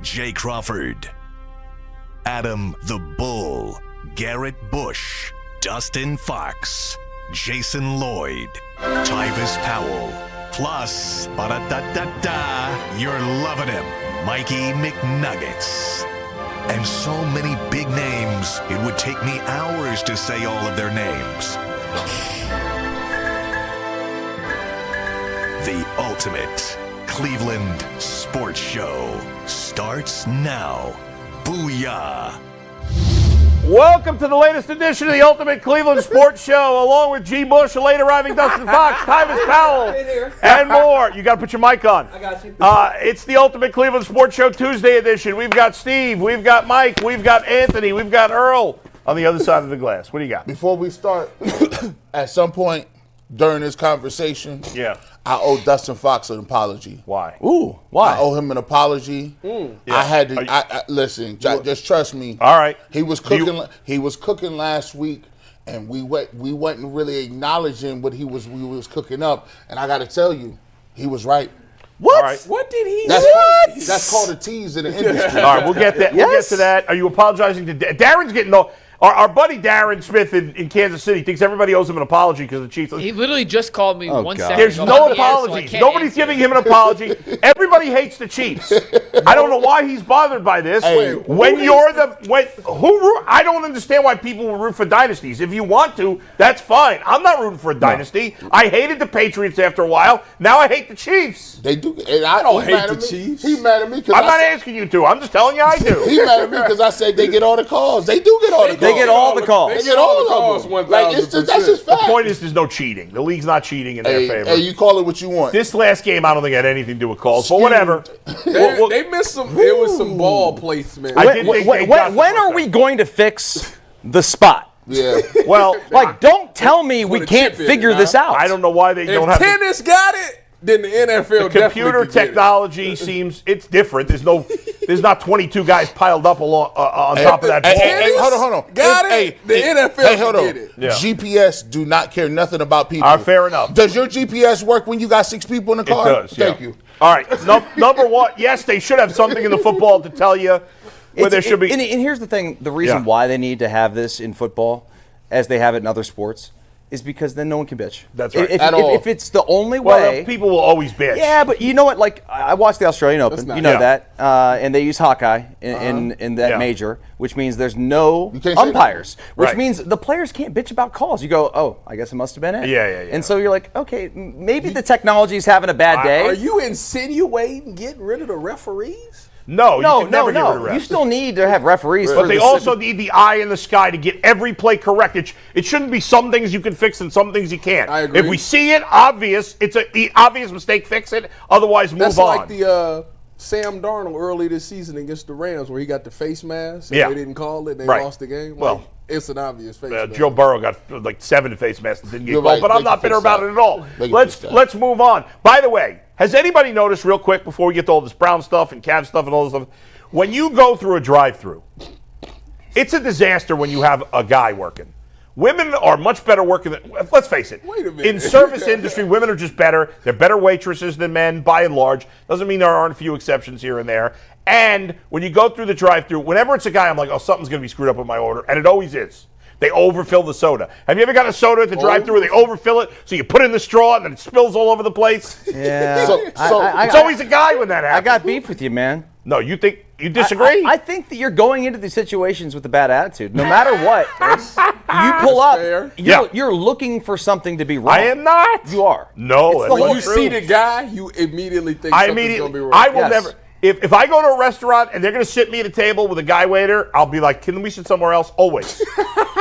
Jay Crawford, Adam the Bull, Garrett Bush, Dustin Fox, Jason Lloyd, Tyvis Powell, plus, ba-da-da-da-da, you're loving him, Mikey McNuggets. And so many big names, it would take me hours to say all of their names. The ultimate Cleveland sports show starts now. Booyah! Welcome to the latest edition of the Ultimate Cleveland Sports Show, along with G. Bush, a late arriving Dustin Fox, Tyvis Powell, and more. You got to put your mic on. I got you. It's the Ultimate Cleveland Sports Show Tuesday edition. We've got Steve, we've got Mike, we've got Anthony, we've got Earl on the other side of the glass. What do you got? Before we start, at some point during this conversation, I owe Dustin Fox an apology. Why? Ooh, why? I owe him an apology. I had to. Listen, just trust me. All right. He was cooking. He was cooking last week, and we wasn't really acknowledging what we was cooking up. And I got to tell you, he was right. What? Right. What did he say? That's called a tease in the industry. All right, we'll get that. We'll get to that. Are you apologizing to Darren's getting no? Our buddy Darren Smith in Kansas City thinks everybody owes him an apology because the Chiefs. He literally just called me 1 second. There's ago no on the air, so I apologies. can't Nobody's answer. giving him an apology. Everybody hates the Chiefs. I don't know why he's bothered by this. Hey, I don't understand why people will root for dynasties. If you want to, that's fine. I'm not rooting for a dynasty. I hated the Patriots after a while. Now I hate the Chiefs. They do. And I don't hate the Chiefs. He mad at me because I'm not asking you to. I'm just telling you I do. He mad at me because I said they get all the calls. They do get all the calls. They get all the calls. They get all the calls. Like, that's just The fact. point is, there's no cheating. The league's not cheating in their favor. Hey, you call it what you want. This last game, I don't think had anything to do with calls, but whatever. They missed some. It was some ball placement. I did think they got the When first are time. we going to fix the spot? Yeah. Well, Don't tell me we a can't chip in figure it, this now. out. I don't know why they don't If have tennis got it, then the NFL the definitely computer could get it. technology seems it's different. There's not 22 guys piled up on top of that ball. Hey, hold on. Got it? The NFL Hey, hold can on. get it. Yeah. GPS do not care nothing about people. Fair enough. Does your GPS work when you got 6 people in the car? It does. Thank yeah. you. All right. Number one, yes, they should have something in the football to tell you where there should be. And here's the thing: the reason why they need to have this in football, as they have it in other sports, is because then no one can bitch. That's right. If it's the only Well, way, people will always bitch. Yeah, but you know what? Like I watched the Australian Open. not- You know Yeah. that, and they use Hawkeye in that Yeah. major, which means there's no You can't say umpires, which Right. means the players can't bitch about calls. You go, oh, I guess it must have been it. Yeah. And so you're like, okay, maybe the technology's having a bad day. Are you insinuating getting rid of the referees? No, you can never get rid of refs. You still need to have referees. But for they the also need the eye in the sky to get every play correct. It shouldn't be some things you can fix and some things you can't. I agree. If we see it obvious, it's an obvious mistake, fix it. Otherwise, move That's on. like the Sam Darnold early this season against the Rams where he got the face mask and Yeah. they didn't call it and they Right. lost the game. Well, Like, it's an obvious face mask. Joe Burrow got like 7 face masks and didn't get You're called, right. but I'm They not can bitter fix about that. it at all. They can fix that. Let's move on. By the way, has anybody noticed real quick before we get to all this Brown stuff and Cavs stuff and all this stuff? When you go through a drive-through, it's a disaster when you have a guy working. Women are much better working than, let's face it. Wait a minute. In service industry, women are just better. They're better waitresses than men by and large. Doesn't mean there aren't a few exceptions here and there. And when you go through the drive-through, whenever it's a guy, I'm like, oh, something's going to be screwed up with my order. And it always is. They overfill the soda. Have you ever got a soda at the drive-thru where they overfill it, so you put in the straw and then it spills all over the place? Yeah. It's always a guy when that happens. I got beef with you, man. No, you disagree? I think that you're going into these situations with a bad attitude. No matter what, you pull up, fair. you're looking for something to be wrong. I am not. You are. No, It's that's the not whole When you true. see the guy, you immediately think something's going to be wrong. I will Yes. never. If I go to a restaurant and they're going to sit me at a table with a guy waiter, I'll be like, can we sit somewhere else? Always.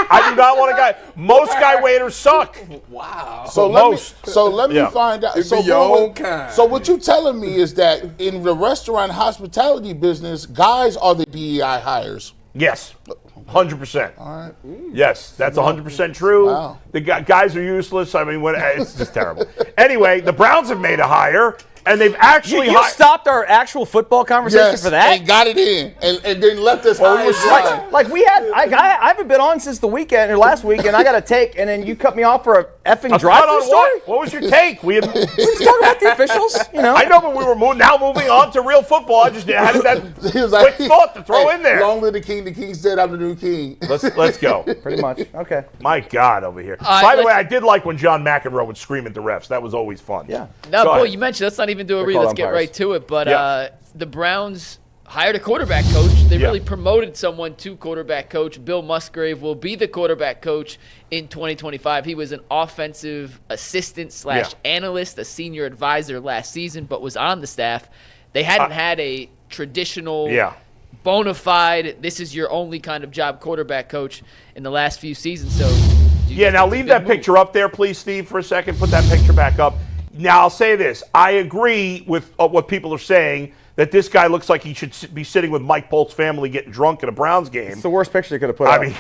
I do not want a guy. Most guy waiters suck. Wow. So let me Yeah. find out. It'd So be your own kind. So what you telling me is that in the restaurant hospitality business, guys are the DEI hires. Yes. 100%. All right. Yes, that's 100% true. Wow. The guys are useless. I mean, it's just terrible. Anyway, the Browns have made a hire, And they've actually You stopped our actual football conversation for that? and got it in, and then left us high and dry. Like we had, I haven't been on since the weekend or last week, and I got a take, and then you cut me off for a effing drive-through story. What was your take? We just talking about the officials, you know. I know, but we were now moving on to real football. I just had that quick thought to throw in there. Long live the king. The king said, "I'm the new king." Let's go. Pretty much. Okay. My God, over here. By the way, I did like when John McEnroe would scream at the refs. That was always fun. Yeah. No, Bull, you mentioned, let's not even do a read. Let's get umpires. right to it. But the Browns hired a quarterback coach. They really promoted someone to quarterback coach. Bill Musgrave will be the quarterback coach in 2025. He was an offensive assistant / analyst, a senior advisor last season, but was on the staff. They hadn't had a traditional bona fide, this is your only kind of job quarterback coach in the last few seasons. So now leave that picture up there, please, Steve, for a second. Put that picture back up. Now, I'll say this. I agree with what people are saying, that this guy looks like he should be sitting with Mike Polk's family getting drunk at a Browns game. It's the worst picture you could have put out. I mean,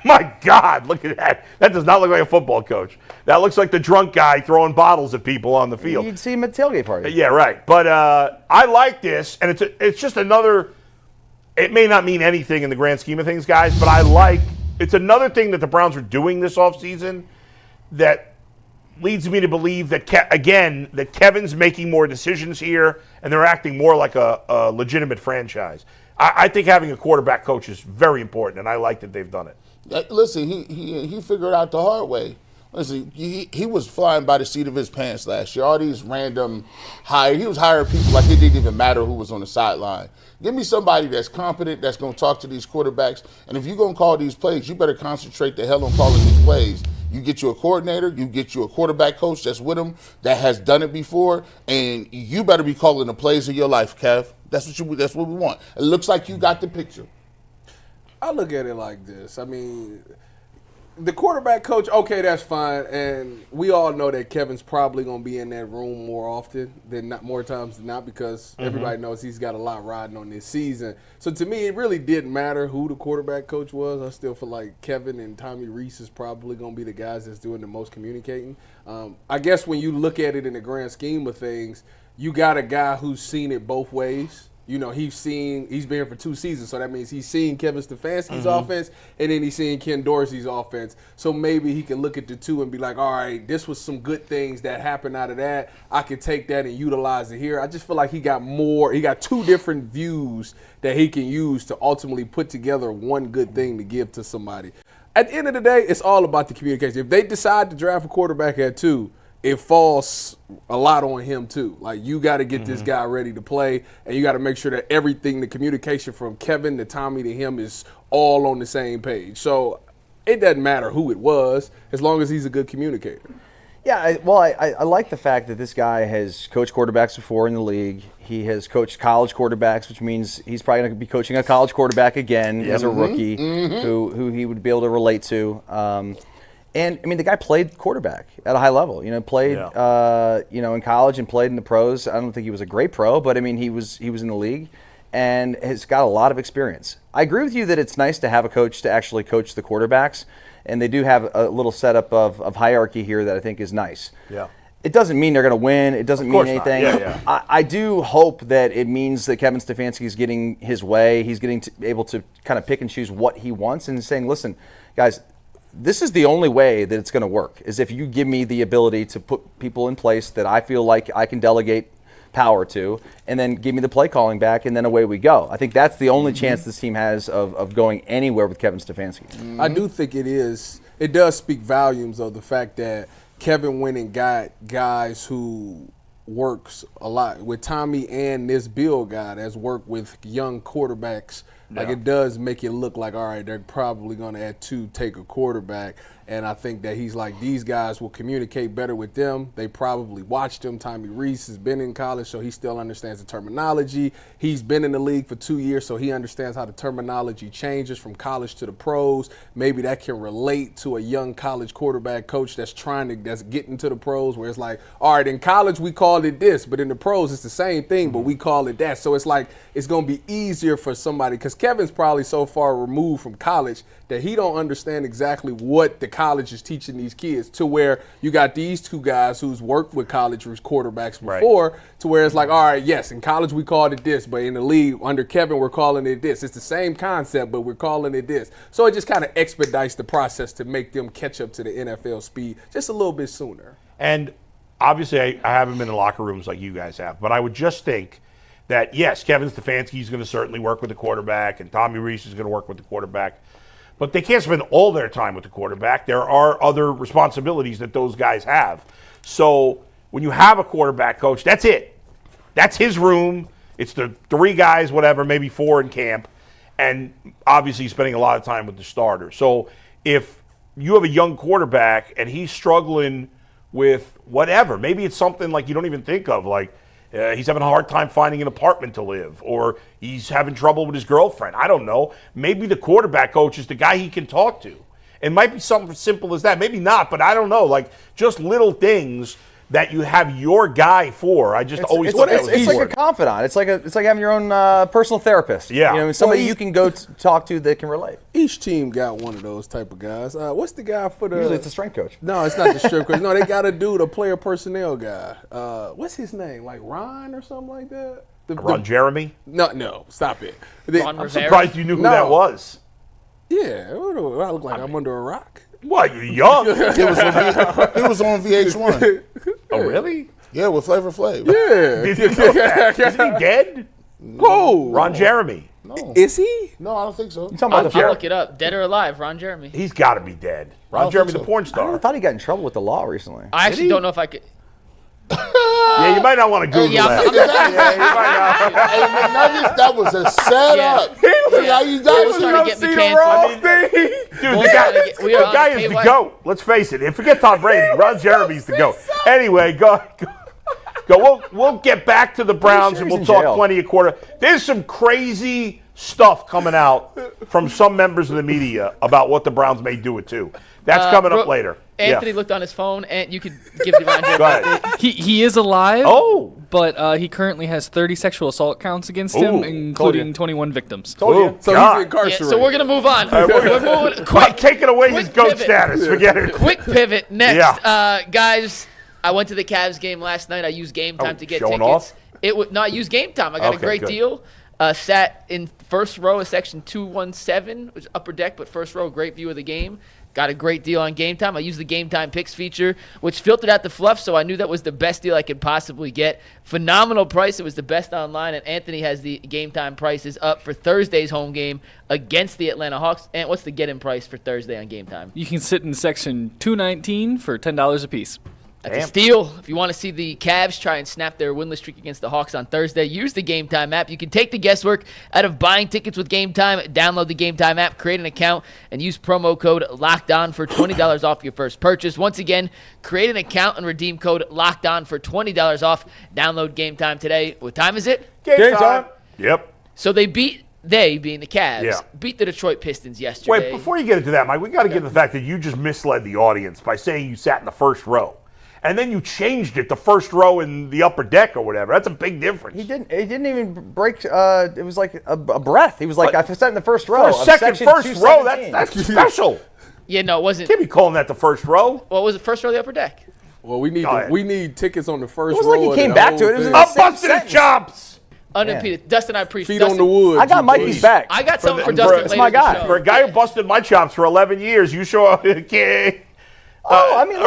my God, look at that. That does not look like a football coach. That looks like the drunk guy throwing bottles at people on the field. You'd see him at tailgate party. Yeah, right. But I like this, and it's just another – it may not mean anything in the grand scheme of things, guys, but it's another thing that the Browns are doing this offseason that leads me to believe that, that Kevin's making more decisions here, and they're acting more like a legitimate franchise. I think having a quarterback coach is very important, and I like that they've done it. Listen, he figured out the hard way. Listen, he was flying by the seat of his pants last year. All these random he was hiring people like it didn't even matter who was on the sideline. Give me somebody that's competent, that's going to talk to these quarterbacks, and if you're going to call these plays, you better concentrate the hell on calling these plays. You get you a coordinator, you get you a quarterback coach that's with him, that has done it before, and you better be calling the plays of your life, Kev. That's what we want. It looks like you got the picture. I look at it like this. I mean, the quarterback coach, okay, that's fine, and we all know that Kevin's probably going to be in that room more times than not, because everybody knows he's got a lot riding on this season. So to me, it really didn't matter who the quarterback coach was. I still feel like Kevin and Tommy Reese is probably going to be the guys that's doing the most communicating. I guess when you look at it in the grand scheme of things, you got a guy who's seen it both ways. You know, he's been here for 2 seasons, so that means he's seen Kevin Stefanski's offense, and then he's seen Ken Dorsey's offense. So maybe he can look at the two and be like, all right, this was some good things that happened out of that. I could take that and utilize it here. I just feel like he got 2 different views that he can use to ultimately put together one good thing to give to somebody. At the end of the day, it's all about the communication. If they decide to draft a quarterback at 2, it falls a lot on him too. Like, you got to get this guy ready to play, and you got to make sure that everything, the communication from Kevin to Tommy to him, is all on the same page. So it doesn't matter who it was, as long as he's a good communicator. Yeah, I like the fact that this guy has coached quarterbacks before in the league. He has coached college quarterbacks, which means he's probably going to be coaching a college quarterback again as a rookie who he would be able to relate to. And I mean, the guy played quarterback at a high level. You know, played in college and played in the pros. I don't think he was a great pro, but I mean, he was in the league and has got a lot of experience. I agree with you that it's nice to have a coach to actually coach the quarterbacks, and they do have a little setup of hierarchy here that I think is nice. Yeah. It doesn't mean they're going to win. It doesn't mean anything. I do hope that it means that Kevin Stefanski is getting his way. He's getting able to kind of pick and choose what he wants and saying, listen, guys, this is the only way that it's going to work, is if you give me the ability to put people in place that I feel like I can delegate power to, and then give me the play calling back, and then away we go. I think that's the only chance this team has of going anywhere with Kevin Stefanski. I do think it does speak volumes of the fact that Kevin went and got guys who works a lot with Tommy, and this Bill guy that's worked with young quarterbacks. Like, it does make it look like, all right, they're probably going to at 2 take a quarterback. And I think that he's like, these guys will communicate better with them. They probably watched him. Tommy Reese has been in college, so he still understands the terminology. He's been in the league for 2 years, so he understands how the terminology changes from college to the pros. Maybe that can relate to a young college quarterback coach that's getting to the pros, where it's like, all right, in college we called it this, but in the pros it's the same thing, but we call it that. So it's like, it's going to be easier for somebody, because Kevin's probably so far removed from college that he don't understand exactly what the college is teaching these kids, to where you got these two guys who's worked with college quarterbacks before, to where it's like, all right, yes, in college we called it this, but in the league under Kevin we're calling it this. It's the same concept, but we're calling it this. So it just kind of expedites the process to make them catch up to the NFL speed just a little bit sooner. And obviously I haven't been in locker rooms like you guys have, but I would just think that, yes, Kevin Stefanski is going to certainly work with the quarterback, and Tommy Rees is going to work with the quarterback. But they can't spend all their time with the quarterback. There are other responsibilities that those guys have. So when you have a quarterback coach, that's it. That's his room. It's the 3 guys, whatever, maybe 4 in camp. And obviously he's spending a lot of time with the starter. So if you have a young quarterback and he's struggling with whatever, maybe it's something like you don't even think of, like he's having a hard time finding an apartment to live, or he's having trouble with his girlfriend. I don't know. Maybe the quarterback coach is the guy he can talk to. It might be something simple as that. Maybe not, but I don't know. Like just little things that you have your guy for. I just always thought that was it's like a important. confidant. It's like having your own personal therapist. Yeah. You know, somebody you can go talk to that can relate. Each team got one of those type of guys. What's the guy for the? Usually it's the strength coach. No, it's not the strip coach. No, they got a dude, a player personnel guy. What's his name? Like Ron or something like that? Ron Jeremy? No, stop it. I'm surprised you knew who that was. Yeah, I look like I'm under a rock. What, you're young? He was on VH1. Oh, really? Yeah, with Flavor Flav. Yeah. Did you know that? Isn't he dead? Who? Ron Jeremy. No. Is he? No, I don't think so. You talking about I'll look it up. Dead or alive, Ron Jeremy. He's got to be dead. Ron don't Jeremy, think the so. porn I star. thought he got in trouble with the law recently. I actually don't know if I could. Yeah, you might not want to Google Yeah, that. Hey, McNuggets, that was a setup. See how you He got was it? trying to get me canceled. Dude, the guy is the GOAT. Let's face it. Forget Tom Brady. Ron Jeremy's the GOAT. Anyway, go. We'll get back to the Browns and we'll talk plenty of quarter. There's some crazy stuff coming out from some members of the media about what the Browns may do it too. That's coming up later. Anthony looked on his phone, and you could give the Ron Jeremy. Go ahead. He is alive. Oh. But he currently has 30 sexual assault counts against him, Ooh, including 21 victims. Oh, So God. he's incarcerated. So we're gonna move on. We're moving I'm quick. taking away his Quick GOAT pivot. status. Forget it. Quick pivot. Next, Yeah. guys. I went to the Cavs game last night. I used Game Time to get showing tickets. off? I used Game Time. I got a Okay, great good. deal. Sat in first row of section 217, which is upper deck, but first row, great view of the game. Got a great deal on Game Time. I used the Game Time Picks feature, which filtered out the fluff, so I knew that was the best deal I could possibly get. Phenomenal price. It was the best online, and Anthony has the Game Time prices up for Thursday's home game against the Atlanta Hawks. And what's the get-in price for Thursday on Game Time? You can sit in section 219 for $10 a piece. That's a steal. If you want to see the Cavs try and snap their winless streak against the Hawks on Thursday, use the Game Time app. You can take the guesswork out of buying tickets with Game Time. Download the Game Time app, create an account, and use promo code LOCKEDON for $20 off your first purchase. Once again, create an account and redeem code LOCKEDON for $20 off. Download Game Time today. What time is it? Game time. Yep. So they, being the Cavs, beat the Detroit Pistons yesterday. Wait, before you get into that, Mike, we got to get to the fact that you just misled the audience by saying you sat in the first row. And then you changed it to first row in the upper deck or whatever. That's a big difference. He didn't even break. It was like a breath. He was like, I sat in the first row. For a second, section first row, 217. that's special. Yeah, no, it wasn't. Can't be calling that the first row. What was it? First row of the upper deck? Well, we need tickets on the first It was row. like he of came the back whole to it. It was thing. in the I'm same busting his sentence. chops. Unimpeded. Dustin, I appreciate Feet on the wood. I got Mikey's back. I got something for For- Dustin that's later my in the guy. show. For a guy who busted my chops for 11 years, you show up listen,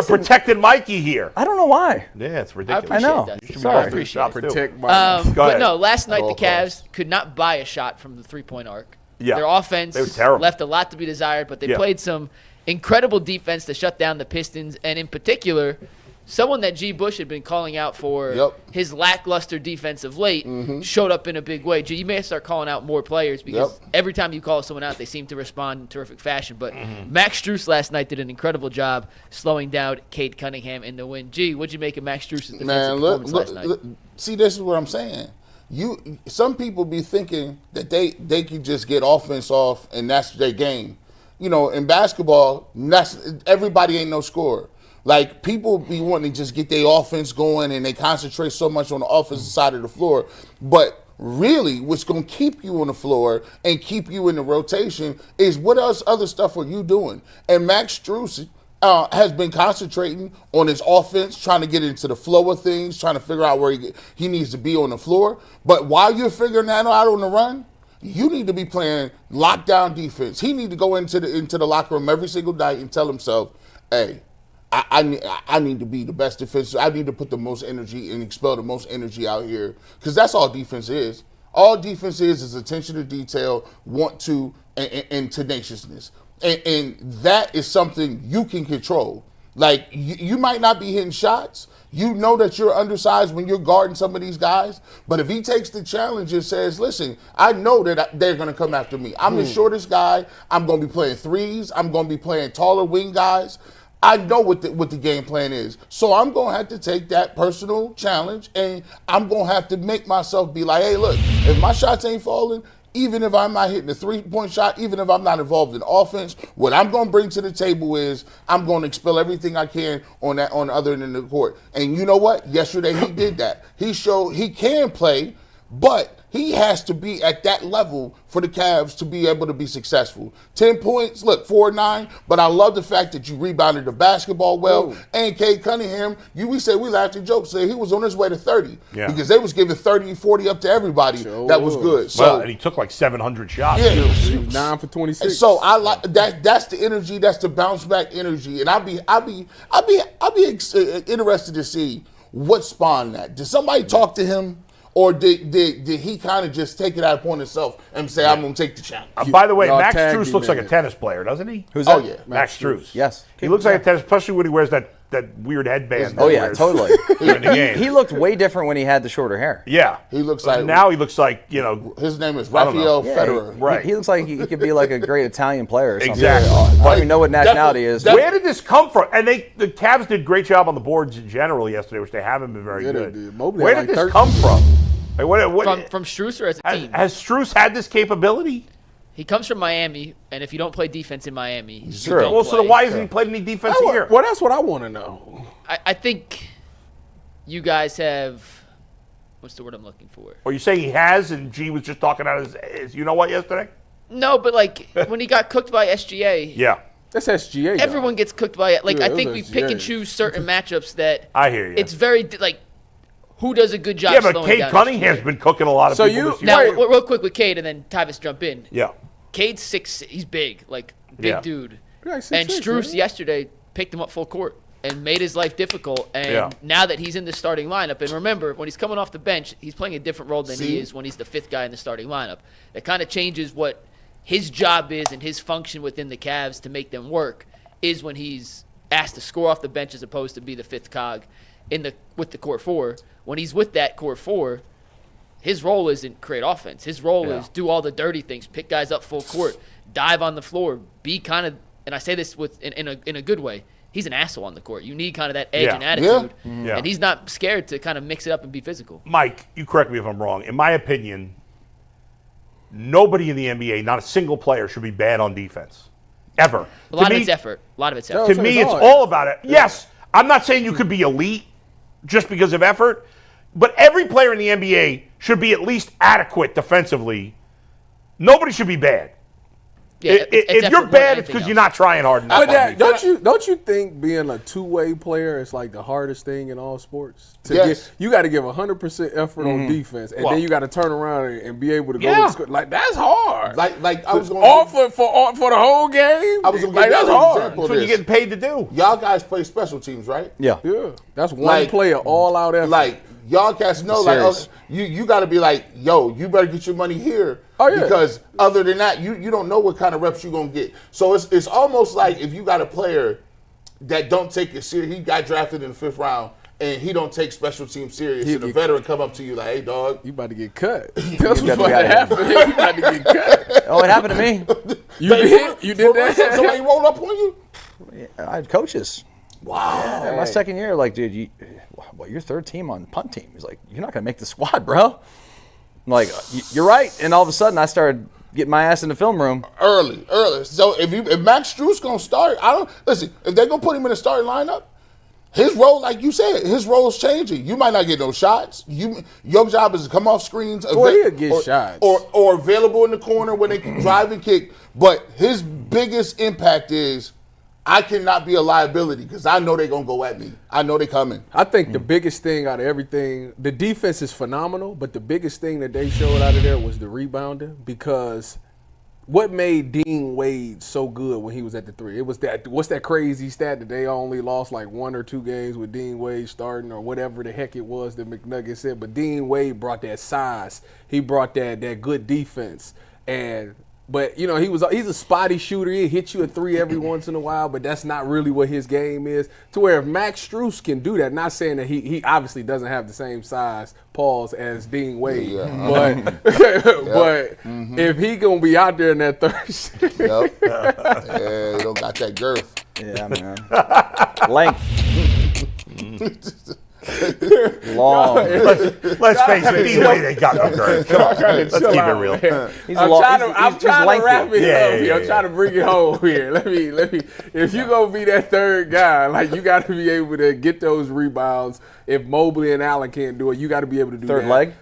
protected Mikey here. I don't know why. Yeah, it's I ridiculous. appreciate I know. that. You should be Sorry. busting his Appreciate chops, too. Protect my. Go But ahead. no, last night the all Cavs costs. could not buy a shot from the three-point arc. Yeah. Their offense They were terrible. left a lot to be desired, but they Yeah. played some incredible defense to shut down the Pistons, and in particular, someone that G. Bush had been calling out for Yep. his lackluster defense of late showed up in a big way. G, you may start calling out more players because every time you call someone out, they seem to respond in terrific fashion. But Max Strus last night did an incredible job slowing down Cade Cunningham in the win. G, what'd you make of Max Strus' defensive Man, performance look, last night? look, see, this is what I'm saying. Some people be thinking that they can just get offense off and that's their game. You know, in basketball, everybody ain't no scorer. Like, people be wanting to just get their offense going and they concentrate so much on the offensive side of the floor. But really what's going to keep you on the floor and keep you in the rotation is what else other stuff are you doing? And Max Strus has been concentrating on his offense, trying to get into the flow of things, trying to figure out where he needs to be on the floor. But while you're figuring that out on the run, you need to be playing lockdown defense. He need to go into the locker room every single night and tell himself, hey, I need to be the best defense. I need to put the most energy and expel the most energy out here, because that's all defense is. All defense is attention to detail, want to, and tenaciousness. And that is something you can control. Like, you might not be hitting shots. You know that you're undersized when you're guarding some of these guys. But if he takes the challenge and says, listen, I know that they're going to come after me. I'm the shortest guy. I'm going to be playing threes. I'm going to be playing taller wing guys. I know what the game plan is. So I'm going to have to take that personal challenge, and I'm going to have to make myself be like, hey, look, if my shots ain't falling, even if I'm not hitting a three-point shot, even if I'm not involved in offense, what I'm going to bring to the table is I'm going to expel everything I can on the other end of the court. And you know what? Yesterday he did that. He showed he can play, but he has to be at that level for the Cavs to be able to be successful. 10 points, look, 4-9, but I love the fact that you rebounded the basketball well. And Cade Cunningham, we laughed and joked, said he was on his way to 30 because they was giving 30, 40 up to everybody. That was good. So, and he took like 700 shots. Yeah, he was 9 for 26. So I like that. That's the energy. That's the bounce back energy. And I'll be interested to see what spawned that. Did somebody talk to him? Or did he kind of just take it out upon himself and say, I'm going to take the challenge? By the way, Max Strus looks like a tennis player, doesn't he? Who's that? Oh, yeah. Max Strus. Yes. He looks like a tennis, especially when he wears that weird headband. Oh, yeah, totally. During the game. He looked way different when he had the shorter hair. Yeah. He looks like now he looks like, his name is Rafael Yeah, Federer. Right. He looks like he could be like a great Italian player or something. Exactly. I don't even know what nationality he is. Where did this come from? And the Cavs did a great job on the boards in general yesterday, which they haven't been very good. They did. Mobley Where had did like this come from? Like, From Strus or as a team? has Strus had this capability? He comes from Miami, and if you don't play defense in Miami, you Sure. don't Well, so play. why hasn't he played any defense here? Well, that's what I want to know. I think you guys have – what's the word I'm looking for? Or you say he has, and G was just talking out his you know what yesterday? No, but like when he got cooked by SGA, Yeah. That's SGA. everyone gets cooked by it. Like Yeah, I it think was we pick SGA. and choose certain matchups that I hear you. it's very like who does a good job. Yeah, but slowing Cade down Cunningham's SGA. been cooking a lot of So people you- this year. Now, Wait. real quick with Cade, and then Tyvis jump in. Yeah. Cade's 6', he's big, like big Yeah. dude. You're like And 6'6", Strus man. yesterday picked him up full court and made his life difficult. And Yeah. now that he's in the starting lineup, and remember, when he's coming off the bench, he's playing a different role than he See? is when he's the 5th guy in the starting lineup. It kind of changes what his job is and his function within the Cavs to make them work is when he's asked to score off the bench as opposed to be the 5th cog with the core 4. When he's with that core 4, his role isn't create offense. His role is do all the dirty things, pick guys up full court, dive on the floor, be kind of, and I say this in a good way, he's an asshole on the court. You need kind of that edge Yeah. and attitude, Yeah. and he's not scared to kind of mix it up and be physical. Mike, you correct me if I'm wrong. In my opinion, nobody in the NBA, not a single player, should be bad on defense. Ever. A lot of it's effort. To me, it's all about it. Yes, I'm not saying you could be elite just because of effort, but every player in the NBA should be at least adequate defensively. Nobody should be bad. Yeah, If effort you're more than bad, it's anything because you're else. not trying hard enough. But on that, defense. don't you think being a two-way player is like the hardest thing in all sports? Yes. You got to give 100% effort on defense, and Well- then you got to turn around and be able to go. Yeah. Like that's hard. Like I was going all for the whole game. I was going to like give that's you an hard. example That's of what you're this. getting paid to do. Y'all guys play special teams, right? Yeah. Yeah, that's one Like- player, all out effort. Like y'all cats know, like Serious. you got to be like, yo, you better get your money here. Oh, yeah. Because other than that, you don't know what kind of reps you're gonna get. So it's almost like if you got a player that don't take it serious, he got drafted in the 5th round, and he don't take special team serious, and a veteran come up to you like, hey, dog. you about to get cut. That's gotta what's be about to outta happen. You about to get cut. Oh, it happened to me. You did that. Somebody rolled up on you? I had coaches. Wow. Yeah, my second year, like, dude, you're 3rd team on punt team. He's like, you're not going to make the squad, bro. I'm like, you're right. And all of a sudden, I started getting my ass in the film room. Early. So if Max Strus gonna start, if they're gonna put him in the starting lineup, his role, like you said, his role is changing. You might not get no shots. Your job is to come off screens. He'll get shots. Or available in the corner when they can drive and kick. But his biggest impact is, I cannot be a liability because I know they're going to go at me. I know they're coming. I think the biggest thing out of everything, the defense is phenomenal, but the biggest thing that they showed out of there was the rebounding, because what made Dean Wade so good when he was at the 3? It was that, what's that crazy stat that they only lost like 1 or 2 games with Dean Wade starting, or whatever the heck it was that McNugget said. But Dean Wade brought that size. He brought that good defense. But you know, he's a spotty shooter. He'll hit you a 3 every once in a while, but that's not really what his game is. To where if Max Strus can do that, not saying that he obviously doesn't have the same size, pause, as Dean Wade, but if he gonna be out there in that third, yeah, you don't got that girth. Yeah, man. Length. Long. Let's face it, Dean Wade ain't got no girth. Come on, let's keep it real. I'm trying to wrap it up here. Yeah. I'm trying to bring it home here. Let me. If you gonna be that third guy, like, you got to be able to get those rebounds. If Mobley and Allen can't do it, you got to be able to do Third that. leg.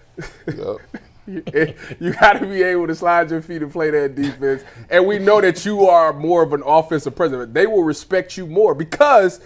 You got to be able to slide your feet and play that defense. And we know that you are more of an offensive presence. They will respect you more because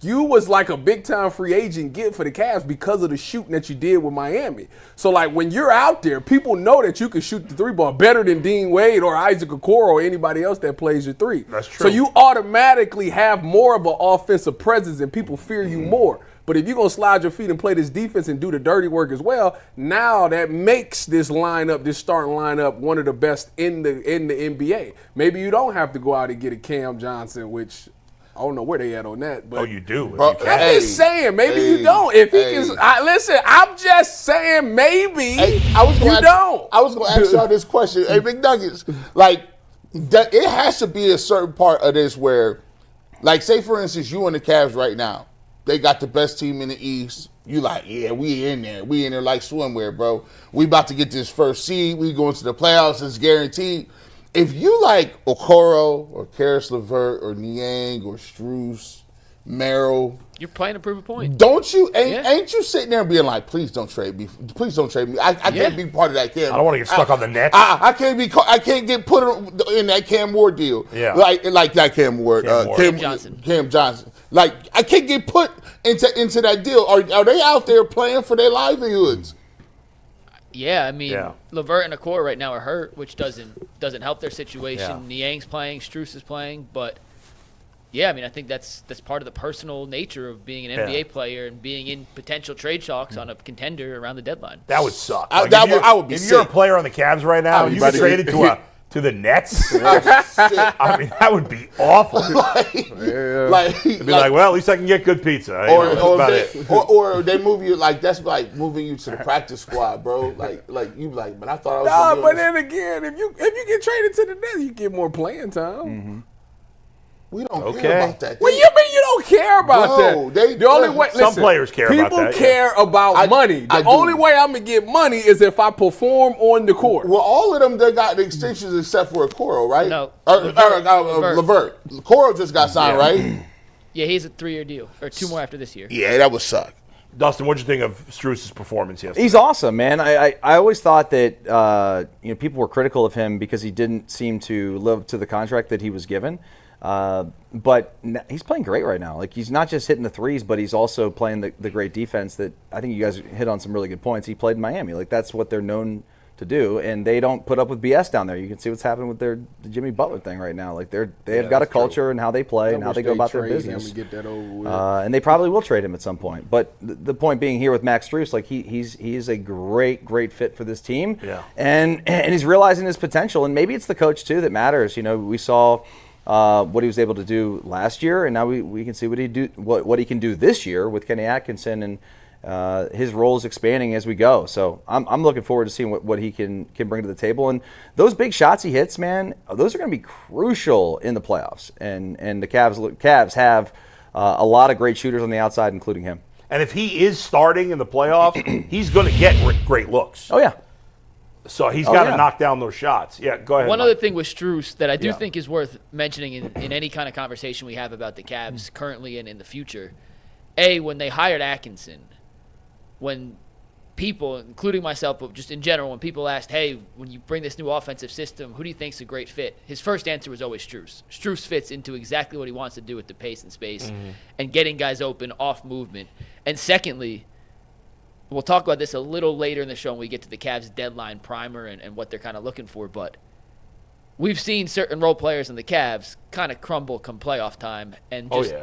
you was like a big-time free agent get for the Cavs because of the shooting that you did with Miami. So, like, when you're out there, people know that you can shoot the 3-ball better than Dean Wade or Isaac Okoro or anybody else that plays your 3. That's true. So you automatically have more of an offensive presence and people fear you more. But if you're going to slide your feet and play this defense and do the dirty work as well, now that makes this starting lineup, one of the best in the NBA. Maybe you don't have to go out and get a Cam Johnson, which I don't know where they at on that. But Oh, you do. Bro, If you I'm just saying, maybe you don't. If he can, listen, I'm just saying, maybe I was going to ask y'all this question. Hey, McNuggets, like, it has to be a certain part of this where, like, say, for instance, you and the Cavs right now, they got the best team in the East. You like, yeah, we in there. We in there like swimwear, bro. We about to get this first seed. We going to the playoffs. It's guaranteed. If you like Okoro or Karis LeVert or Niang or Strus, Milroe, You're playing to prove a point. don't you? Ain't you sitting there being like, please don't trade me. Please don't trade me. I can't be part of that Cam. I don't want to get stuck on the Nets. I can't get put in that Cam Ward deal. Yeah. Like that Cam Ward. Cam Johnson. Cam Johnson. Like, I can't get put into that deal. Are they out there playing for their livelihoods? Yeah, I mean, Yeah. LeVert and Okoro right now are hurt, which doesn't help their situation. Yeah. Niang's playing, Strus is playing, but yeah, I mean, I think that's part of the personal nature of being an NBA player and being in potential trade talks on a contender around the deadline. That would suck. I would be if you're a sick. player on the Cavs right now, and you get traded to the Nets. I mean, that would be awful. It'd be like, well, at least I can get good pizza. Or they move you, like, that's like moving you to the practice squad, bro. Like you like, but I thought I was. Nah, but then again, if you get traded to the Nets, you get more playing time. Mm-hmm. We don't care about that. What do you mean you don't care about that? The only way, some players care about that. People care about money. The only way I'm going to get money is if I perform on the court. Well, all of them, they got the extensions except for Okoro, right? No. LeVert. Okoro just got signed, right? Yeah, he's a 3-year deal, or 2 more after this year. Yeah, that would suck. Dustin, what'd you think of Strus's performance yesterday? He's awesome, man. I always thought that people were critical of him because he didn't seem to live to the contract that he was given. But he's playing great right now. Like, he's not just hitting the threes, but he's also playing the great defense that I think you guys hit on some really good points. He played in Miami. Like, that's what they're known to do, and they don't put up with BS down there. You can see what's happening with the Jimmy Butler thing right now. Like, they've got a culture and how they play and how they go about their business. And they probably will trade him at some point. But the point being here with Max Strus, like, he is a great fit for this team. Yeah. And he's realizing his potential, and maybe it's the coach too that matters. You know, we saw what he was able to do last year, and now we can see what he can do this year with Kenny Atkinson, and his role is expanding as we go. So I'm looking forward to seeing what he can bring to the table. And those big shots he hits, man, those are going to be crucial in the playoffs. And the Cavs have a lot of great shooters on the outside, including him. And if he is starting in the playoff, he's going to get great looks. Oh, yeah. So he's got to yeah. knock down those shots. Yeah, go ahead. One Mike. other thing with Strus that I do Yeah. think is worth mentioning in any kind of conversation we have about the Cavs currently and in the future. When they hired Atkinson, when people, including myself, but just in general, when people asked, hey, when you bring this new offensive system, who do you think's a great fit? His first answer was always Strus. Strus fits into exactly what he wants to do with the pace and space and getting guys open off movement. And secondly, we'll talk about this a little later in the show when we get to the Cavs deadline primer and what they're kind of looking for, but we've seen certain role players in the Cavs kind of crumble come playoff time and just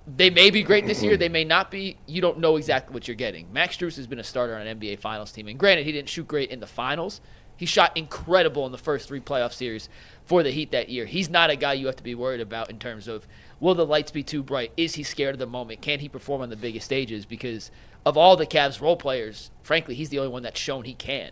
they may be great this year, they may not be. You don't know exactly what you're getting. Max Strus has been a starter on an NBA Finals team, and granted, he didn't shoot great in the finals. He shot incredible in the first 3 playoff series for the Heat that year. He's not a guy you have to be worried about in terms of, will the lights be too bright? Is he scared of the moment? Can he perform on the biggest stages? Because of all the Cavs role players, frankly, he's the only one that's shown he can.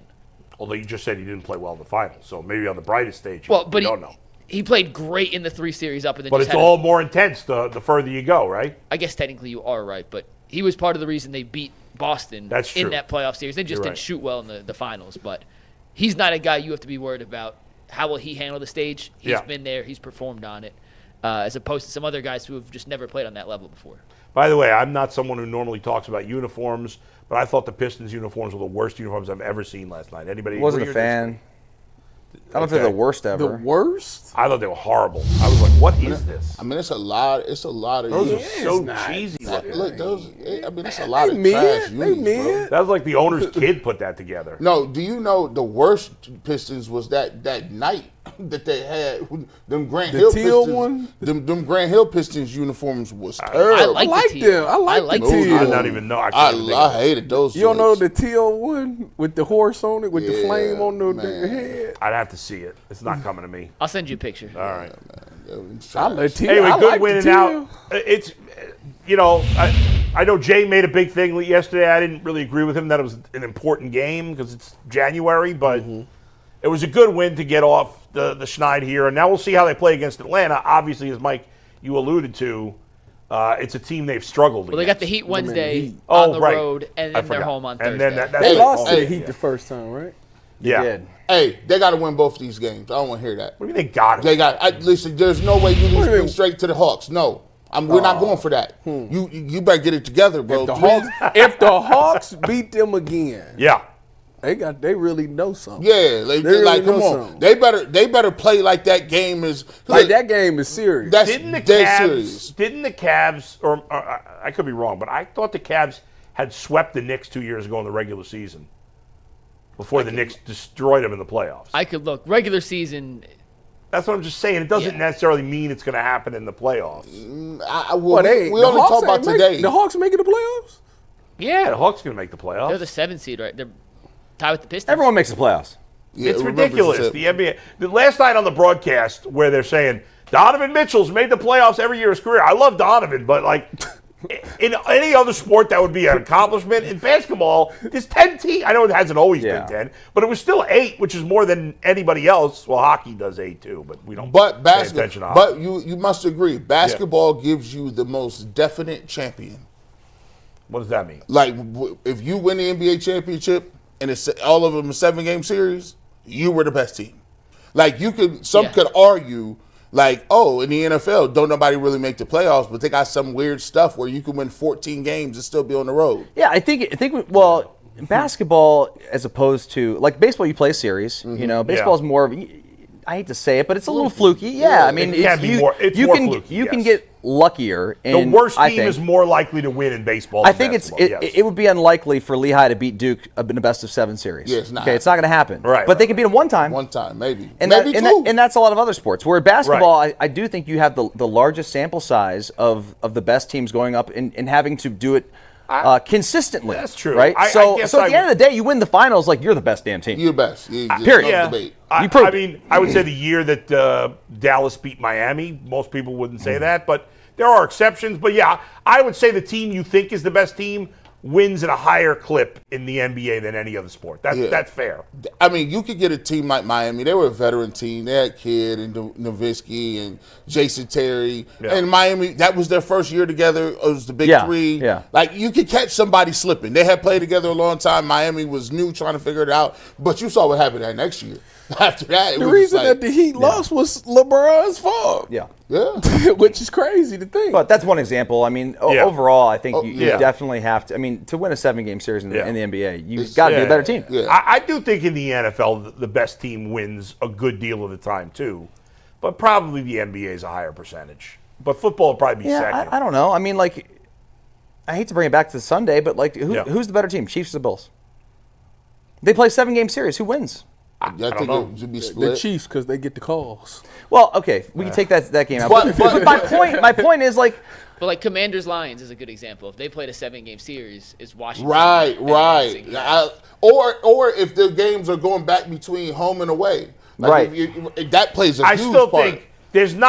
Although you just said he didn't play well in the finals, so maybe on the brightest stage, Well, but you don't know. He played great in the 3 series up and then But just it's had all more intense the further you go, right? I guess technically you are right, but he was part of the reason they beat Boston That's in true. that playoff series. They just You're didn't right. shoot well in the finals, but he's not a guy you have to be worried about. How will he handle the stage? He's been there. He's performed on it, as opposed to some other guys who have just never played on that level before. By the way, I'm not someone who normally talks about uniforms, but I thought the Pistons uniforms were the worst uniforms I've ever seen last night. Anybody Wasn't agree a or fan. I don't think they're the worst ever. The worst? I thought they were horrible. I was like, what is this? I mean, it's a lot. It's a lot of. Those are unis. so cheesy looking. Look, those. I mean, it's a lot of They trash mid. They unis, bro. mid. That was like the owner's kid put that together. No, do you know the worst Pistons was that night that they had them Grant The Hill teal Pistons? one? Them Grant Hill Pistons uniforms was terrible. I like the teal. them. I like like the the teal. I did not even know. I I couldn't even think of it. hated those. You don't know joints. the teal one with the horse on it, with the Yeah, flame on the man. head? I'd have to see it. It's not coming to me. I'll send you a picture. All right. I like teal. Anyway, I good like win the and teal. out. It's, I know Jay made a big thing yesterday. I didn't really agree with him that it was an important game because it's January, but it was a good win to get off the schneid here. And now we'll see how they play against Atlanta. Obviously, as Mike, you alluded to, it's a team they've struggled Well, they got against. the Heat Wednesday Heat. on the right. road, and I then they're forgot. home on And Thursday. then that's They right. lost to the Oh, Heat yeah. the first time, right? Yeah. Did. Hey, they got to win both these games. I don't want to hear that. What do you mean they got it? They got. Listen, there's no way you What do you lose mean? straight to the Hawks. No, we're not going for that. You better get it together, bro. If the Hawks beat them again, Yeah. they really know something. Yeah, They really like come know on. something. They better play like that game is. Like that game is serious. That's Didn't the dead serious. Cavs, or I could be wrong, but I thought the Cavs had swept the Knicks 2 years ago in the regular season before the Knicks destroyed them in the playoffs. I could look. Regular season, That's what I'm just saying. It doesn't necessarily mean it's going to happen in the playoffs. Well, we only talk about today. The Hawks making the playoffs? Yeah, the Hawks going to make the playoffs. they're the 7th seed, right? They're tied with the Pistons. Everyone makes the playoffs. Yeah, It's remember ridiculous. this- The NBA. The last night on the broadcast where they're saying Donovan Mitchell's made the playoffs every year of his career. I love Donovan, but like in any other sport that would be an accomplishment. In basketball, there's 10 teams. I know it hasn't always Yeah. been 10, but it was still 8, which is more than anybody else. Well, hockey does 8 too, but we don't But pay attention to basketball. hockey. But you must agree, basketball gives you the most definite champion. What does that mean? Like if you win the NBA championship and it's all of them a 7-game series, you were the best team. Like some could argue, like, oh, in the NFL, don't nobody really make the playoffs, but they got some weird stuff where you can win 14 games and still be on the road. Yeah, I think well, basketball as opposed to like baseball, you play a series. You know, baseball is more of. I hate to say it, but it's a little fluky. Yeah, I mean, It can be more- it's you more can fluky, you can yes. get luckier. The In, worst I team think. is more likely to win in baseball. I than think basketball, yes. it would be unlikely for Lehigh to beat Duke in the best of 7 series. Yeah, it's not. Okay, it's not going to happen. Right. But they can beat them one time. One time, maybe. And, maybe two. and that's a lot of other sports. Where basketball, Right. I do think you have the largest sample size of the best teams going up and having to do it consistently. That's true. Right? I So guess at the end of the day, you win the finals like you're the best damn team. You're the best. Period. No debate. You proved I it. mean, I would say the year that Dallas beat Miami, most people wouldn't say that, but there are exceptions. But yeah, I would say the team you think is the best team wins at a higher clip in the NBA than any other sport. That's fair. I mean, you could get a team like Miami. They were a veteran team. They had Kidd and Nowitzki and Jason Terry. Yeah. And Miami, that was their first year together. It was the big three. Yeah. Like, you could catch somebody slipping. They had played together a long time. Miami was new, trying to figure it out. But you saw what happened that next year. After that, The reason that the Heat lost was LeBron's fault. Yeah. Which is crazy to think. But that's one example. I mean, overall, I think you definitely have to. I mean, to win a 7-game series in the NBA, you've got to be a better team. Yeah. I do think in the NFL, the best team wins a good deal of the time, too. But probably the NBA is a higher percentage. But football would probably be second. I don't know. I mean, like, I hate to bring it back to Sunday, but, like, who's the better team, Chiefs or the Bills? They play a 7-game series. Who wins? I think it should be split. The Chiefs, because they get the calls. Well, okay, we can take that game out. But my point is, like, But like Commanders Lions is a good example. If they played a 7-game series, is Washington Right. Or if the games are going back between home and away. Right. That plays a huge I still part. think there's still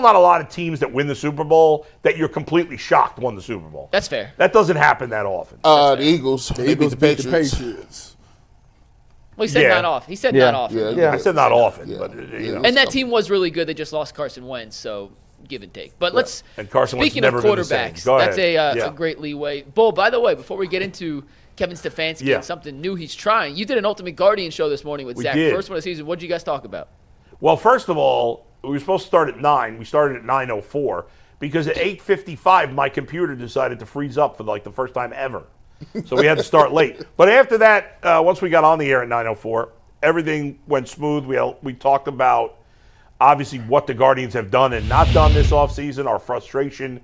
not a lot of teams that win the Super Bowl that you're completely shocked won the Super Bowl. That's fair. That doesn't happen that often. The Eagles. The Eagles beat the Patriots. Well, he said not off. He said not often. I said not often, but you know. And that team was really good. They just lost Carson Wentz, so give and take. But let's. And Carson Wentz speaking of never been the same. quarterbacks, Go that's ahead. a great leeway. Bull, by the way, before we get into Kevin Stefanski and something new he's trying, you did an Ultimate Guardian show this morning with Zach. did. First one of the season. What did you guys talk about? Well, first of all, we were supposed to start at 9. We started at 9:04 because at 8:55 my computer decided to freeze up for like the first time ever. So we had to start late. But after that, once we got on the air at 9:04, everything went smooth. We talked about obviously what the Guardians have done and not done this offseason, our frustration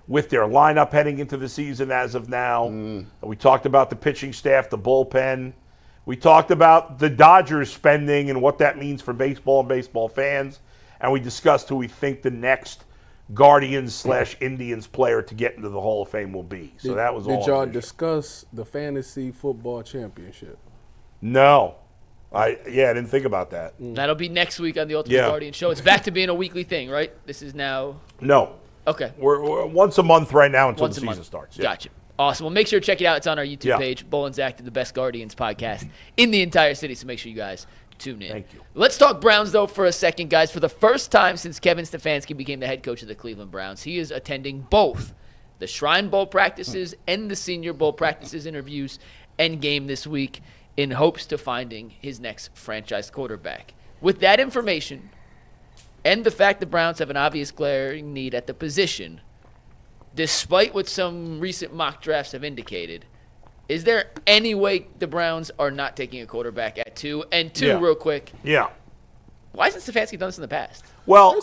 with their lineup heading into the season as of now. We talked about the pitching staff, the bullpen. We talked about the Dodgers spending and what that means for baseball and baseball fans. And we discussed who we think the next Guardians/Indians player to get into the Hall of Fame will be. So that was all. Did y'all discuss the fantasy football championship? No. I didn't think about that. That'll be next week on the Ultimate Guardian show. It's back to being a weekly thing, right? This is now. No. Okay. We're once a month right now until Once the a season month. starts. Yeah. Gotcha. Awesome. Well, make sure to check it out. It's on our YouTube page. Bull and Zach did the best Guardians podcast in the entire city, so make sure you guys tune in. Thank you. Let's talk Browns, though, for a second, guys. For the first time since Kevin Stefanski became the head coach of the Cleveland Browns, he is attending both the Shrine Bowl practices and the Senior Bowl practices, interviews, and game this week in hopes to finding his next franchise quarterback. With that information and the fact the Browns have an obvious glaring need at the position, despite what some recent mock drafts have indicated, is there any way the Browns are not taking a quarterback at 2? And 2, real quick, why hasn't Stefanski done this in the past? Well,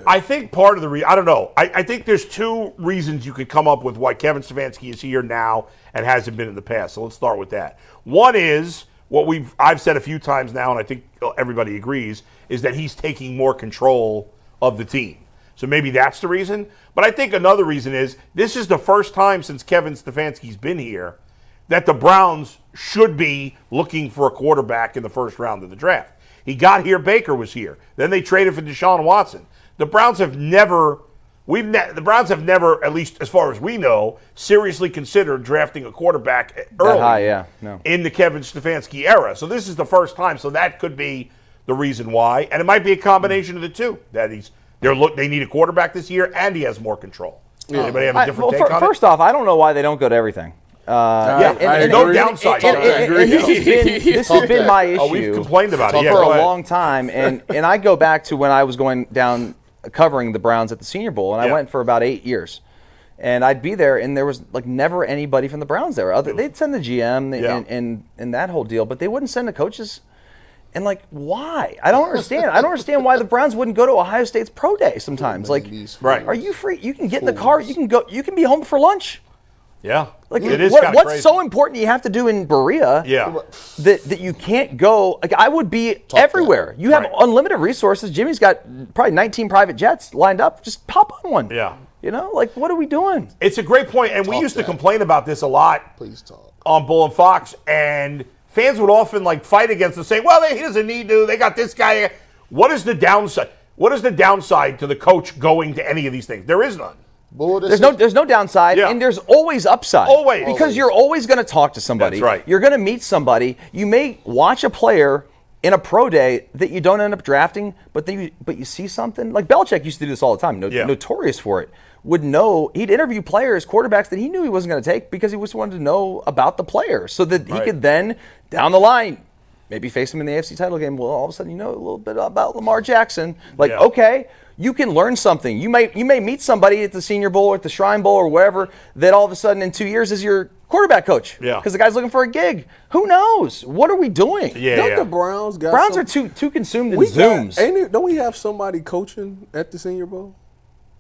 I think part of the I don't know. I think there's 2 reasons you could come up with why Kevin Stefanski is here now and hasn't been in the past. So let's start with that. One is what I've said a few times now, and I think everybody agrees, is that he's taking more control of the team. So maybe that's the reason. But I think another reason is this is the first time since Kevin Stefanski's been here that the Browns should be looking for a quarterback in the first round of the draft. He got here, Baker was here. Then they traded for Deshaun Watson. The Browns have never, at least as far as we know, seriously considered drafting a quarterback early in the Kevin Stefanski era. So this is the first time. So that could be the reason why. And it might be a combination of the two, that they need a quarterback this year and he has more control. Anybody have a different take on it? First off, I don't know why they don't go to everything. There's no downside. This has been my issue. We've complained about it for a long time, and I go back to when I was going down covering the Browns at the Senior Bowl, and I went for about 8 years. And I'd be there, and there was like never anybody from the Browns there. They'd send the GM and that whole deal, but they wouldn't send the coaches. And like, why? I don't understand. I don't understand why the Browns wouldn't go to Ohio State's pro day sometimes. Like, are you free? You can get in the car. You can go. You can be home for lunch. Yeah, like it is what's crazy. so important you have to do in Berea? That you can't go. Like I would be everywhere. You have unlimited resources. Jimmy's got probably 19 private jets lined up. Just pop on one. Yeah, you know, like what are we doing? It's a great point, and we used to complain about this a lot. Please talk on Bull and Fox, and fans would often like fight against them, saying, "Well, he doesn't need to. They got this guy." What is the downside? What is the downside to the coach going to any of these things? There is none. Bull, There's no downside, Yeah. and there's always upside. Always. Because you're always going to talk to somebody. That's right. You're going to meet somebody. You may watch a player in a pro day that you don't end up drafting, but you see something. Like Belichick used to do this all the time, notorious for it. He'd interview players, quarterbacks that he knew he wasn't going to take because he just wanted to know about the player so that he could then, down the line, maybe face him in the AFC title game. Well, all of a sudden, you know a little bit about Lamar Jackson. Okay, you can learn something. You may meet somebody at the Senior Bowl or at the Shrine Bowl or wherever that all of a sudden in 2 years is your quarterback coach. Yeah. Because the guy's looking for a gig. Who knows? What are we doing? Don't the Browns got Browns are too consumed in Zooms. Don't we have somebody coaching at the Senior Bowl?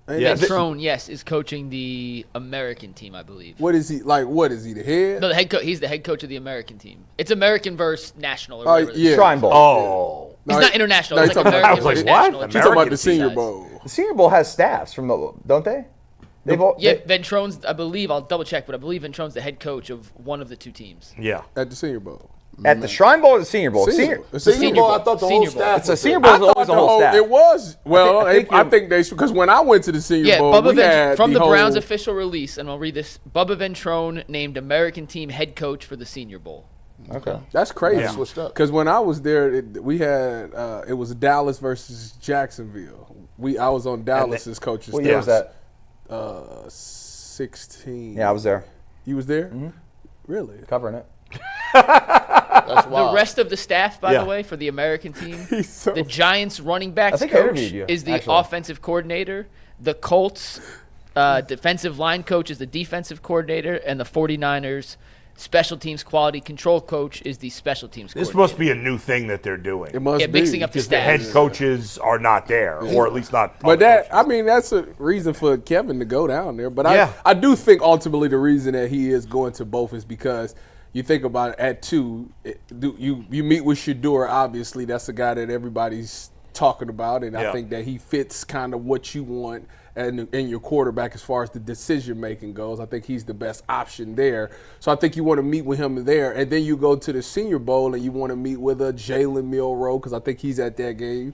Ventrone, is coaching the American team, I believe. What is he like? What is he, the head? No, the head coach. He's the head coach of the American team. It's American versus national or whatever. Shrine Bowl. Oh. It's not international. No, It's like he's talking American about- versus I was like, national. what? It's You're talking about American the Senior size. Bowl. The Senior Bowl has staffs don't they? Ventrone's, I believe, I'll double check, but I believe Ventrone's the head coach of one of the two teams. Yeah. At the Senior Bowl. At the Shrine Bowl or the Senior Bowl? Senior Senior Bowl, I thought the whole Senior Bowl. staff It's a was Senior there. Bowl is always a whole staff. It was. Well, I think they because when I went to the Senior Yeah, Bowl, Bubba we had from the whole, Browns official release, and I'll read this. Bubba Ventrone named American team head coach for the Senior Bowl. Okay. That's crazy. Yeah. Switched up. Because when I was there, we had it was Dallas versus Jacksonville. I was on Dallas's coach's What year was that? 16. Yeah, I was there. You was there? Mm-hmm. Really? Covering it. That's wild. The rest of the by Yeah. the way, for the American team, He's so- the Giants running backs I think I coach interviewed you, is the actually. offensive coordinator. The Colts defensive line coach is the defensive coordinator, and the 49ers special teams quality control coach is the special teams This coordinator. must be a new thing that they're doing. It must Yeah, be. mixing up the Because the head stats. coaches are not there, or at least not. But that's a reason for Kevin to go down there. But Yeah. I do think ultimately the reason that he is going to both is because you think about it, at 2, you meet with Shador, obviously that's a guy that everybody's talking about, and I think that he fits kind of what you want in your quarterback as far as the decision making goes. I think he's the best option there. So I think you want to meet with him there, and then you go to the Senior Bowl and you want to meet with a Jalen Milroe because I think he's at that game.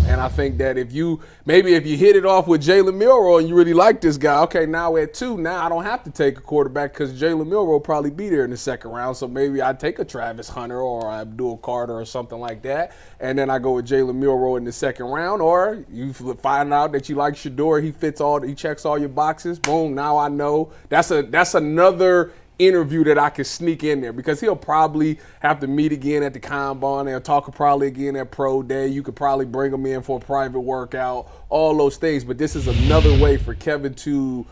And I think that if you hit it off with Jalen Milroe and you really like this guy, okay, now at 2, now I don't have to take a quarterback because Jalen Milroe will probably be there in the second round. So maybe I take a Travis Hunter or Abdul Carter or something like that, and then I go with Jalen Milroe in the second round. Or you find out that you like Shador, he checks all your boxes. Boom, now I know. That's another interview that I can sneak in there because he'll probably have to meet again at the combine. They'll talk probably again at pro day. You could probably bring him in for a private workout, all those things. But this is another way for Kevin to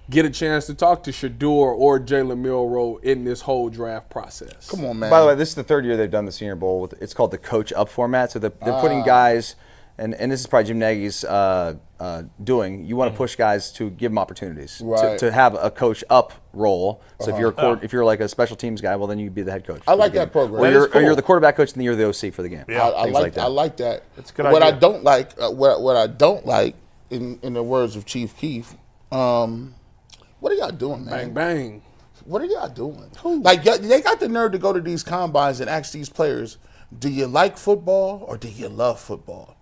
get a chance to talk to Shador or Jalen Milroe in this whole draft process. Come on, man. By the way, this is the third year they've done the Senior Bowl. It's called the Coach Up format. So they're putting guys, and this is probably Jim Nagy's doing. You want to push guys to give them opportunities Right. to have a Coach Up role. So if you're like a special teams guy, well then you'd be the head coach. I like that program. Or That you're, is cool. or you're the quarterback coach and then you're the OC for the game. Yeah. I Things like like that. I like that. It's a good what idea. I don't like, what I don't like, in the words of Chief Keef, what are y'all doing, man? Bang, bang. What are y'all doing? Like, they got the nerve to go to these combines and ask these players, do you like football or do you love football?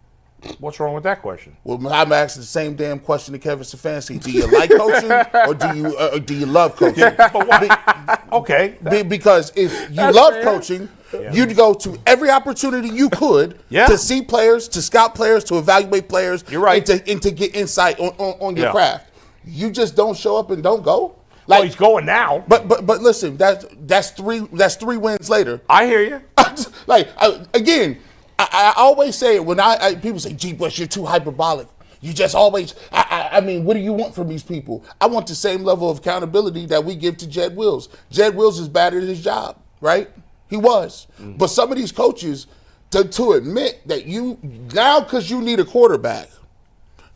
What's wrong with that question? Well, I'm asking the same damn question to Kevin Stefanski. Do you like coaching or do you love coaching? Okay. Because if you love coaching, you'd go to every opportunity you could to see players, to scout players, to evaluate players. You're right. And to get insight on your Yeah. craft. You just don't show up and don't go. Well, he's going now. But listen, that's three wins later. I hear you. Again, I always say it when people say, "Gee, Bush, you're too hyperbolic." You just always. I mean, what do you want from these people? I want the same level of accountability that we give to Jed Wills. Jed Wills is bad at his job, right? He was. But some of these coaches, to admit that because you need a quarterback,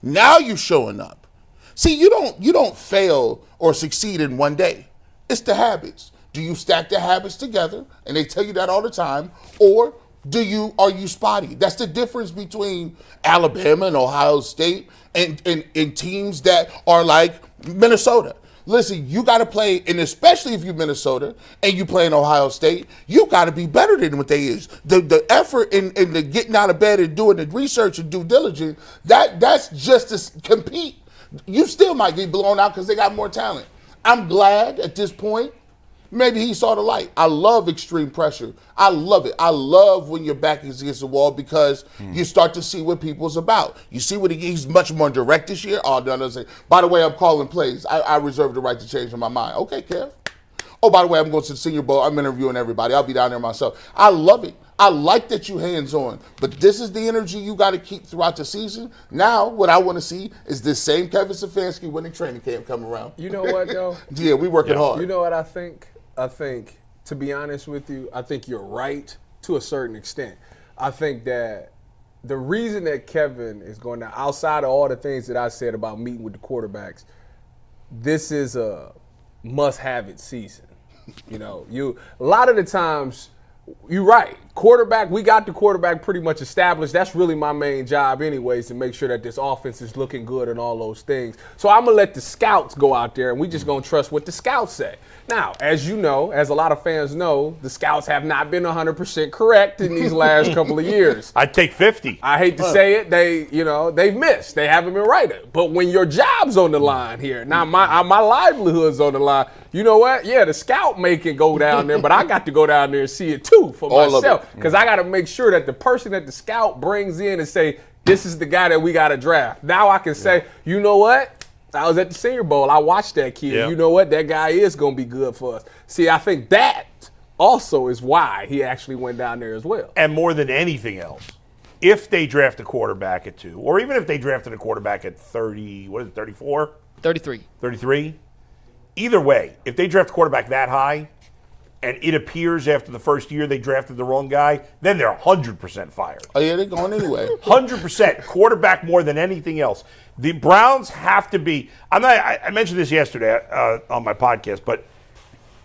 now you're showing up. See, you don't fail or succeed in one day. It's the habits. Do you stack the habits together? And they tell you that all the time. Or are you spotty? That's the difference between Alabama and Ohio State and teams that are like Minnesota. Listen, you got to play, and especially if you're Minnesota and you play in Ohio State, you got to be better than what they is. The effort in the getting out of bed and doing the research and due diligence, that's just to compete. You still might get blown out because they got more talent. I'm glad at this point. Maybe he saw the light. I love extreme pressure. I love it. I love when your back is against the wall because you start to see what people's about. You see what he's much more direct this year. Oh, no, by the way, I'm calling plays. I reserve the right to change my mind. Okay, Kev. Oh, by the way, I'm going to the Senior Bowl. I'm interviewing everybody. I'll be down there myself. I love it. I like that you hands-on. But this is the energy you got to keep throughout the season. Now, what I want to see is this same Kevin Stefanski when the training camp come around. You know what, though? Yeah, we working hard. You know what I think? I think, to be honest with you, I think you're right to a certain extent. I think that the reason that Kevin is going down, outside of all the things that I said about meeting with the quarterbacks, this is a must-have-it season. You know, a lot of the times, you're right. Quarterback, we got the quarterback pretty much established. That's really my main job anyways, to make sure that this offense is looking good and all those things. So I'm going to let the scouts go out there, and we just going to trust what the scouts say. Now, as you know, as a lot of fans know, the scouts have not been 100% correct in these last couple of years. I'd take 50. I hate to say it, they've missed. They haven't been right. But when your job's on the line here, now my livelihood's on the line, you know what? Yeah, the scout may can go down there, but I got to go down there and see it too for myself. Because I got to make sure that the person that the scout brings in and say, this is the guy that we got to draft. Now I can say, you know what? I was at the Senior Bowl. I watched that kid. Yeah. You know what? That guy is going to be good for us. See, I think that also is why he actually went down there as well. And more than anything else, if they draft a quarterback at 2, or even if they drafted a quarterback at 30, 34? 33. 33? Either way, if they draft a quarterback that high, and it appears after the first year they drafted the wrong guy, then they're 100% fired. Oh, yeah, they're going anyway. 100%. Quarterback more than anything else. The Browns have to be – I mentioned this yesterday on my podcast, but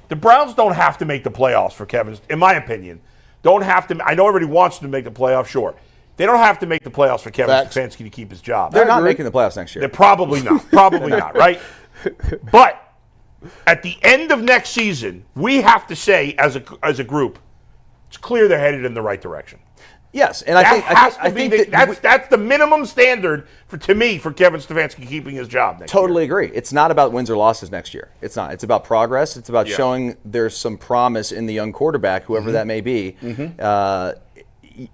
the Browns don't have to make the playoffs for Kevin, in my opinion. Don't have to – I know everybody wants them to make the playoffs, sure. They don't have to make the playoffs for Kevin Stefanski to keep his job. They're not making the playoffs next year. They're probably not. Probably not, right? But – at the end of next season, we have to say as a group, it's clear they're headed in the right direction. Yes, and I think that's the minimum standard for Kevin Stefanski keeping his job next year. Totally agree. It's not about wins or losses next year. It's not. It's about progress. It's about showing there's some promise in the young quarterback, whoever that may be. I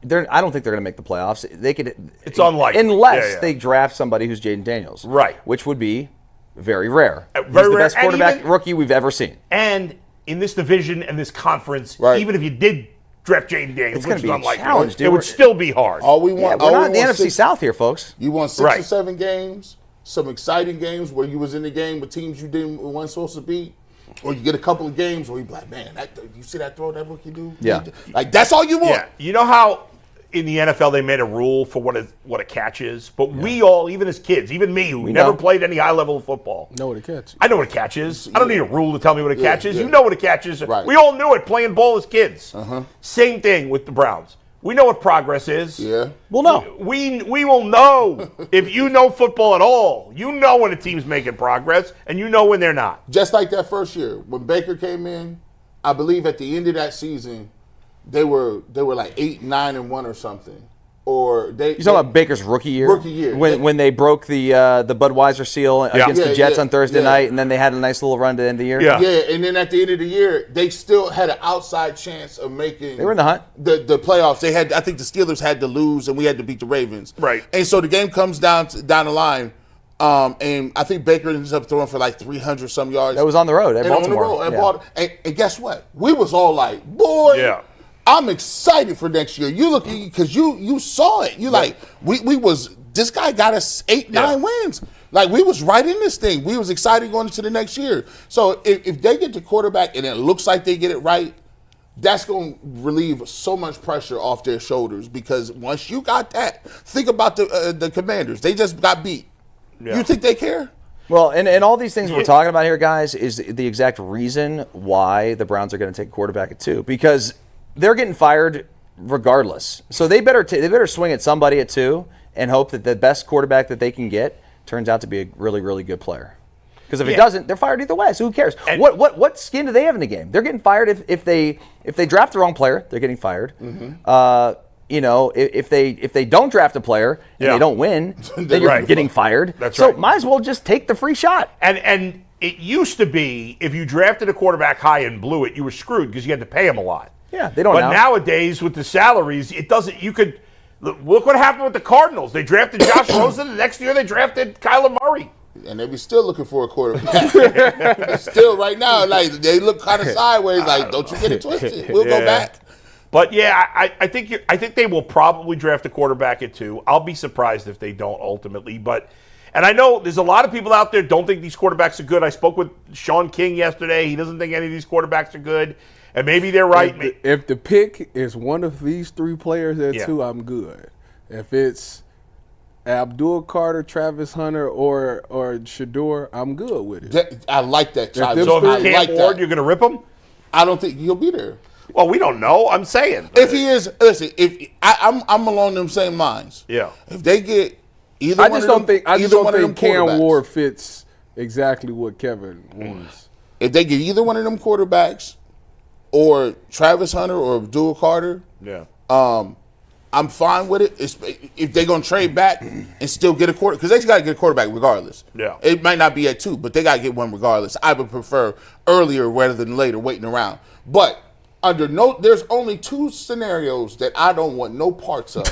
don't think they're going to make the playoffs. They could. It's unlikely unless they draft somebody who's Jaden Daniels, right? Which would be very rare. Very He's the rare. best quarterback rookie we've ever seen. And in this division and this conference, right. Even if you did draft Jaden Daniels, it's going to be unlikely, a challenge, dude. It would still be hard. All we want, we're not in the NFC South here, folks. You want 6 or 7 games, some exciting games where you was in the game with teams you weren't supposed to beat, or you get a couple of games where you be like, man, you see that throw that rookie do? Yeah. Like, that's all you want. Yeah. You know how in the NFL they made a rule for what a catch is? But we all, even as kids, even me, who never played any high level of football. Know what a catch is. I know what a catch is. I don't need a rule to tell me what a catch is. Yeah. You know what a catch is. Right. We all knew it playing ball as kids. Same thing with the Browns. We know what progress is. Yeah. We'll know. We will know if you know football at all. You know when a team's making progress, and you know when they're not. Just like that first year when Baker came in, I believe at the end of that season, they were like 8-9-1 or something. Or you talking about Baker's rookie year? Rookie year. When they broke the Budweiser seal against the Jets on Thursday night, and then they had a nice little run to the end of the year. Yeah. Yeah, and then at the end of the year, they still had an outside chance of making. They were in the hunt. The playoffs. They had. I think the Steelers had to lose, and we had to beat the Ravens. Right. And so the game comes down the line, and I think Baker ends up throwing for like 300 some yards. That was on the road at Baltimore. On the road, and guess what? We was all like, boy. Yeah. I'm excited for next year. You look because you saw it. You like we was this guy got us 8-9 wins. Like we was right in this thing. We was excited going into the next year. So if they get the quarterback and it looks like they get it right, that's going to relieve so much pressure off their shoulders because once you got that, think about the Commanders. They just got beat. Yeah. You think they care? Well, and all these things we're talking about here, guys, is the exact reason why the Browns are going to take a quarterback at 2 because they're getting fired regardless. So they better swing at somebody at 2 and hope that the best quarterback that they can get turns out to be a really, really good player. Because if it doesn't, they're fired either way. So who cares? And what skin do they have in the game? They're getting fired if they draft the wrong player. They're getting fired. if they don't draft a player and they don't win, then you're getting fired. That's so right. might as well just take the free shot. And it used to be if you drafted a quarterback high and blew it, you were screwed because you had to pay him a lot. Yeah, they don't. But nowadays with the salaries, it doesn't. You could look what happened with the Cardinals. They drafted Josh Rosen. The next year they drafted Kyler Murray. And they be still looking for a quarterback. Still right now, like they look kind of sideways. Like, don't you get it twisted? We'll go back. But yeah, I think they will probably draft a quarterback at 2. I'll be surprised if they don't ultimately. And I know there's a lot of people out there don't think these quarterbacks are good. I spoke with Sean King yesterday. He doesn't think any of these quarterbacks are good. And maybe they're right. If the pick is one of these 3 players at 2, I'm good. If it's Abdul Carter, Travis Hunter, or Shador, I'm good with it. I like that. So if it's Cam Ward, you're going to rip him? I don't think he'll be there. Well, we don't know. I'm saying. If he is, listen. If I'm along them same lines. Yeah. If they get either I one just of don't them, think. I just don't think Cam quarterbacks. Ward fits exactly what Kevin wants. If they get either one of them quarterbacks, or Travis Hunter or Abdul Carter, I'm fine with it. If they're gonna trade back and still get a quarterback, because they just gotta get a quarterback regardless. Yeah. It might not be at 2, but they gotta get one regardless. I would prefer earlier rather than later, waiting around. But there's only 2 scenarios that I don't want no parts of.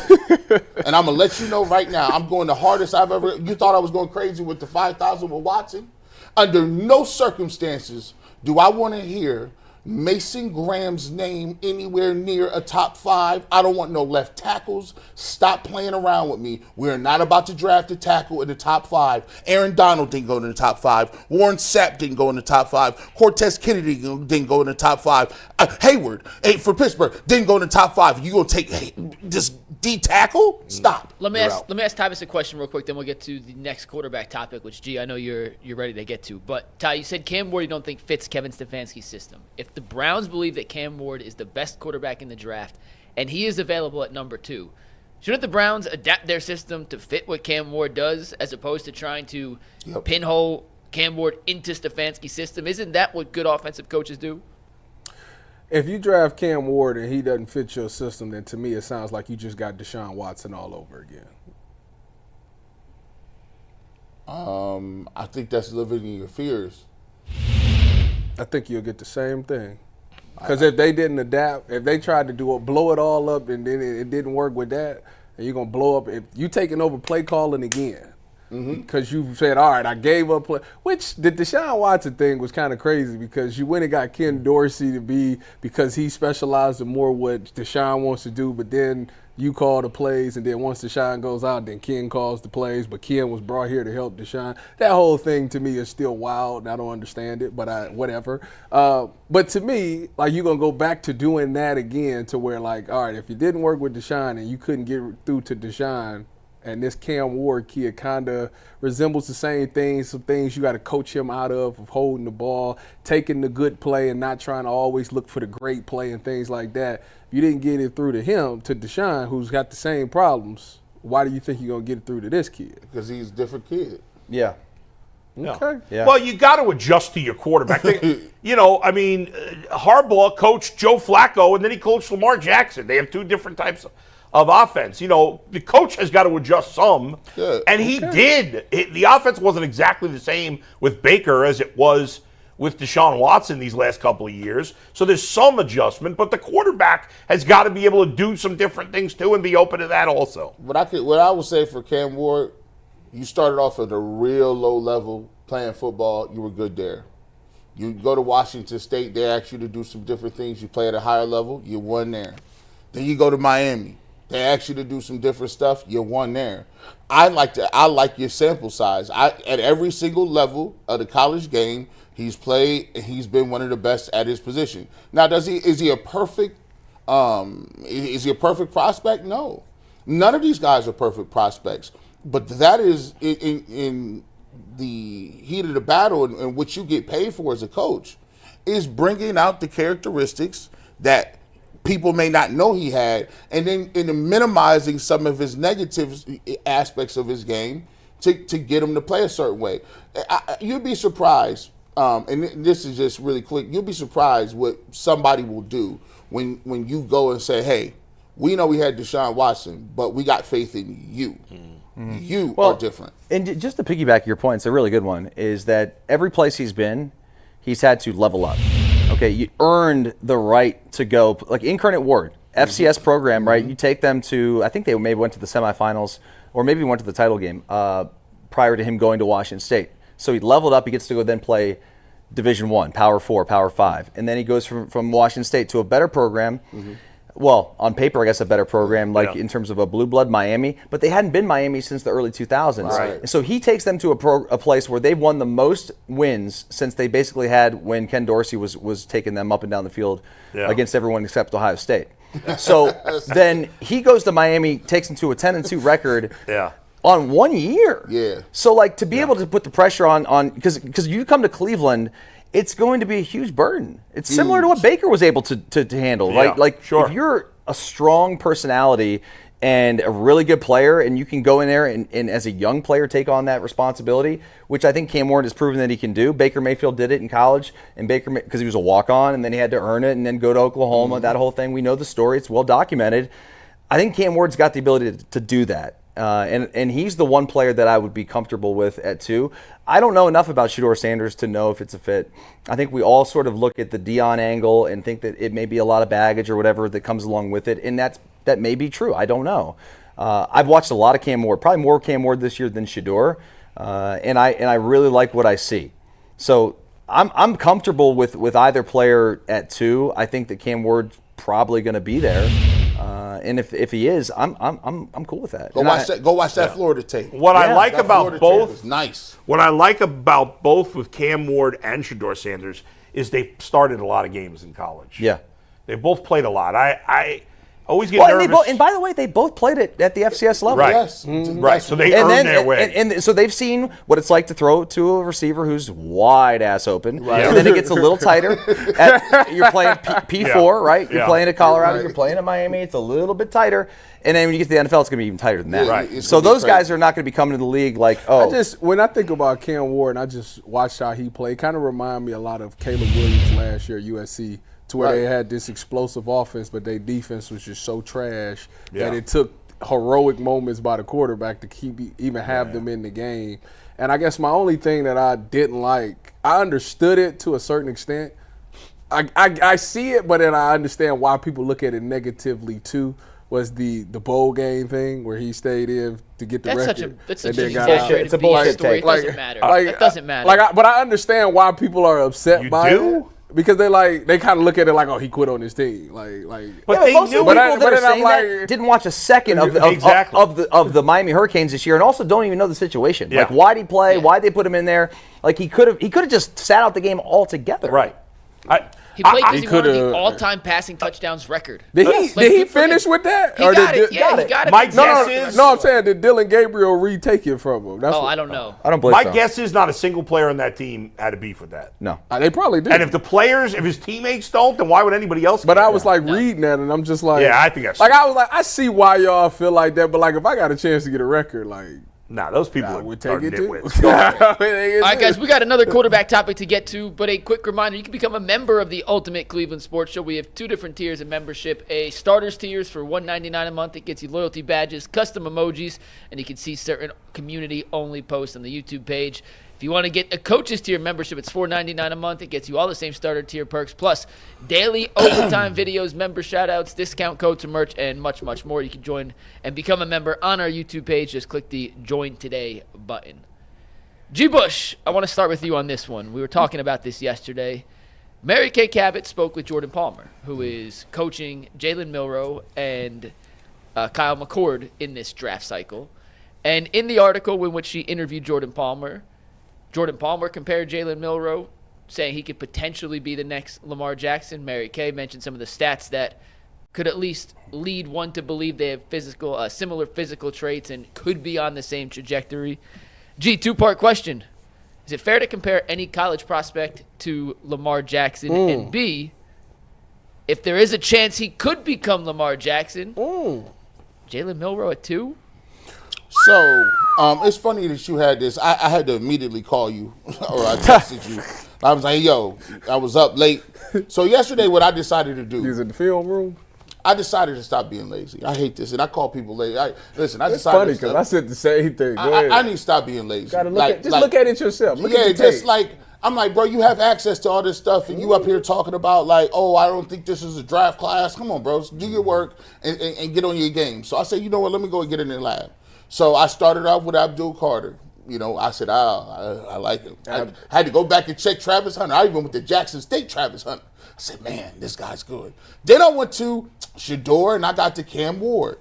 And I'm gonna let you know right now, I'm going the hardest I've ever. You thought I was going crazy with the 5,000 with Watson? Under no circumstances do I want to hear Mason Graham's name anywhere near a top 5. I don't want no left tackles. Stop playing around with me. We're not about to draft a tackle in the top 5. Aaron Donald didn't go in the top 5. Warren Sapp didn't go in the top 5. Cortez Kennedy didn't go in the top 5. Hayward for Pittsburgh didn't go in the top 5. You gonna take this D tackle? Stop. Let me ask Tyvis a question real quick, then we'll get to the next quarterback topic, which I know you're ready to get to. But Ty, you said Cam Ward you don't think fits Kevin Stefanski's system. If the Browns believe that Cam Ward is the best quarterback in the draft, and he is available at number 2, shouldn't the Browns adapt their system to fit what Cam Ward does, as opposed to trying to pinhole Cam Ward into Stefanski's system? Isn't that what good offensive coaches do? If you draft Cam Ward and he doesn't fit your system, then to me it sounds like you just got Deshaun Watson all over again. I think that's living in your fears. I think you'll get the same thing. Because if they didn't adapt, if they tried to blow it all up and then it didn't work with that, and you're going to blow up, if you taking over play calling again, because you said, all right, I gave up play, which the Deshaun Watson thing was kind of crazy because you went and got Ken Dorsey because he specialized in more what Deshaun wants to do, but then you call the plays, and then once Deshaun goes out, then Ken calls the plays, but Ken was brought here to help Deshaun. That whole thing to me is still wild, and I don't understand it, but whatever. But to me, like, you're going to go back to doing that again to where, like, all right, if it didn't work with Deshaun and you couldn't get through to Deshaun, and this Cam Ward kid kind of resembles the same things, some things you got to coach him out of holding the ball, taking the good play and not trying to always look for the great play and things like that. If you didn't get it through to him, to Deshaun, who's got the same problems, why do you think you're going to get it through to this kid? Because he's a different kid. Yeah. Okay. Yeah. Well, you got to adjust to your quarterback. Harbaugh coached Joe Flacco, and then he coached Lamar Jackson. They have 2 different types of offense. The coach has got to adjust some, and he did. The offense wasn't exactly the same with Baker as it was with Deshaun Watson these last couple of years. So there's some adjustment, but the quarterback has got to be able to do some different things too and be open to that also. What I would say for Cam Ward, you started off at a real low level playing football. You were good there. You go to Washington State, they ask you to do some different things. You play at a higher level, you won there. Then you go to Miami. They ask you to do some different stuff. You won there. I like your sample size. At every single level of the college game, he's played. He's been one of the best at his position. Now, is he a perfect? Is he a perfect prospect? No, none of these guys are perfect prospects. But that is in the heat of the battle and what you get paid for as a coach is bringing out the characteristics that people may not know he had, and then in minimizing some of his negative aspects of his game to get him to play a certain way. You'd be surprised, and this is just really quick, you'll be surprised what somebody will do when you go and say, hey, We know we had Deshaun Watson, but we got faith in you. You Well, are different. And just to piggyback your point, it's a really good one, is that every place he's been, he's had to level up. Okay, you earned the right to go, like Incarnate Word, FCS program, right? You take them to, I think they maybe went to the semifinals, or maybe went to the title game prior to him going to Washington State. So he leveled up, he gets to go then play Division I, Power 4, Power 5. And then he goes from Washington State to a better program. Well, on paper, I guess a better program, like in terms of a blue blood, Miami. But they hadn't been Miami since the early 2000s. Right. And so he takes them to a place where they've won the most wins since they basically had when Ken Dorsey was taking them up and down the field against everyone except Ohio State. So then he goes to Miami, takes them to a 10-2 record. On 1 year. Yeah. So, like, to be able to put the pressure on because you come to Cleveland, it's going to be a huge burden. It's similar to what Baker was able to handle, right? Like, if you're a strong personality and a really good player and you can go in there and as a young player take on that responsibility, which I think Cam Ward has proven that he can do. Baker Mayfield did it in college, and Baker, because he was a walk-on, and then he had to earn it and then go to Oklahoma, that whole thing. We know the story. It's well documented. I think Cam Ward's got the ability to do that. And he's the one player that I would be comfortable with at 2. I don't know enough about Shedeur Sanders to know if it's a fit. I think we all sort of look at the Deion angle and think that it may be a lot of baggage or whatever that comes along with it, and that may be true. I don't know. I've watched a lot of Cam Ward, probably more Cam Ward this year than Shedeur, and I really like what I see. So I'm comfortable with either player at 2. I think that Cam Ward's probably going to be there. And if he is, I'm cool with that. Go watch that Florida tape. What I like about both, nice. What I like about both with Cam Ward and Shedeur Sanders is they started a lot of games in college. Yeah, they both played a lot. I always get nervous. And by the way, they both played it at the FCS level. Right. Yes. Right. So they earned their way. And so they've seen what it's like to throw to a receiver who's wide ass open. Right. And then it gets a little tighter. You're playing P4, right? You're playing at Colorado. You're playing at Miami. It's a little bit tighter. And then when you get to the NFL, it's going to be even tighter than that. Right. So those guys are not going to be coming to the league like, when I think about Cam Ward and I just watched how he played, kind of remind me a lot of Caleb Williams last year at USC. To where they had this explosive offense, but their defense was just so trash that it took heroic moments by the quarterback to even have them in the game. And I guess my only thing that I didn't like, I understood it to a certain extent. I see it, but then I understand why people look at it negatively too. Was the bowl game thing where he stayed in to get the record? That's such an exaggerated it's a bullshit story. take. It doesn't matter. It doesn't matter. But I understand why people are upset by it. Because they kind of look at it like, oh, he quit on his team, But they they most knew. of the people that are saying like, that didn't watch a second of the Miami Hurricanes this year, and also don't even know the situation. Yeah. Like, why'd he play? Why'd they put him in there? Like, he could have just sat out the game altogether. Right. He played because he wanted the all-time passing touchdowns record. Did he finish with that? He got it. Yeah, he got it. My guess is no. I'm saying, did Dylan Gabriel retake it from him? I don't know. I don't believe my so. guess is not a single player on that team had a beef with that. No. They probably did. And if his teammates don't, then why would anybody else? But I was reading that, and I'm just like, yeah, I think that's I was like, I see why y'all feel like that, but like, if I got a chance to get a record, those people would are take it too. nitwits. All right, guys, we got another quarterback topic to get to, but a quick reminder, you can become a member of the Ultimate Cleveland Sports Show. We have 2 different tiers of membership. A starters tiers for $1.99 a month. It gets you loyalty badges, custom emojis, and you can see certain community-only posts on the YouTube page. If you want to get a coaches tier membership, it's $4.99 a month. It gets you all the same starter tier perks, plus daily overtime videos, member shoutouts, discount codes, and merch, and much, much more. You can join and become a member on our YouTube page. Just click the Join Today button. G. Bush, I want to start with you on this one. We were talking about this yesterday. Mary Kay Cabot spoke with Jordan Palmer, who is coaching Jalen Milroe and Kyle McCord in this draft cycle. And in the article in which she interviewed Jordan Palmer compared Jalen Milroe, saying he could potentially be the next Lamar Jackson. Mary Kay mentioned some of the stats that could at least lead one to believe they have similar physical traits and could be on the same trajectory. G, 2-part question. Is it fair to compare any college prospect to Lamar Jackson? And B, if there is a chance he could become Lamar Jackson, Jalen Milroe at 2? So, it's funny that you had this. I had to immediately call you, or I texted you. I was like, yo, I was up late. So yesterday what I decided to do. You was in the film room? I decided to stop being lazy. I hate this, and I call people lazy. I It's decided funny to because stop. I said the same thing. Go ahead. I need to stop being lazy. Gotta look look at it yourself. Look at the just tape. like I'm like, bro, you have access to all this stuff, and you up here talking about like, oh, I don't think this is a draft class. Come on, bro, do your work and get on your game. So I said, you know what? Let me go and get in the lab. So I started off with Abdul Carter. You know, I said, I like him. I had to go back and check Travis Hunter. I even went to Jackson State Travis Hunter. I said, man, this guy's good. Then I went to Shador and I got to Cam Ward.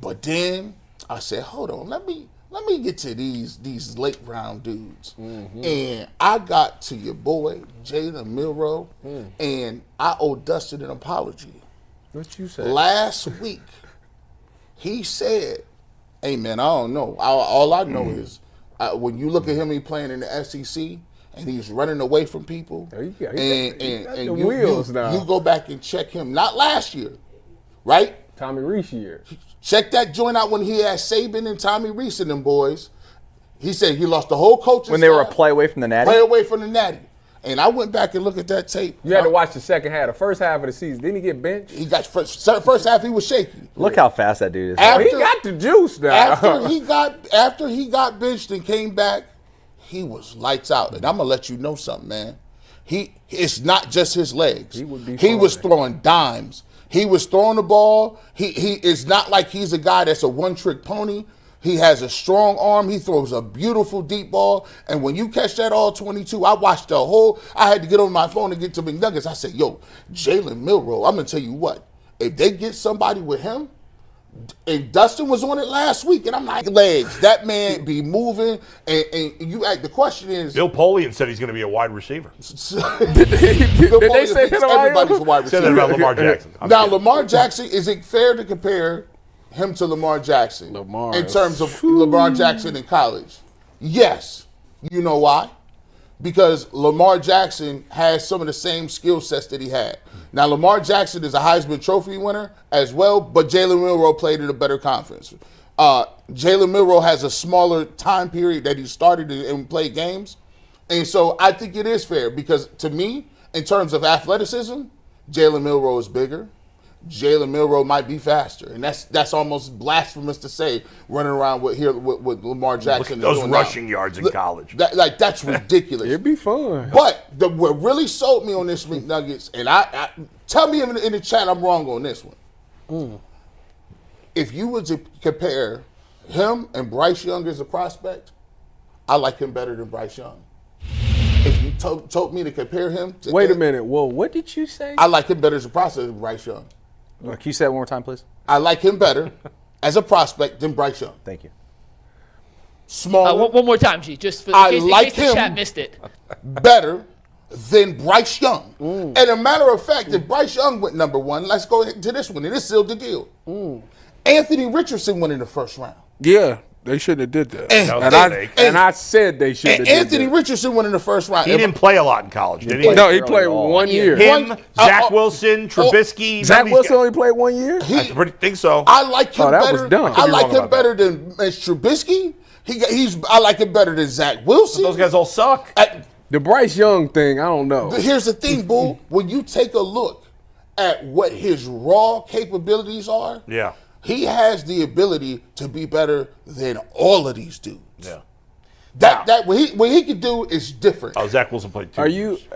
But then I said, hold on, let me get to these late round dudes. Mm-hmm. And I got to your boy, Jalen Milroe, and I owe Dustin an apology. What you say? Last week, he said, hey, man, I don't know. All I know is when you look at him, he playing in the SEC, and he's running away from people. He got You go back and check him, not last year, right? Tommy Reese year. Check that joint out when he had Saban and Tommy Reese and them boys. He said he lost the whole coaching When they were a staff, play away from the Natty? play away from the Natty. And I went back and looked at that tape. You had to watch the second half. The first half of the season. Didn't he get benched? He got first half. He was shaky. Look how fast that dude is. He got the juice now. After he got benched and came back, he was lights out. And I'm gonna let you know something, man. It's not just his legs. He was throwing dimes. He was throwing the ball. He is not like he's a guy that's a one-trick pony. He has a strong arm. He throws a beautiful deep ball. And when you catch that all 22, I watched the whole. I had to get on my phone and get to McNuggets. I said, yo, Jalen Milroe, I'm going to tell you what. If they get somebody with him, and Dustin was on it last week, and I'm like, legs, that man be moving. And the question is. Bill Polian said he's going to be a wide receiver. Did they say that about everybody's a wide Said receiver. that about Lamar Jackson. Now, Lamar Jackson, is it fair to compare him to Lamar Jackson in terms of Lamar Jackson in college? Yes. You know why? Because Lamar Jackson has some of the same skill sets that he had. Now, Lamar Jackson is a Heisman Trophy winner as well, but Jalen Milroe played in a better conference. Jalen Milroe has a smaller time period that he started and played games. And so I think it is fair because to me, in terms of athleticism, Jalen Milroe is bigger. Jalen Milroe might be faster, and that's almost blasphemous to say running around with Lamar Jackson. Look at those rushing yards in college. That's ridiculous. It'd be fun. But what really sold me on this McNuggets, and I tell me in the chat I'm wrong on this one. If you were to compare him and Bryce Young as a prospect, I like him better than Bryce Young. If you told me to compare him to Wait a minute. Whoa, what did you say? I like him better as a prospect than Bryce Young. Can you say that one more time, please? I like him better as a prospect than Bryce Young. Thank you. Smaller. One more time, G, just in case the chat missed it. Better than Bryce Young. And a matter of fact, if Bryce Young went number one, let's go to this one, and this sealed the deal. Anthony Richardson went in the first round. Yeah, they shouldn't have did that. I said they should have did that. Anthony Richardson went in the first round. He didn't play a lot in college, did he? No, he played 1 year. Him, Zach Wilson, Trubisky. Zach Wilson only played 1 year? I think so. I like him that better. was dumb. I like him better than Trubisky. I like him better than Zach Wilson. Those guys all suck. The Bryce Young thing, I don't know. Here's the thing, Bull. When you take a look at what his raw capabilities are, Yeah. he has the ability to be better than all of these dudes. Yeah. That what he can do is different. Oh, Zach Wilson played 2 Are years.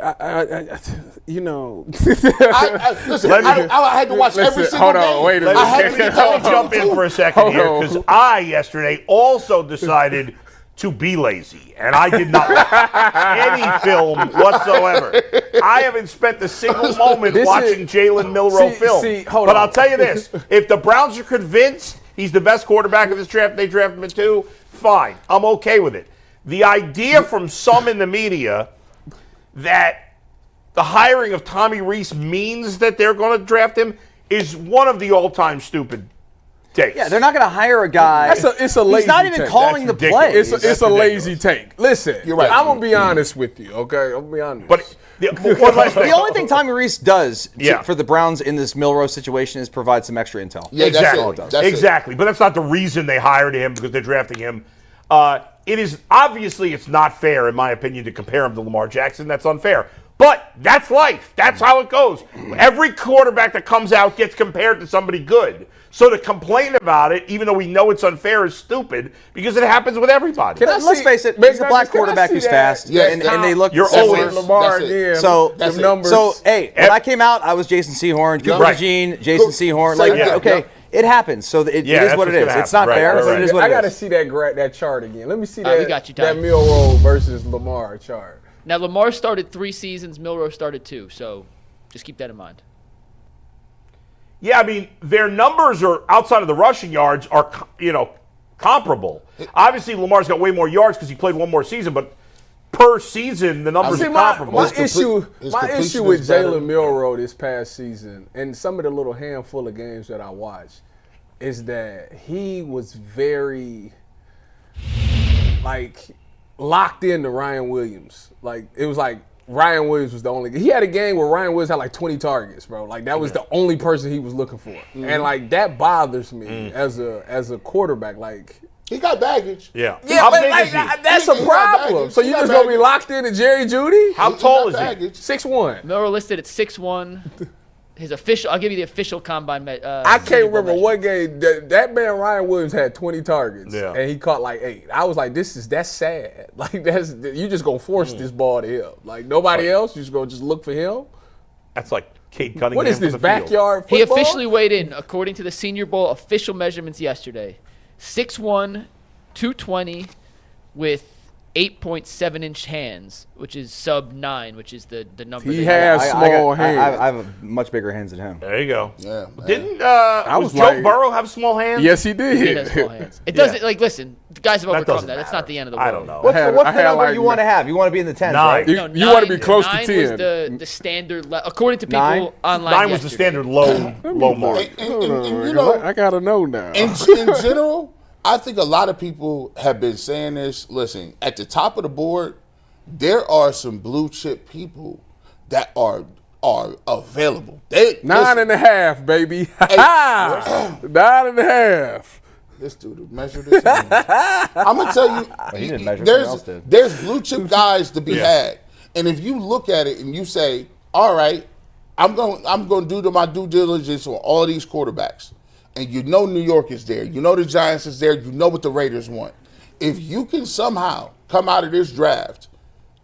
you know. Listen, I had to watch every single hold on, game. wait a Let minute. me jump in for a second here, because I yesterday also decided to be lazy, and I did not watch any film whatsoever. I haven't spent a single moment watching Jalen Milroe film. But I'll tell you this, if the Browns are convinced he's the best quarterback of this draft, they draft him at 2, fine. I'm okay with it. The idea from some in the media that the hiring of Tommy Reese means that they're going to draft him is one of the all-time stupid takes. Yeah, they're not going to hire a guy. It's a lazy He's not even take. calling the play. It's a lazy take. Listen, You're right. I'm going to be honest with you, okay? I'm going to be honest. But one last thing. The only thing Tommy Reese does Yeah. for the Browns in this Milroe situation is provide some extra intel. Yeah, Exactly. That's it. Exactly. But that's not the reason they hired him, because they're drafting him. it is obviously it's not fair, in my opinion, to compare him to Lamar Jackson. That's unfair. But that's life. That's how it goes. Every quarterback that comes out gets compared to somebody good. So to complain about it, even though we know it's unfair, is stupid because it happens with everybody. Let's face it, he's a black quarterback who's fast, and they look You're similar. always Lamar That's it. again. So, them numbers. hey, when I came out, I was Jason Sehorn, Cooper Right. Jean, Jason Sehorn. So, Like, yeah, okay, it happens. So it Yeah, is that's what it what's is. gonna It's not happen. fair, Right, but it is what I it got to is. see that chart again. Let me see we got you, Ty. that Milroe versus Lamar chart. Now, Lamar started 3 seasons. Milroe started 2. So just keep that in mind. Yeah, I mean, their numbers are outside of the rushing yards are, comparable. Obviously, Lamar's got way more yards because he played one more season, but per season, the numbers See, are my comparable. issue completion with is better. Jalen Milroe this past season, and some of the little handful of games that I watched, is that he was very, locked into Ryan Williams. Like, it was like Ryan Williams was the only. He had a game where Ryan Williams had 20 targets, bro. Like, that was the only person he was looking for, and that bothers me as a quarterback. Like, He got baggage. Yeah. yeah, How but big is he? that's He a got problem. baggage. So He you got just gonna be baggage. locked into Jerry Judy? How He tall got is he? baggage. 6'1". Milroe listed at 6'1". His official, I'll give you the official combine. I can't remember what game that man Ryan Williams had 20 targets and he caught 8. I was like, that's sad. Like, you just gonna force this ball to him. Like, nobody else, you just gonna look for him. That's like Cade Cunningham. What is from this the field. backyard football? He officially weighed in, according to the Senior Bowl official measurements yesterday, 6'1", 220, with 8.7-inch hands, which is sub 9, which is the number. He they has have. small I hands. have much bigger hands than him. There you go. Yeah, man. Didn't was was Joe like- Burrow have small hands? Yes, he He has did. small hands. It doesn't listen. The guys have overcome doesn't that. It's matter. not the end of the world. I don't know. What's had- the, what's I the had number like you want to have? You want to be in the 10s, 9. right? You want to be close to 9 10. was the standard, according to people 9? online. 9 was the yesterday. standard low mark. And, you know, I gotta know now. in general, I think a lot of people have been saying this. Listen, at the top of the board, there are some blue chip people that are available. They 9.5, baby. 9.5. This dude measured this. I'm gonna tell you, he didn't measure, someone else did. there's blue chip guys to be had, and if you look at it and you say, all right, I'm going to do my due diligence on all these quarterbacks, and you know New York is there, you know the Giants is there, you know what the Raiders want. If you can somehow come out of this draft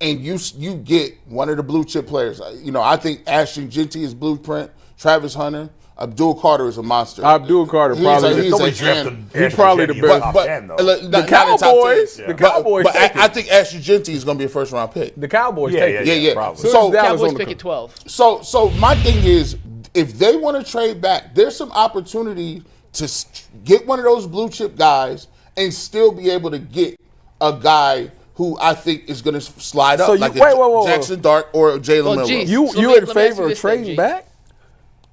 and you get one of the blue chip players, I think Ashton Genty is blueprint, Travis Hunter, Abdul Carter is a monster. Abdul Carter probably. he's Nobody a drafted hand. He's probably the best. top But 10, though. The Cowboys. The Cowboys. But take I it. think Ashton Genty is going to be a first round pick. The Cowboys Yeah, take yeah, it. Yeah. probably. So So, Dallas Cowboys on the pick co- at 12. so my thing is, if they want to trade back, there's some opportunity to get one of those blue chip guys and still be able to get a guy who I think is going to slide up, So you- like wait, whoa. Jackson Dart or Jalen Well, Milroe. geez. You So you let in me ask favor you of this then, trading Jay. back?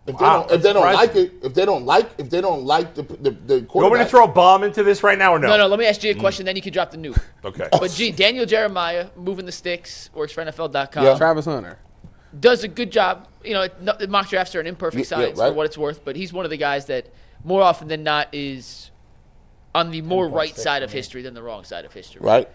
If Wow, they don't that's like it, if they don't like the You want me quarterback, to throw a bomb into this right now or no? No, let me ask you a question, then you can drop the nuke. Okay. But, Daniel Jeremiah, moving the sticks, works for NFL.com, Yeah. Travis Hunter. does a good job. The mock drafts are an imperfect Yeah, science right. for what it's worth, but he's one of the guys that more often than not is on the more right side of history than the wrong side of history. right?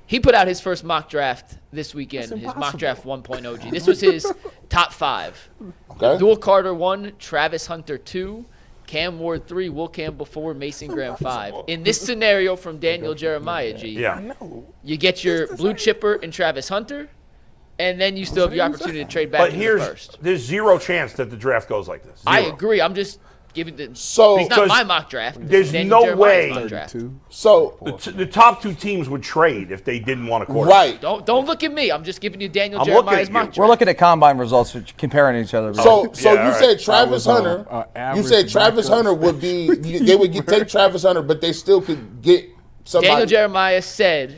He put out his first mock draft this weekend, his mock draft 1.0 G. This was his top 5. Okay. Dual Carter 1, Travis Hunter 2, Cam Ward 3, Will Campbell 4, Mason Graham 5. In this scenario from Daniel Jeremiah, G, Yeah. you get your blue chipper in Travis Hunter, and then you still have the opportunity to trade back But in the there's first. zero chance that the draft goes like this. I Zero. agree. I'm just giving the. So- it's not Because my mock draft. It's there's Daniel no Jeremiah's way- mock draft. 32. So The top 2 teams would trade if they didn't want a quarterback. right. Don't look at me. I'm just giving you Daniel I'm looking Jeremiah's at mock you. draft. We're looking at combine results, comparing each other. So Yeah, you all said right. Travis Hunter. You average said Travis backup. Hunter would be. They would take Travis Hunter, but they still could get somebody. Daniel Jeremiah said,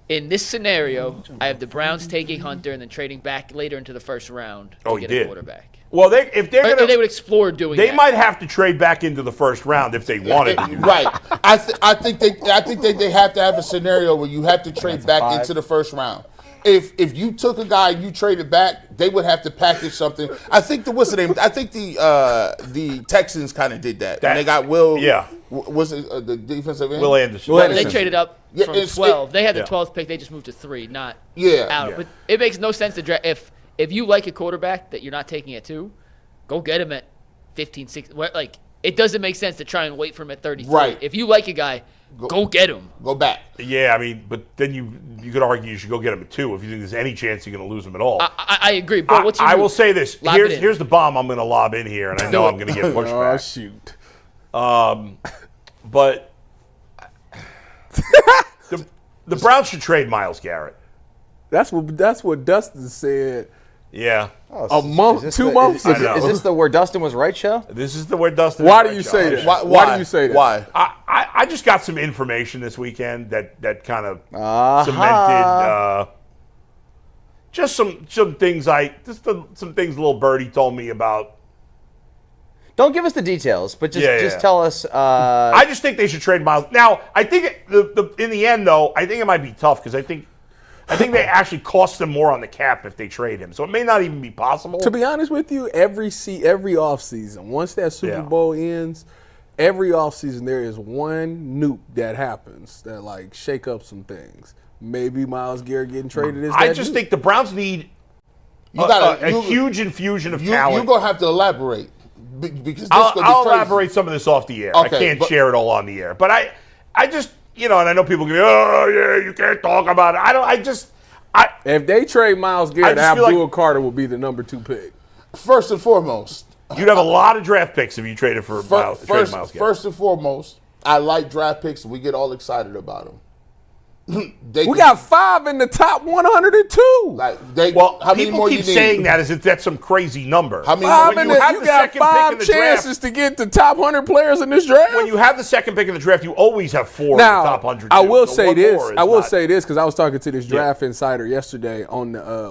in this scenario, I have the Browns taking Hunter and then trading back later into the first round to Oh, he get did. a quarterback. Well, if they're Or going they to, would explore doing they that. might have to trade back into the first round if they wanted to. Right. I think they have to have a scenario where you have to trade back into the first round. If you took a guy and you traded back, they would have to package something. I think the Texans kind of did that. And they got Will Was it the defensive end? Will Anderson. They traded up Yeah, from it's- 12. They had the yeah. 12th pick. They just moved to 3, not Yeah. out. Yeah. But it makes no sense to draft. If you like a quarterback that you're not taking at 2, go get him at 15, 16. Like, it doesn't make sense to try and wait for him at 33. Right. If you like a guy, go get him. Go back. Yeah, I mean, but then you could argue you should go get him at 2 if you think there's any chance you're going to lose him at all. I agree. But what's your I move? will say this. Lob it in. Here's the bomb I'm going to lob in here, and I know I'm going to get Oh, pushback. shoot. But the Browns should trade Myles Garrett. That's what Dustin said Yeah. a month, 2 months I ago. know. Is this the Where Dustin Was Right show? This is the where Dustin. Why is do you right, say Josh. that? Why do you say that? Why? I just got some information this weekend that kind of cemented just some things some things little birdie told me about. Don't give us the details, but just Yeah. tell us. I just think they should trade Myles. Now, I think in the end though, I think it might be tough because I think they actually cost them more on the cap if they trade him. So it may not even be possible. To be honest with you, every offseason, once that Super Yeah. Bowl ends, every offseason there is one nuke that happens that like shake up some things. Maybe Myles Garrett getting traded is I that just nuke. think the Browns need a huge infusion of talent. You're going to have to elaborate. Because this I'll gonna be crazy. elaborate some of this off the air. I Okay, can't but- share it all on the air. But I just, and I know people go, oh, yeah, you can't talk about it. If they trade Myles Garrett, just feel Abdul like- Carter will be the number 2 pick. First and foremost, You'd have a lot of draft picks if you traded for Myles Garrett. first and foremost, I like draft picks. We get all excited about them. We got 5 in the top 102. Well, how many people more keep you need? saying that as if that's some crazy number. How many Five more in you the, have you the got second pick 5 in the chances draft- to get the top 100 players in this draft. When you have the second pick in the draft, you always have 4 in Now, the top 100. I will So say one this. more is I will not- say this because I was talking to this draft insider yesterday on the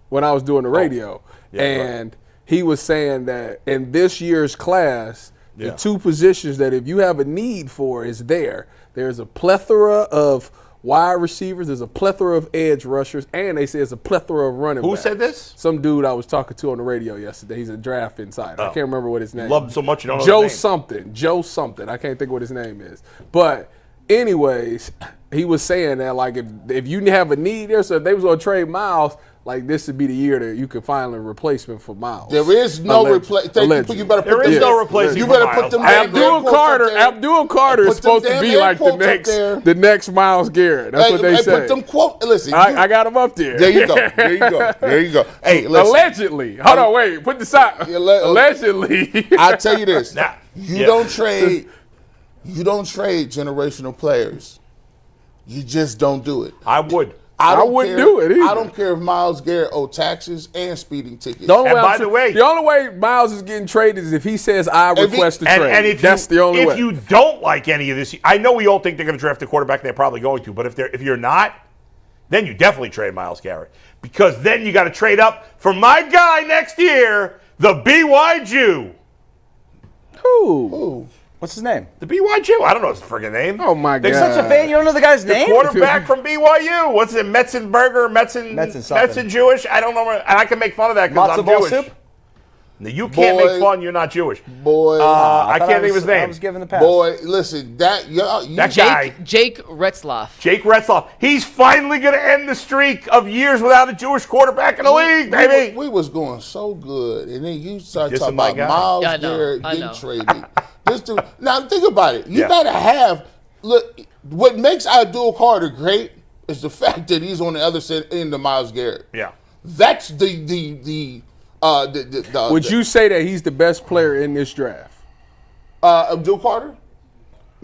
when I was doing the radio, Yeah, and he was saying that in this year's class, the Yeah. 2 positions that if you have a need for is there. There's a plethora of wide receivers. There's a plethora of edge rushers, and they say it's a plethora of running Who backs. said this? Some dude I was talking to on the radio yesterday. He's a draft insider. I Oh. can't remember what his name. Love him so much you don't know Joe his name. something. Joe something. I can't think what his name is. But anyways, he was saying that like if you have a need there, so if they was gonna trade Myles, like this would be the year that you could find a replacement for Myles. There is no replacement. You better put There them is no there. replacement You for better Myles. put them Abdul Carter is Put them supposed to damn be air like quotes up there. the next Myles Garrett. That's what they say. Put them listen. I got him up there. There you go. There you go. There you go. Hey, listen. Allegedly. Hold on, wait. Put the side. Allegedly. I'll tell you this. Nah. You Yeah. don't trade generational players. You just don't do it. I would. I wouldn't do it either. I don't care if Myles Garrett owed taxes and speeding tickets. The only And way by I'm the tra- way- the only way Myles is getting traded is if he says I If he- request a And trade. if That's the only way. If you don't like any of this, I know we all think they're going to draft a quarterback, and they're probably going to. But if you're not, then you definitely trade Myles Garrett, because then you got to trade up for my guy next year, the BY Jew. Who? What's his name? The BY Jew. I don't know his friggin' name. Oh my They're God. such Such a fan. You don't know the guy's name? quarterback from BYU. What's it? Metzenberger, Metzen something. Metzen Jewish. I don't know. And I can make fun of that because Matzo I'm ball Jewish. soup? No, you can't Boy. make fun. You're not Jewish. Boy, I thought can't think of his I name. was given the pass. boy, listen, that Guy. Jake Retzlaff. Jake Retzlaff. He's finally going to end the streak of years without a Jewish quarterback in the league, baby. We was going so good, and then you start Dissing talking my about guy. Myles Yeah, I know, Garrett I getting know. traded. This dude. Now think about it. You Yeah. gotta have look. What makes Abdul Carter great is the fact that he's on the other end of Myles Garrett. Yeah. That's the Would you say that he's the best player in this draft? Abdul Carter?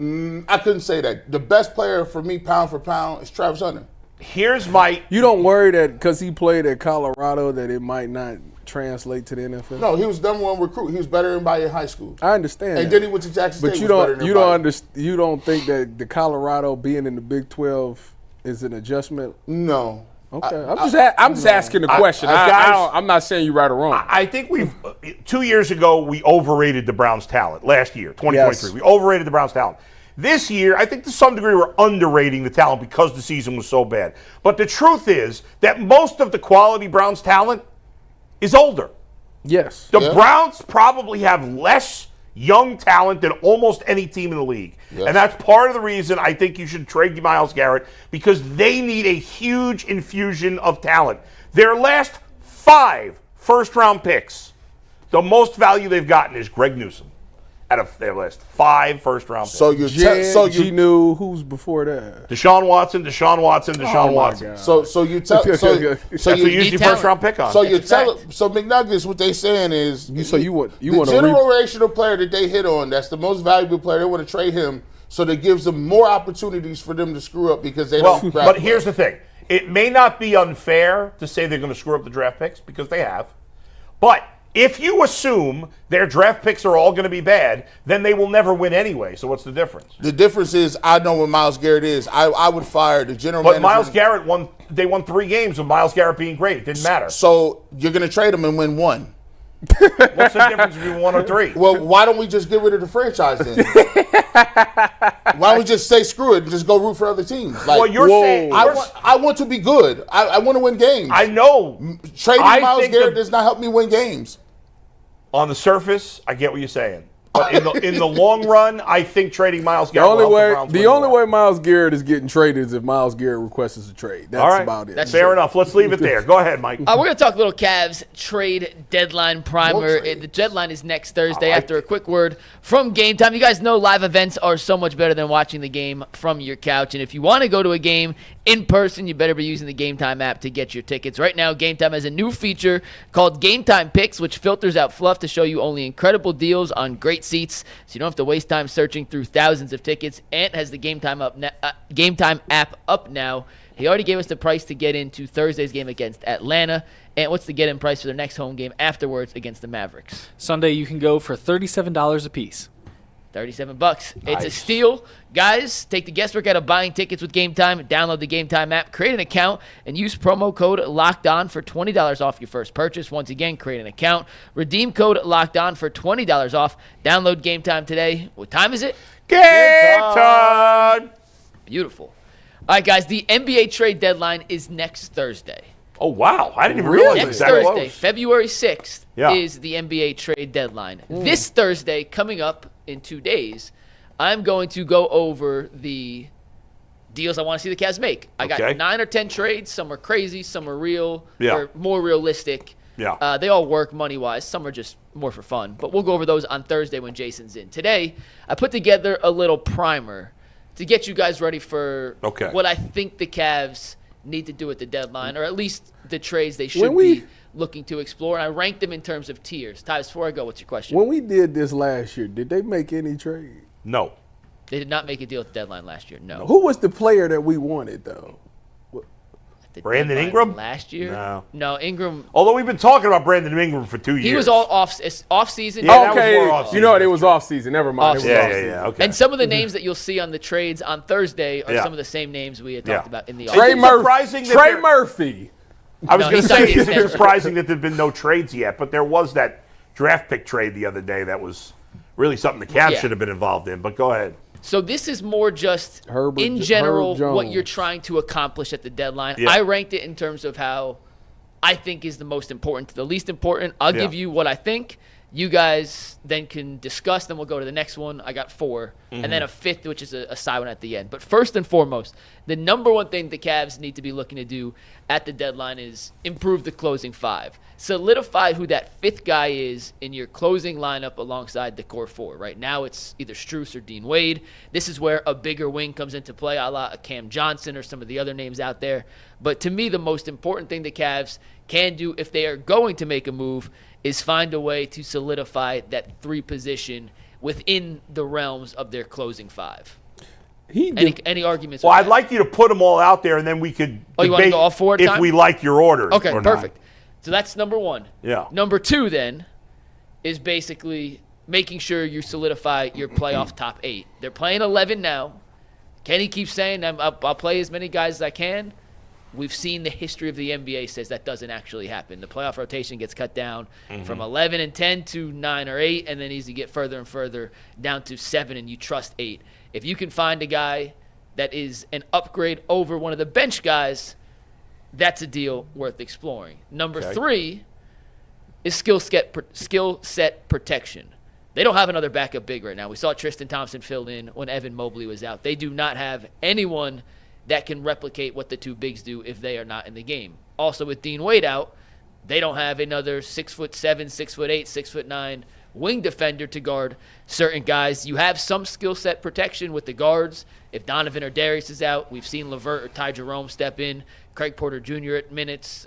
I couldn't say that. The best player for me, pound for pound, is Travis Hunter. Here's my. You don't worry that because he played at Colorado that it might not translate to the NFL? No, he was number 1 recruit. He was better than anybody in high school. I understand And that. then he went to Jackson But State. you was better don't than you don't everybody. you don't think that the Colorado being in the Big 12 is an adjustment? No. Okay, I'm just asking the question. guys- I'm not saying you right or wrong. I think we've 2 years ago we overrated the Browns' talent. Last year, 2023, Yes. we overrated the Browns' talent. This year, I think to some degree we're underrating the talent because the season was so bad. But the truth is that most of the quality Browns talent is older. yes. The Browns probably have less young talent than almost any team in the league. Yes. And that's part of the reason I think you should trade Myles Garrett, because they need a huge infusion of talent. Their last 5 first-round picks, the most value they've gotten is Greg Newsome out of their last 5 first-round picks. So you knew who's before that? Deshaun Watson. God. So you tell That's what you use your first-round pick on. So you tell so McNuggets, what they saying is you the want generational player that they hit on, that's the most valuable player. They want to trade him, so that gives them more opportunities for them to screw up because they don't. But here's the thing: it may not be unfair to say they're going to screw up the draft picks, because they have. But if you assume their draft picks are all going to be bad, then they will never win anyway. So what's the difference? The difference is, I know what Myles Garrett is. I would fire the general manager. But Myles Garrett won. They won 3 games with Myles Garrett being great. It didn't matter. So you're going to trade him and win 1. What's the difference between 1 or 3? Well, why don't we just get rid of the franchise then? Why don't we just say screw it and just go root for other teams? Like, Well, you're saying I want to be good. I want to win games. I know. Trading I Myles think Garrett does not help me win games. On the surface, I get what you're saying. But in the long run, I think trading Myles The Garrett only will help way Browns the win only more. way Myles Garrett is getting traded is if Myles Garrett requests a trade. That's All right. about it. That's Fair enough. Let's leave it there. Go ahead, Mike. We're going to talk a little Cavs trade deadline primer. The deadline is next Thursday after a quick word from Game Time. You guys know live events are so much better than watching the game from your couch. And if you want to go to a game in person, you better be using the Game Time app to get your tickets. Right now, Game Time has a new feature called Game Time Picks, which filters out fluff to show you only incredible deals on great seats, so you don't have to waste time searching through thousands of tickets. Ant has the Game Time app up now. He already gave us the price to get into Thursday's game against Atlanta. And what's the get-in price for their next home game afterwards against the Mavericks? Sunday you can go for $37 a piece. $37. It's a steal. Guys, take the guesswork out of buying tickets with Game Time. Download the Game Time app, create an account, and use promo code LOCKEDON for $20 off your first purchase. Once again, create an account. Redeem code LOCKEDON for $20 off. Download Game Time today. What time is it? Game time. Beautiful. All right, guys, the NBA trade deadline is next Thursday. Oh, wow. I didn't even realize Next that Thursday, close. February 6th, Yeah. is the NBA trade deadline. This Thursday, coming up in 2 days, I'm going to go over the deals I want to see the Cavs make. I got 9 or 10 trades. Some are crazy, some are real, or more realistic. Yeah. They all work money-wise. Some are just more for fun. But we'll go over those on Thursday when Jason's in. Today, I put together a little primer to get you guys ready for what I think the Cavs need to do at the deadline, or at least the trades they should be looking to explore. And I ranked them in terms of tiers. Tyvis, before I go, what's your question? When we did this last year, did they make any trade? No. They did not make a deal at the deadline last year. No. Who was the player that we wanted, though? Brandon Ingram? Last year? No. No, Ingram. Although we've been talking about Brandon Ingram for 2 years. He was all off season. Yeah, that was more off-season. You know what? It was off season. Never mind. It was off season. Okay. And some of the names that you'll see on the trades on Thursday are some of the same names we had talked about in the Trey offseason. Murphy. I was No, going to he's not say, getting it's extended. surprising that there have been no trades yet, but there was that draft pick trade the other day that was really something the Cavs should have been involved in. But go ahead. So this is more just in general what you're trying to accomplish at the deadline. Yeah. I ranked it in terms of how I think is the most important to the least important. I'll give you what I think. You guys then can discuss. Then we'll go to the next one. I got 4. And then a 5th, which is a side one at the end. But first and foremost, the number one thing the Cavs need to be looking to do at the deadline is improve the closing 5. Solidify who that 5th guy is in your closing lineup alongside the core 4. Right now it's either Strus or Dean Wade. This is where a bigger wing comes into play, a la Cam Johnson or some of the other names out there. But to me, the most important thing the Cavs can do if they are going to make a move is find a way to solidify that 3 position within the realms of their closing 5. Any arguments? Well, I'd like you to put them all out there, and then we could you want to debate go all 4 at a if time? we like your orders. Okay, or not. perfect. So that's number 1. Yeah. Number 2 then is basically making sure you solidify your playoff top 8. They're playing 11 now. Kenny keeps saying, I'll play as many guys as I can. We've seen the history of the NBA says that doesn't actually happen. The playoff rotation gets cut down from 11 and 10 to 9 or 8, and then as you get further and further down to 7, and you trust 8. If you can find a guy that is an upgrade over one of the bench guys, that's a deal worth exploring. Number 3 is skill set protection. They don't have another backup big right now. We saw Tristan Thompson fill in when Evan Mobley was out. They do not have anyone that can replicate what the two bigs do if they are not in the game. Also, with Dean Wade out, they don't have another 6'7", 6'8", 6'9" wing defender to guard certain guys. You have some skill set protection with the guards. If Donovan or Darius is out, we've seen LeVert or Ty Jerome step in, Craig Porter Jr. at minutes.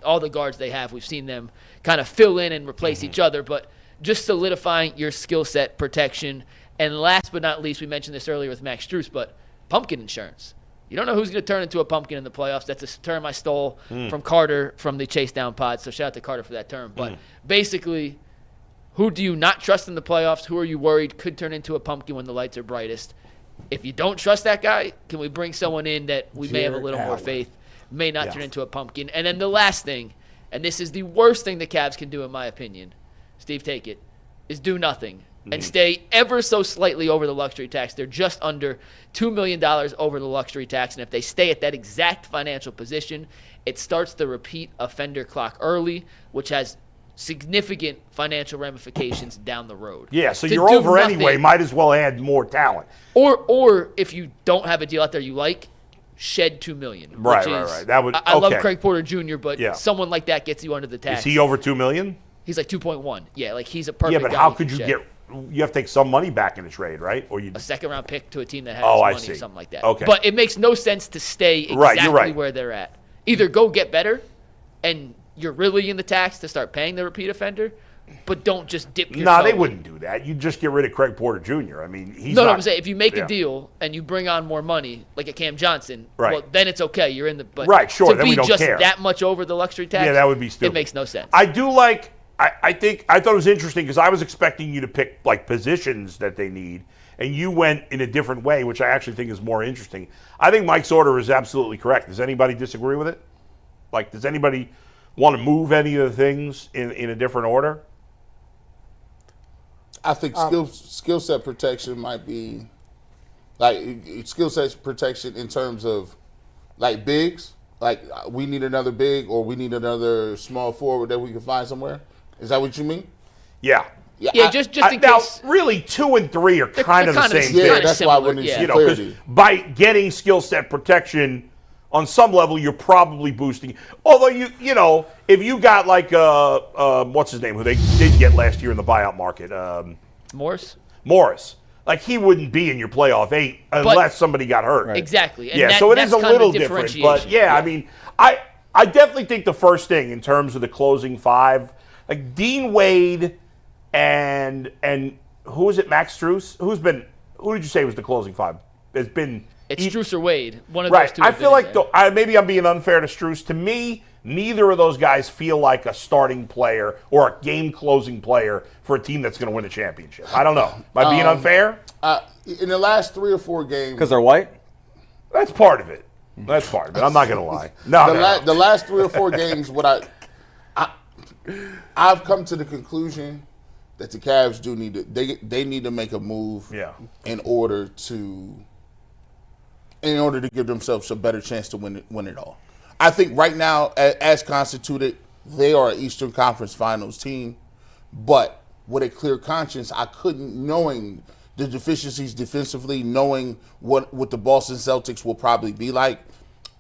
All the guards they have, we've seen them kind of fill in and replace each other. But just solidifying your skill set protection. And last but not least, we mentioned this earlier with Max Strus, but pumpkin insurance. You don't know who's going to turn into a pumpkin in the playoffs. That's a term I stole from Carter from the Chase Down pod, so shout out to Carter for that term. But basically, who do you not trust in the playoffs? Who are you worried could turn into a pumpkin when the lights are brightest? If you don't trust that guy, can we bring someone in that we may have a little more faith, may not turn into a pumpkin? And then the last thing, and this is the worst thing the Cavs can do in my opinion, Steve, take it, is do nothing and stay ever so slightly over the luxury tax. They're just under $2 million over the luxury tax, and if they stay at that exact financial position, it starts the repeat offender clock early, which has significant financial ramifications down the road. Yeah, so you're over anyway. Might as well add more talent. Or if you don't have a deal out there you like, shed $2 million. Right. That would. I love Craig Porter Jr., but someone like that gets you under the tax. Is he over $2 million? He's like 2.1. Yeah, like he's a perfect. Yeah, but how could you get? You have to take some money back in a trade, right? Or a second-round pick to a team that has money or something like that. Okay. But it makes no sense to stay exactly where they're at. Either go get better, and you're really in the tax to start paying the repeat offender, but don't just dip your toe they in. wouldn't do that. You'd just get rid of Craig Porter Jr. I mean, he's No, not, I'm saying if you make a deal and you bring on more money, like a Cam Johnson, well, then it's okay. You're in the but sure. To then be we don't just care. that much over the luxury tax, that would be stupid. It makes no sense. I do like. I thought it was interesting because I was expecting you to pick like positions that they need, and you went in a different way, which I actually think is more interesting. I think Mike's order is absolutely correct. Does anybody disagree with it? Like, does anybody want to move any of the things in a different order? I think skill set protection might be like skill set protection in terms of like bigs. Like we need another big or we need another small forward that we can find somewhere. Is that what you mean? Yeah. Yeah, just in now, case. really, 2 and 3 are kind of the same thing. Yeah, that's why I wouldn't see clarity. By getting skill set protection, on some level, you're probably boosting. Although you know, if you got like what's his name, who they did get last year in the buyout market, Morris. Like he wouldn't be in your playoff 8 unless somebody got hurt. Right. Exactly. And so it is a little different. But I mean, I definitely think the first thing in terms of the closing 5, like Dean Wade and who is it, Max Strus? Who did you say was the closing 5? It's Strus or Wade. One of those two. I feel like maybe I'm being unfair to Strus. To me, neither of those guys feel like a starting player or a game-closing player for a team that's going to win a championship. I don't know. Am I being unfair? In the last 3 or 4 games, because they're white. That's part of it. I'm not going to lie. No, the last 3 or 4 games, I've come to the conclusion that the Cavs do need to they need to make a move in order to give themselves a better chance to win it all. I think right now, as constituted, they are an Eastern Conference Finals team, but with a clear conscience, I couldn't, knowing the deficiencies defensively, knowing what the Boston Celtics will probably be like,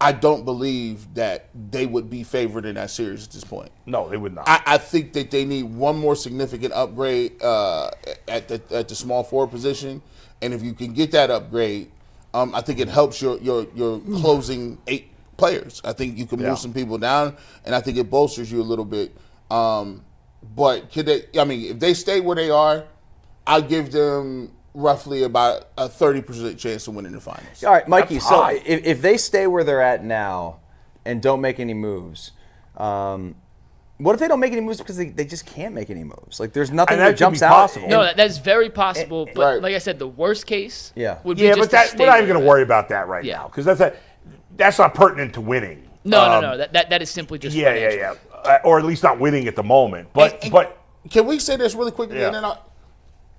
I don't believe that they would be favored in that series at this point. No, they would not. I think that they need one more significant upgrade at the small forward position, and if you can get that upgrade, I think it helps your closing 8 players. I think you can move some people down, and I think it bolsters you a little bit. But if they stay where they are, I'll give them roughly about a 30% chance of winning the finals. All right, Mikey, so if they stay where they're at now and don't make any moves, what if they don't make any moves because they just can't make any moves? Like there's nothing that jumps out. Possible. No, that's very possible. But like I said, the worst case would be but we're not even going to worry about that right now because that's not pertinent to winning. No. That is simply just financial. Or at least not winning at the moment. But can we say this really quickly? And then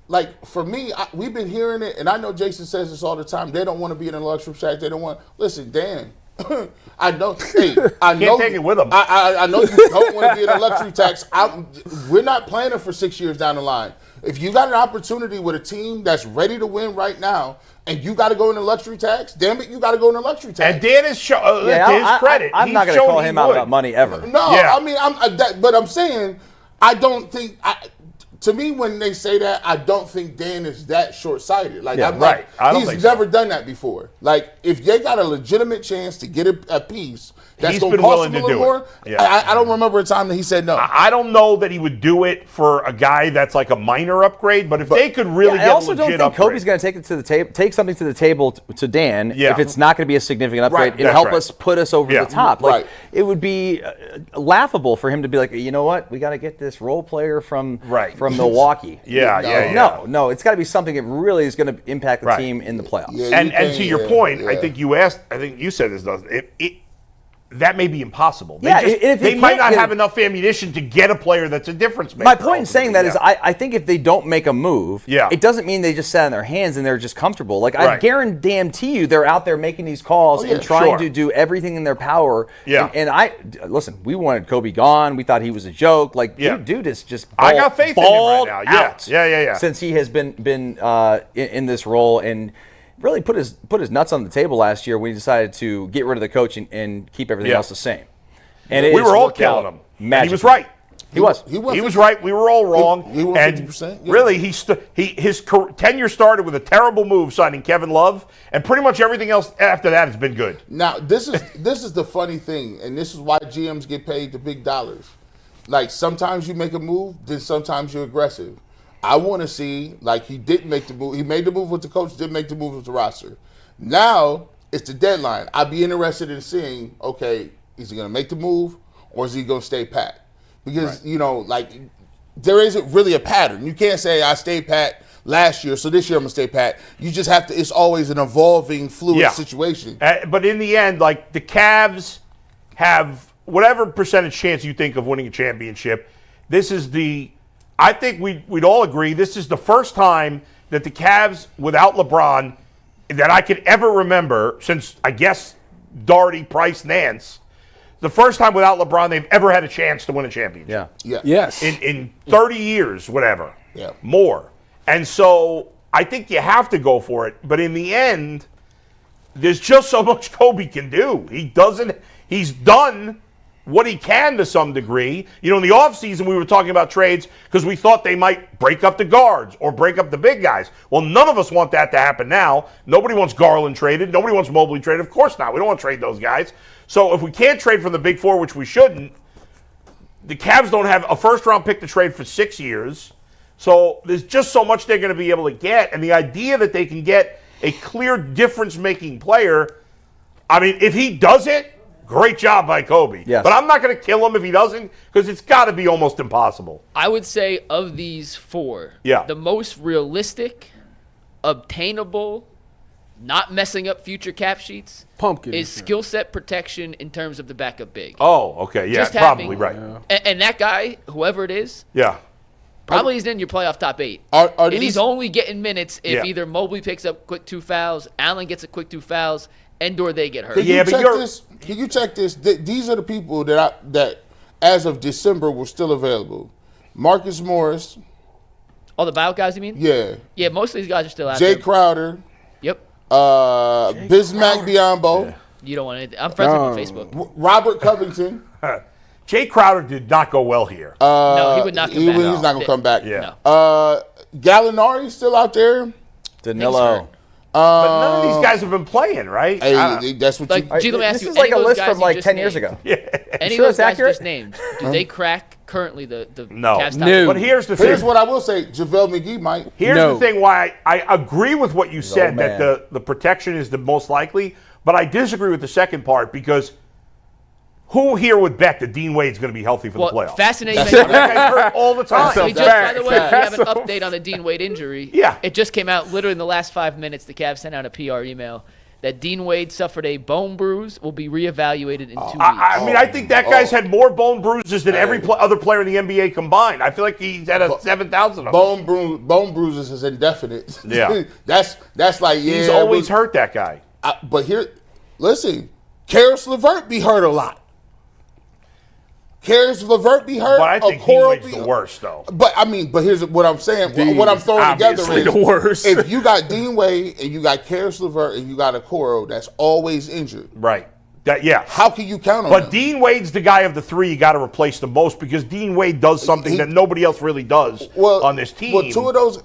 like for me, we've been hearing it, and I know Jason says this all the time. They don't want to be in a luxury tax. They don't want. Listen, Dan, I know. Hey, I know. Can't take it with them. I know you don't want to be in a luxury tax. We're not planning for 6 years down the line. If you got an opportunity with a team that's ready to win right now, and you got to go into luxury tax, damn it, you got to go into luxury tax. And Dan is to his credit. I'm not going to call him out about money ever. No, Yeah. I mean, but I'm saying, I don't think. To me, when they say that, I don't think Dan is that short-sighted. Like, Yeah, right. I don't he's think so. never done that before. Like, if they got a legitimate chance to get a piece that's He's going to been cost willing him a to little do it. more, Yeah. I don't remember a time that he said no. I don't know that he would do it for a guy that's like a minor upgrade, but if they could really I get also a don't legit think upgrade. Kobe's going to take it to the table, take something to the table to Dan. Yeah. If it's not going to be a significant upgrade, Right, and that's help right. us put us over Yeah. the top. Like Right. it would be laughable for him to be like, you know what, we got to get this role player from Milwaukee. No, it's got to be something that really is going to impact the Right. team in the playoffs. Yeah. And to your point, I yeah. think you said this doesn't it that may be impossible. Yeah, if they you might can't not get- have enough ammunition to get a player that's a difference maker. My point in saying that is, ultimately. I think if they don't make a move, Yeah. it doesn't mean they just sat on their hands and they're just comfortable. Like, I Right. guarantee you they're out there making these calls and trying sure. to do everything in their power. Yeah. Listen, we wanted Kobe gone. We thought he was a joke. Like, Yeah. dude is just I got faith in him right balled now. Yeah. out Yeah. since he has been in this role and really put his nuts on the table last year when he decided to get rid of the coach and keep everything Yeah. else the same. And it We has were all worked out killing him. And he magically. was right. He was. He won He was 50 right. We were all wrong. He won and 50%, yeah. really, his tenure started with a terrible move signing Kevin Love, and pretty much everything else after that has been good. Now, this is the funny thing, and this is why GMs get paid the big dollars. Like, sometimes you make a move, then sometimes you're aggressive. I want to see, like, he didn't make the move. He made the move with the coach, didn't make the move with the roster. Now, it's the deadline. I'd be interested in seeing, okay, is he going to make the move, or is he going to stay pat? Because, there isn't really a pattern. You can't say, I stayed pat last year, so this year I'm going to stay pat. You just have to, it's always an evolving, fluid situation. But in the end, like, the Cavs have whatever percentage chance you think of winning a championship. This is I think we'd all agree, this is the first time that the Cavs, without LeBron, that I could ever remember since, I guess, Daugherty, Price, Nance, the first time without LeBron they've ever had a chance to win a championship. Yeah. Yes. In 30 years, whatever. Yeah. More. And so I think you have to go for it. But in the end, there's just so much Kobe can do. He's done what he can to some degree. You know, in the offseason, we were talking about trades because we thought they might break up the guards or break up the big guys. Well, none of us want that to happen now. Nobody wants Garland traded. Nobody wants Mobley traded. Of course not. We don't want to trade those guys. So if we can't trade from the big four, which we shouldn't, the Cavs don't have a first-round pick to trade for 6 years. So there's just so much they're going to be able to get. And the idea that they can get a clear difference-making player, I mean, if he does it, great job by Kobe. Yes. But I'm not going to kill him if he doesn't, because it's got to be almost impossible. I would say of these four, Yeah. the most realistic, obtainable, not messing up future cap sheets Pumpkin. is skill set protection in terms of the backup big. Oh, okay. Yeah, Just probably having- right. And that guy, whoever it is, Yeah. probably is in your playoff top 8. Are And these- he's only getting minutes if Yeah. either Mobley picks up quick 2 fouls, Allen gets a quick 2 fouls, and/or they get hurt. Can Yeah, you but check you're- this? Can you check this? These are the people that as of December were still available. Marcus Morris, All the buyout guys, you mean? yeah. Yeah, most of these guys are still out Jay there. Crowder, Yep. Bismack Biyombo, You don't want to. I'm friends with him on Facebook. Robert Covington. Jay Crowder did not go well here. No, he would not come back. He's not going to come back. Yeah. No. Gallinari still out there. Danilo. But none of these guys have been playing, right? Hey, that's what Like, you. Gee, let me ask This you, is like any a of those list guys from you like just 10 years named- ago. Any sure of those that's guys you accurate? just named, do they crack currently the No. Cavs top No. But here's the thing. Here's what I will say: JaVale McGee might. Here's No. the thing why I agree with what you said, that man. the protection is the most likely, but I disagree with the second part because who here would bet that Dean Wade's going to be healthy for the Well, playoffs? fascinating. That guy's hurt all the time. We just, by the way, we have an update on the Dean Wade injury. Yeah. It just came out literally in the last 5 minutes. The Cavs sent out a PR email that Dean Wade suffered a bone bruise, will be reevaluated in 2 weeks. I mean, I think that guy's had more bone bruises than every other player in the NBA combined. I feel like he's had 7,000 of them. Bone bruises is indefinite. Yeah. that's like He's always hurt, that guy. But here, listen, Karis LeVert be hurt a lot. Cares LeVert be hurt? But I think Dean Wade's the worst, though. But here's what I'm saying. What I'm throwing together is the worst. If you got Dean Wade and you got Caris LeVert and you got a Okoro that's always injured. Right. How can you count on But him? Dean Wade's the guy of the three you got to replace the most because Dean Wade does something that nobody else really does on this team. Well, two of those,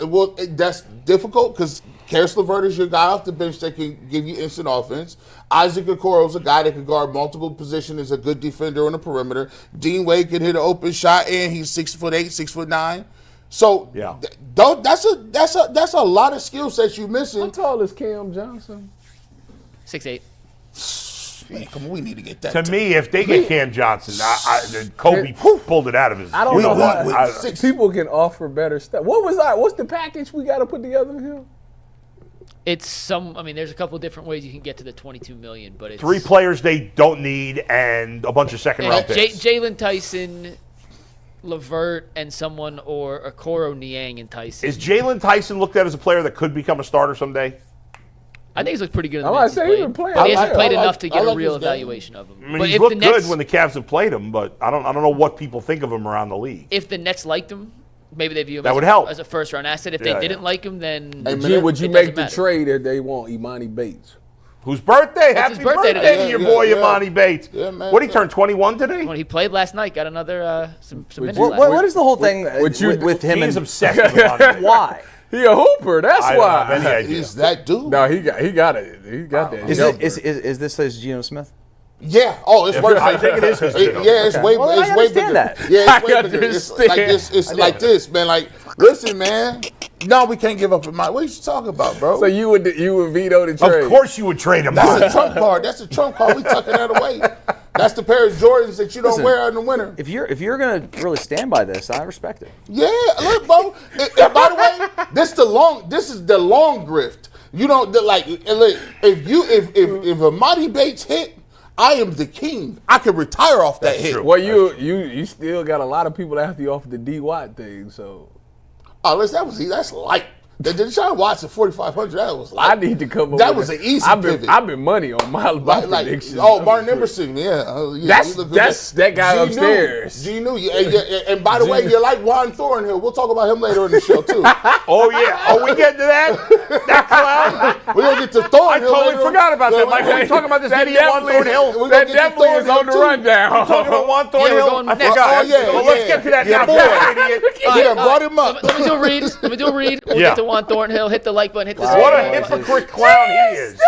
that's difficult because Caris LeVert is your guy off the bench that can give you instant offense. Isaac Okoro is a guy that can guard multiple positions, is a good defender on the perimeter. Dean Wade can hit an open shot, and he's 6'8", 6'9". So that's a lot of skill sets you missing. How tall is Cam Johnson? 6'8". Man, come on, we need to get that. To me, if they get Cam Johnson, Kobe pulled it out of his. I don't know how six people can offer better stuff. What's the package we got to put together with him? It's there's a couple different ways you can get to the $22 million, but it's 3 players they don't need and a bunch of second-round picks. Jalen, Tyson, LeVert, and someone, or Okoro, Niang, and Tyson. Is Jalen Tyson looked at as a player that could become a starter someday? I think he's looked pretty good in the I minutes say he's he's been playing. But he hasn't played I enough to get like a real his game. evaluation of him. I mean, But he's if looked the Nets, good when the Cavs have played him, but I don't know what people think of him around the league. if the Nets liked him, maybe they view him That as, would help. as a first-round asset. If Yeah, they didn't like him, then Would you it make doesn't the matter. trade if they want Imani Bates? Whose birthday? It's Happy his birthday birthday today. to your Yeah, boy, yeah. Imani Bates. Yeah, man. What, he turned 21 today? When he played last night, got another some minutes What, last what is the whole thing with him He's and obsessed with Imani. why? He a hooper. That's I don't have any why. idea. He's that dude. No, he got it. He got that. Is this his Geno Smith? Yeah. Oh, it's worse. I think it is his Geno. Yeah, it's way. Well, then it's I way understand bigger. that. Yeah, it's way I bigger. It's understand. like this. It's like this, man. Like, listen, man. No, we can't give up in my. What are you talking about, bro? So you would veto the trade? Of course you would trade him. That's a trump card. That's a trump card. We tucking that away. That's the pair of Jordans that you don't wear in the winter. If you're gonna really stand by this, I respect it. Yeah, look, bro. And by the way, this is the long grift. You don't like. Look, if Imani Bates hit, I am the king. I can retire off that hit. true. Well, you still got a lot of people after you off the D Watt thing. So Oh, listen, that's light. The Deshaun Watson 4,500. That was light. I need to come up. That with was an easy I've pivot. been money on my predictions. Martin Emerson, yeah. That's that guy upstairs. Genu, and by the way, you like Juan Thornhill. We'll talk about him later in the show too. Oh, yeah. Oh, we get to that? That clown? We're gonna get to I Thornhill. totally forgot about that, Mike. We're talking about this idiot Juan Thornhill. That definitely is on the rundown. Talking about Juan we're Thornhill? going I next. forgot. Oh, yeah, Well, let's get to that yeah, now. boy. That idiot. Yeah, brought him up. Let me do a read. We'll Yeah. get to Juan Thornhill. Hit the like button. Hit the What a subscribe button. hypocrite clown he is.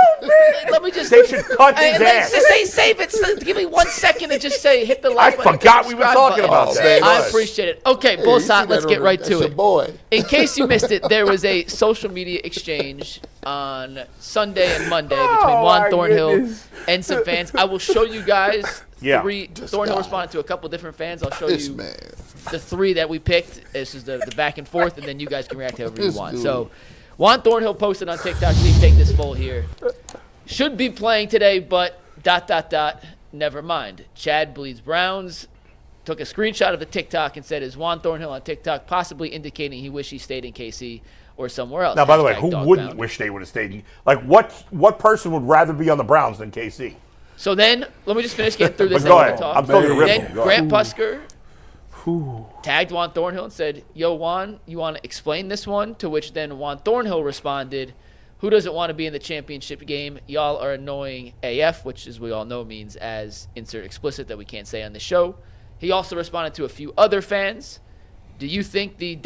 Let me just. They should cut his Hey, ass. just say save it. Give me 1 second and just say hit the like I button. hit the forgot we were subscribe talking button. about that. I Yes. appreciate it. Okay, Hey, Bull you Sot, see let's that get over- right that's to your it. boy. In case you missed it, there was a social media exchange on Sunday and Monday between Juan my Thornhill goodness. and some fans. I will show you guys Yeah. three. Thornhill responded to a couple different fans. I'll show This you man. the 3 that we picked. This is the back and forth, and then you guys can react however you This want. dude. So, Juan Thornhill posted on TikTok. Steve, take this full here. Should be playing today, but ... Never mind. Chad bleeds Browns. Took a screenshot of the TikTok and said, "Is Juan Thornhill on TikTok possibly indicating he wished he stayed in KC or somewhere else?" Now, by the way, Hashtag who dog wouldn't pound. wish they would have stayed? Like, what person would rather be on the Browns than KC? So then, let me just finish getting through this. But go and ahead. talk. I'm still gonna rip Then him. Go Grant Pusker tagged Juan Thornhill and said, "Yo, Juan, you want to explain this one?" To which then Juan Thornhill responded, "Who doesn't want to be in the championship game? Y'all are annoying AF," which, as we all know, means as insert explicit that we can't say on the show. He also responded to a few other fans. Do you think the ...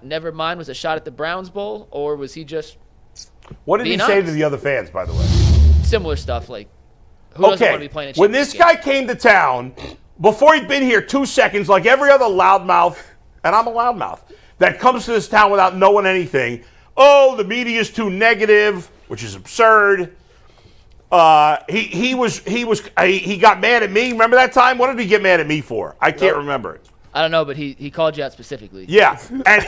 never mind was a shot at the Browns Bowl, or was he just What did he Being say to honest. the other fans, by the way? similar stuff like who doesn't want to be playing a When championship this guy game? came to town, before he'd been here 2 seconds, like every other loudmouth, and I'm a loudmouth, that comes to this town without knowing anything, oh, the media's too negative, which is absurd. He got mad at me. Remember that time? What did he get mad at me for? I can't remember it. I don't know, but he called you out specifically. Yeah, and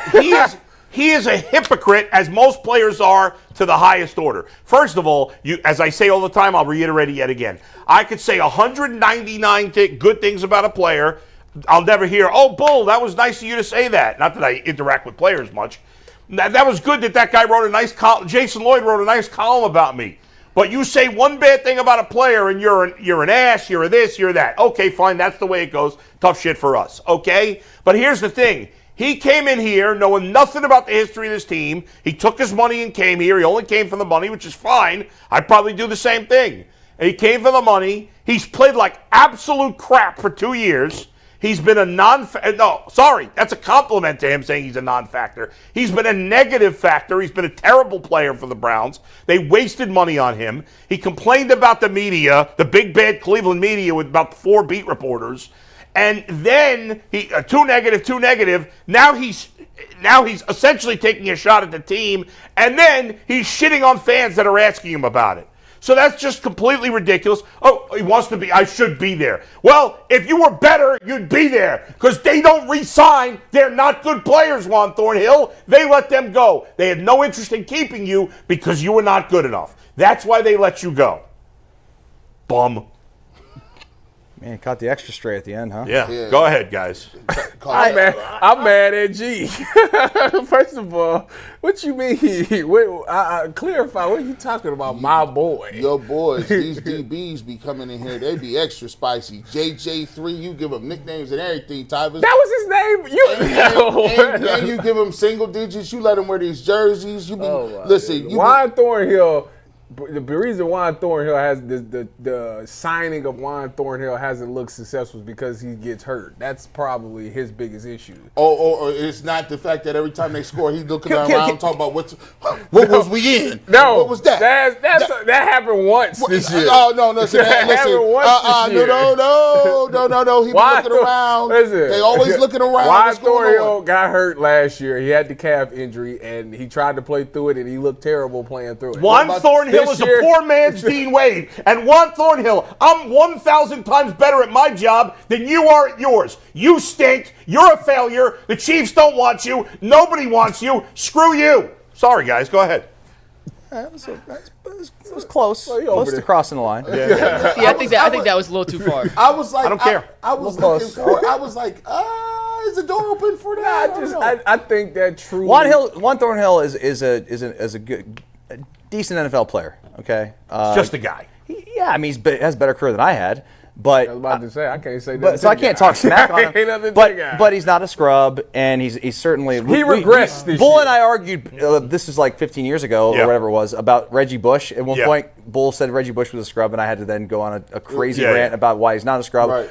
he is a hypocrite, as most players are, to the highest order. First of all, as I say all the time, I'll reiterate it yet again. I could say 199 good things about a player. I'll never hear, "Oh, Bull, that was nice of you to say that." Not that I interact with players much. That was good that guy wrote a nice column. Jason Lloyd wrote a nice column about me. But you say one bad thing about a player and you're an ass, you're a this, you're that. Okay, fine, that's the way it goes. Tough shit for us, okay? But here's the thing. He came in here knowing nothing about the history of this team. He took his money and came here. He only came for the money, which is fine. I'd probably do the same thing. And he came for the money. He's played like absolute crap for 2 years. He's been a that's a compliment to him saying he's a non-factor. He's been a negative factor. He's been a terrible player for the Browns. They wasted money on him. He complained about the media, the big bad Cleveland media with about 4 beat reporters. And then he too negative. Now he's essentially taking a shot at the team, and then he's shitting on fans that are asking him about it. So that's just completely ridiculous. Oh, he wants to be, I should be there. Well, if you were better, you'd be there because they don't re-sign. They're not good players, Juan Thornhill. They let them go. They had no interest in keeping you because you were not good enough. That's why they let you go. Bum. Man, caught the extra stray at the end, huh? Yeah. Go ahead, guys. I'm mad at G. First of all, what you mean? Clarify, what are you talking about, my boy? Your boys, these DBs be coming in here, they be extra spicy. JJ3, you give them nicknames and everything, Tyvis. That was his name? And you give them single digits, you let them wear these jerseys. You be, listen, Juan Thornhill. The reason Juan Thornhill has the signing of Juan Thornhill hasn't looked successful is because he gets hurt. That's probably his biggest issue. Or it's not the fact that every time they score, he's looking around talking about what was we in? No, what was that? That happened once this year. Oh no, listen. No. He was looking around. Listen, they always looking around. Juan Thornhill got hurt last year. He had the calf injury, and he tried to play through it, and he looked terrible playing through it. Juan Thornhill is a poor man's Dean Wade. And Juan Thornhill, I'm 1,000 times better at my job than you are at yours. You stink. You're a failure. The Chiefs don't want you. Nobody wants you. Screw you. Sorry, guys. Go ahead. It was close. Close to crossing the line. Yeah, I think that was a little too far. I was like, I don't care. I was looking for. I was like, is the door open for that? I think that truly. Juan Thornhill is a good, decent NFL player. Okay, Just a guy. I mean, he has a better career than I had. But I was about to say I can't say that. So I can't talk smack on him. Ain't nothing but he's not a scrub, and he's certainly regressed this Bull year. and I argued this is like 15 years ago or whatever it was about Reggie Bush. At one point, Bull said Reggie Bush was a scrub, and I had to then go on a crazy rant about why he's not a scrub. Right.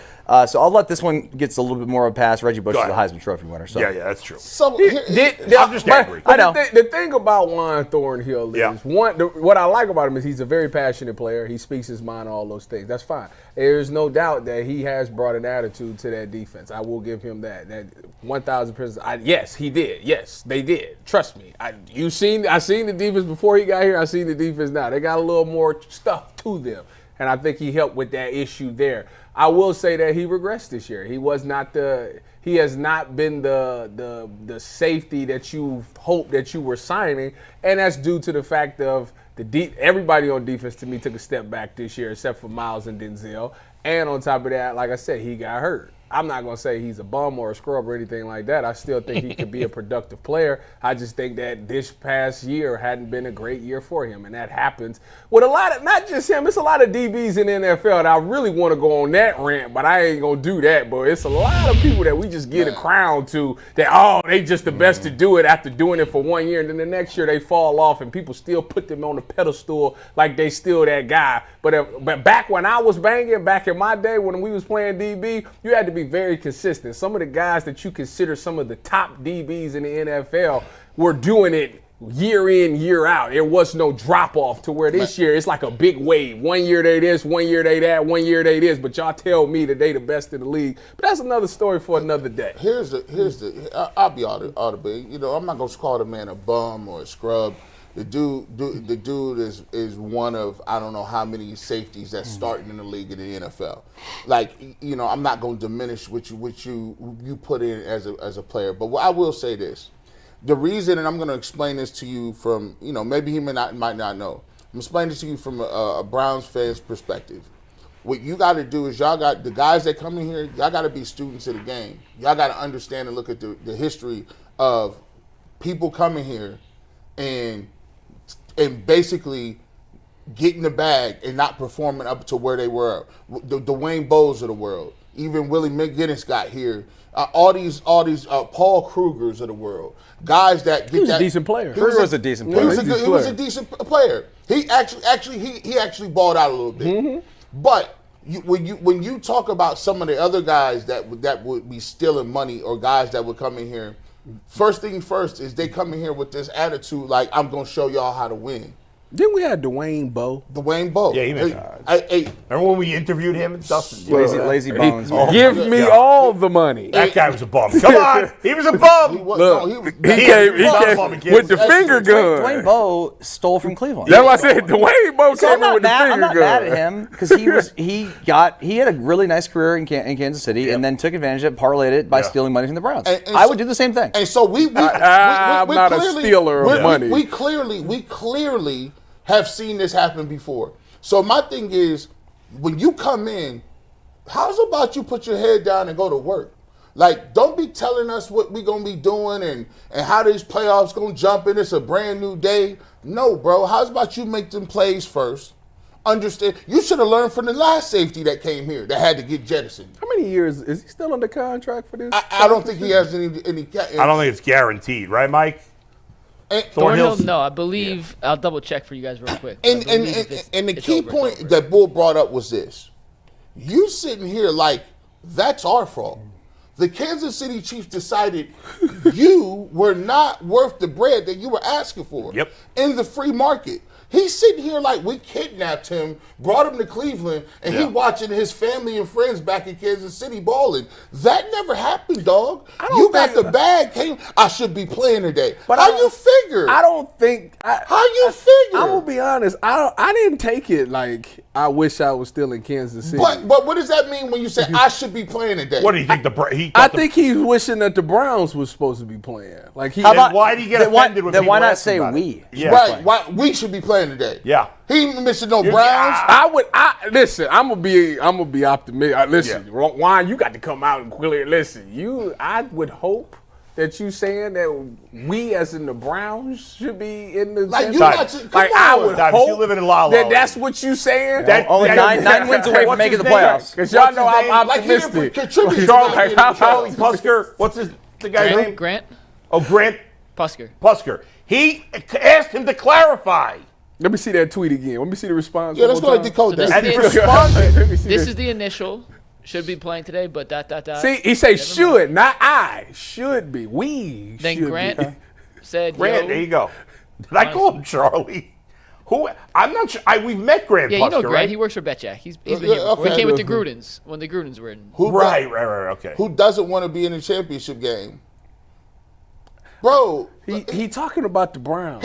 So I'll let this one get a little bit more of a pass. Reggie Bush is a Heisman Trophy winner. So. Yeah, that's true. So I'm just angry. I know. The thing about Juan Thornhill is what I like about him is he's a very passionate player. He speaks his mind, all those things. That's fine. There's no doubt that he has brought an attitude to that defense. I will give him that. That 1,000%. Yes, he did. Yes, they did. Trust me. I seen the defense before he got here. I seen the defense now. They got a little more stuff to them, and I think he helped with that issue there. I will say that he regressed this year. He has not been the safety that you hoped that you were signing, and that's due to the fact of everybody on defense to me took a step back this year except for Miles and Denzel. And on top of that, like I said, he got hurt. I'm not going to say he's a bum or a scrub or anything like that. I still think he could be a productive player. I just think that this past year hadn't been a great year for him, and that happens with a lot of, not just him, it's a lot of DBs in the NFL, and I really want to go on that rant, but I ain't going to do that, but it's a lot of people that we just get a crown to that, they just the best to do it after doing it for 1 year, and then the next year they fall off, and people still put them on the pedestal like they still that guy. But back when I was banging, back in my day when we was playing DB, you had to be very consistent. Some of the guys that you consider some of the top DBs in the NFL were doing it year in, year out. There was no drop off to where this year it's like a big wave. 1 year they this, 1 year they that, 1 year they this, but y'all tell me that they the best in the league. But that's another story for another day. I'll be audible. You know, I'm not gonna call the man a bum or a scrub. The dude is one of I don't know how many safeties that's starting in the league in the NFL. Like, you know, I'm not going to diminish what you put in as a player, but I will say this: the reason, and I'm going to explain this to you from, you know, maybe he might not know. I'm explaining this to you from a Browns fan's perspective. What you got to do is y'all got the guys that come in here. Y'all got to be students of the game. Y'all got to understand and look at the history of people coming here and basically getting the bag and not performing up to where they were. The Dwayne Bowes of the world, even Willie McGinnis got here. All these Paul Krugers of the world, guys that get He was a decent player. Kruger was a decent player. He was a decent player. He actually balled out a little bit. Mm-hmm. But when you talk about some of the other guys that would be stealing money or guys that would come in here, first thing first is they come in here with this attitude like, I'm going to show y'all how to win. Then we had Dwayne Bowe. Dwayne Bowe. Yeah, he missed. Remember when we interviewed him and Dustin? Lazy bones. man. Give me all the money. That guy was a bum. Come on, he was a bum. He came with the finger gun. Dwayne Bowe stole from Cleveland. That's why I said Dwayne Bowe So came in with the finger gun. I'm not mad at him because he had a really nice career in Kansas City and then took advantage of it, parlayed it by stealing money from the Browns. And I would do the same thing. And so I'm not a stealer of money. We clearly have seen this happen before. So my thing is, when you come in, how's about you put your head down and go to work? Like, don't be telling us what we're going to be doing and how these playoffs going to jump in. It's a brand new day. No, bro. How's about you make them plays first? Understand? You should have learned from the last safety that came here that had to get jettisoned. How many years is he still under contract for this? I don't think he has any. I don't think it's guaranteed, right, Mike? Thornhill, no, I believe. I'll double check for you guys real quick. And the key point that Bull brought up was this. You sitting here like, that's our fault. The Kansas City Chiefs decided you were not worth the bread that you were asking for in the free market. He's sitting here like we kidnapped him, brought him to Cleveland, and he watching his family and friends back in Kansas City balling. That never happened, dog. You got the bag. I should be playing today. But how you figure? I don't think. How you figure? I'm gonna be honest. I didn't take it like I wish I was still in Kansas City. But what does that mean when you say I should be playing today? What do you think? I think he's wishing that the Browns was supposed to be playing. Like he. Why did he get offended when then people why not asked say about we? Yeah. Right. Why we should be playing today? Yeah. He ain't missing no Browns. Listen. I'm gonna be optimistic. Listen, Juan, you got to come out and clearly listen. I would hope that you saying that we, as in the Browns, should be in the like championship. I would hope you live in La La that's what you saying. Only nine wins away from making the playoffs. Because y'all know I'm optimistic. Charlie Pusker. What's the guy's name? Grant. Oh, Grant Pusker. He asked him to clarify. Let me see that tweet again. Let me see the response. Yeah, let's go ahead and decode So that. this And he responded. This is the initial. Should be playing today, but ... See, he say should, not I. Should be. We Then should Grant be. said, Grant, there you go. Did I call him Charlie? Who? I'm not sure. We've met Grant Yeah, Pusker, you know Grant. right? He works for Betjack. He's been here before. He came with the Grudens when the Grudens were in. Right. Okay. Who doesn't want to be in the championship game? Bro, He talking about the Browns.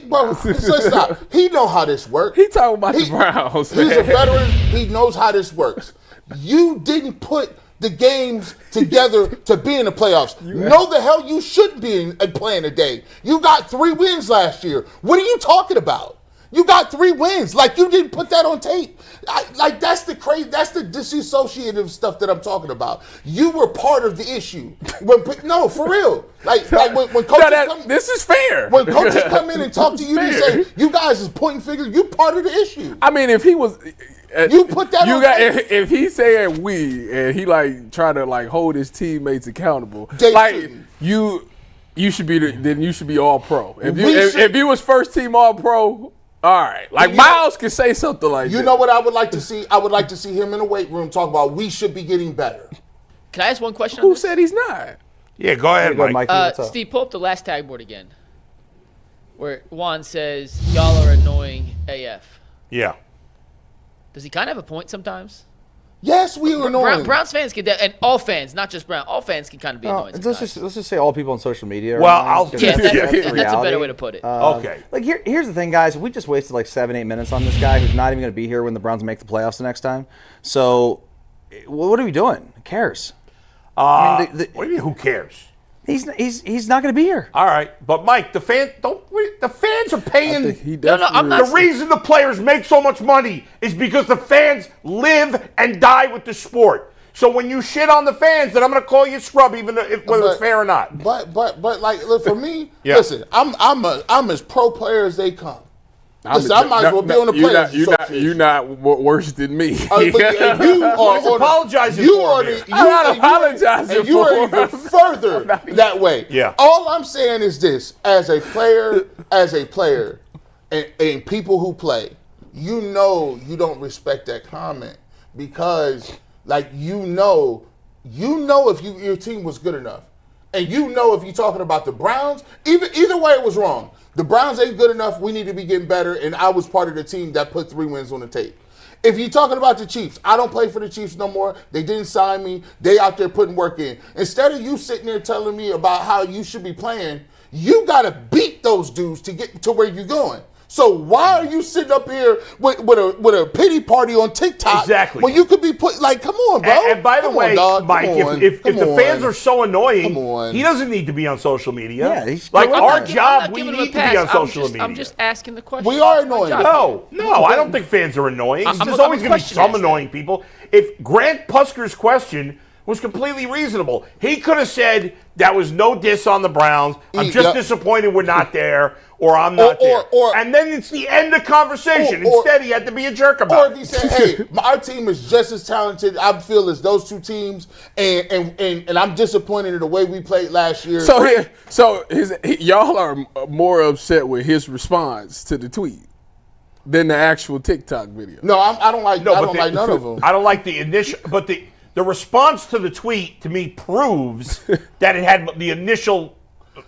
bro, let's stop. He know how this works. He talking about the Browns. He's a veteran. He knows how this works. You didn't put the games together to be in the playoffs. No, the hell you shouldn't be playing today. You got 3 wins last year. What are you talking about? You got 3 wins. Like, you didn't put that on tape. That's the disassociative stuff that I'm talking about. You were part of the issue. No, for real. Like when coaches this is fair. When coaches come in and talk to you and say, you guys is pointing fingers, you part of the issue. I mean, if he was... You put that on tape. If he's saying we, and he trying to hold his teammates accountable, you should be all pro. If you was first team all pro, all right. Miles can say something like that. You know what I would like to see? I would like to see him in the weight room talk about we should be getting better. Can I ask one question? Who said he's not? Yeah, go ahead, Mike. Steve, pull up the last tag board again, where Juan says y'all are annoying AF. Yeah. Does he kind of have a point sometimes? Yes, we are annoying. Browns fans can, and all fans, not just Brown, all fans can kind of be annoying. Let's just say all people on social media. Well, that's a better way to put it. Okay. Here's the thing, guys. We just wasted 7-8 minutes on this guy who's not even going to be here when the Browns make the playoffs the next time. So, what are we doing? Who cares? What do you mean? Who cares? He's not going to be here. All right, but Mike, the fans are paying. I'm not. The reason the players make so much money is because the fans live and die with the sport. So when you shit on the fans, then I'm going to call you scrub, whether it's fair or not. But look, for me, listen, I'm as pro player as they come. Listen, I might as well be on the Players Association. You're not worse than me. But you are He's apologizing you for are me. I'm not apologizing and you for are even further that way. Yeah. All I'm saying is this: as a player, and people who play, you know, you don't respect that comment because, like, you know if your team was good enough, and you know if you're talking about the Browns, either way it was wrong. The Browns ain't good enough. We need to be getting better. And I was part of the team that put 3 wins on the tape. If you're talking about the Chiefs, I don't play for the Chiefs no more. They didn't sign me. They out there putting work in. Instead of you sitting there telling me about how you should be playing, you got to beat those dudes to get to where you're going. So why are you sitting up here with a pity party on TikTok when you could be put like, come on, bro? And by the way, Mike, if the fans are so annoying, he doesn't need to be on social media. Yeah, he's like correct. our job, we need to be on social media. I'm just asking the question. We are annoying. No, I don't think fans are annoying. There's always going to be some annoying people. If Grant Pusker's question was completely reasonable, he could have said that was no diss on the Browns. I'm just disappointed we're not there, or I'm not there. And then it's the end of conversation. Instead, he had to be a jerk about it. Or if he said, hey, our team is just as talented, I feel, as those two teams, and I'm disappointed in the way we played last year. Y'all are more upset with his response to the tweet than the actual TikTok video. No, I don't like none of them. I don't like the initial, but the response to the tweet, to me, proves that it had the initial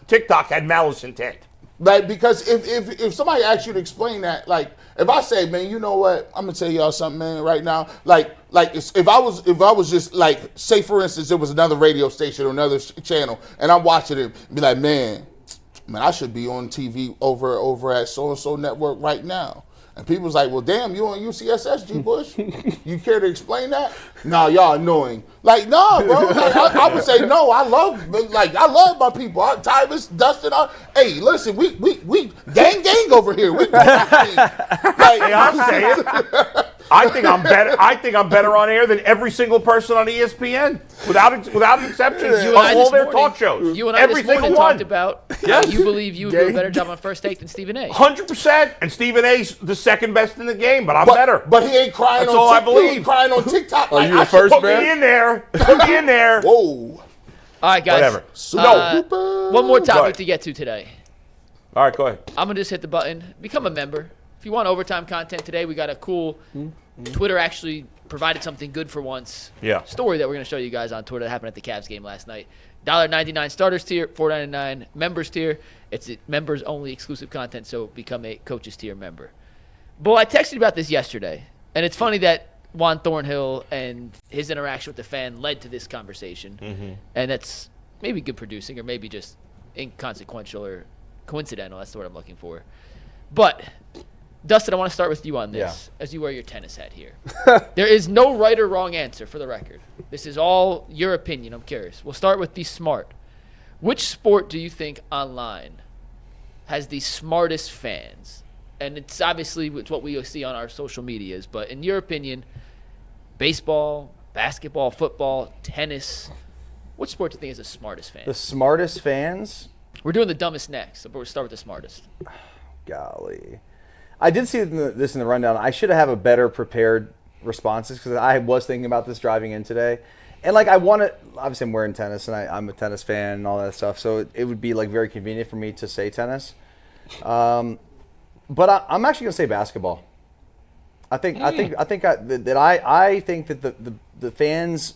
TikTok had malice intent. Like, because if somebody asks you to explain that, like, if I say, man, you know what, I'm gonna tell y'all something, man, right now. Like if I was just like, say for instance, there was another radio station or another channel, and I'm watching it, be like, man, I should be on TV over at so and so network right now. And people was like, well, damn, you on UCSS, G. Bush? You care to explain that? Nah, y'all annoying. Like, nah, bro. Like, I would say, no, I love my people. Tyvis, Dustin. Hey, listen, we gang over here. We Hey, I'm saying, I think I'm better on air than every single person on ESPN, without exception, on all their talk shows. You and I this morning talked about how you believe you would do a better job on First Take than Stephen A. 100%. And Stephen A's the second best in the game, but I'm better. But he ain't crying. That's all I believe. He ain't crying on TikTok. Are you the first Put me in there. Put me in there. Whoa. All right, guys. Whatever. One more topic to get to today. All right, go ahead. I'm going to just hit the button. Become a member. If you want overtime content today, we got a cool Twitter actually provided something good for once. Yeah. Story that we're going to show you guys on Twitter that happened at the Cavs game last night. $1.99 starters tier, $4.99 members tier. It's members only exclusive content, so become a coaches tier member. But I texted you about this yesterday, and it's funny that Juan Thornhill and his interaction with the fan led to this conversation. And that's maybe good producing or maybe just inconsequential or coincidental. That's the word I'm looking for. But, Dustin, I want to start with you on this as you wear your tennis hat here. There is no right or wrong answer for the record. This is all your opinion. I'm curious. We'll start with Be Smart. Which sport do you think online has the smartest fans? And it's obviously what we see on our social medias. But in your opinion, baseball, basketball, football, tennis, which sport do you think is the smartest fans? The smartest fans? We're doing the dumbest next, but we'll start with the smartest. Golly. I did see this in the rundown. I should have a better prepared responses because I was thinking about this driving in today. And, like, I want to – obviously I'm wearing tennis, and I'm a tennis fan and all that stuff, so it would be, like, very convenient for me to say tennis. But I'm actually going to say basketball. I think that the fans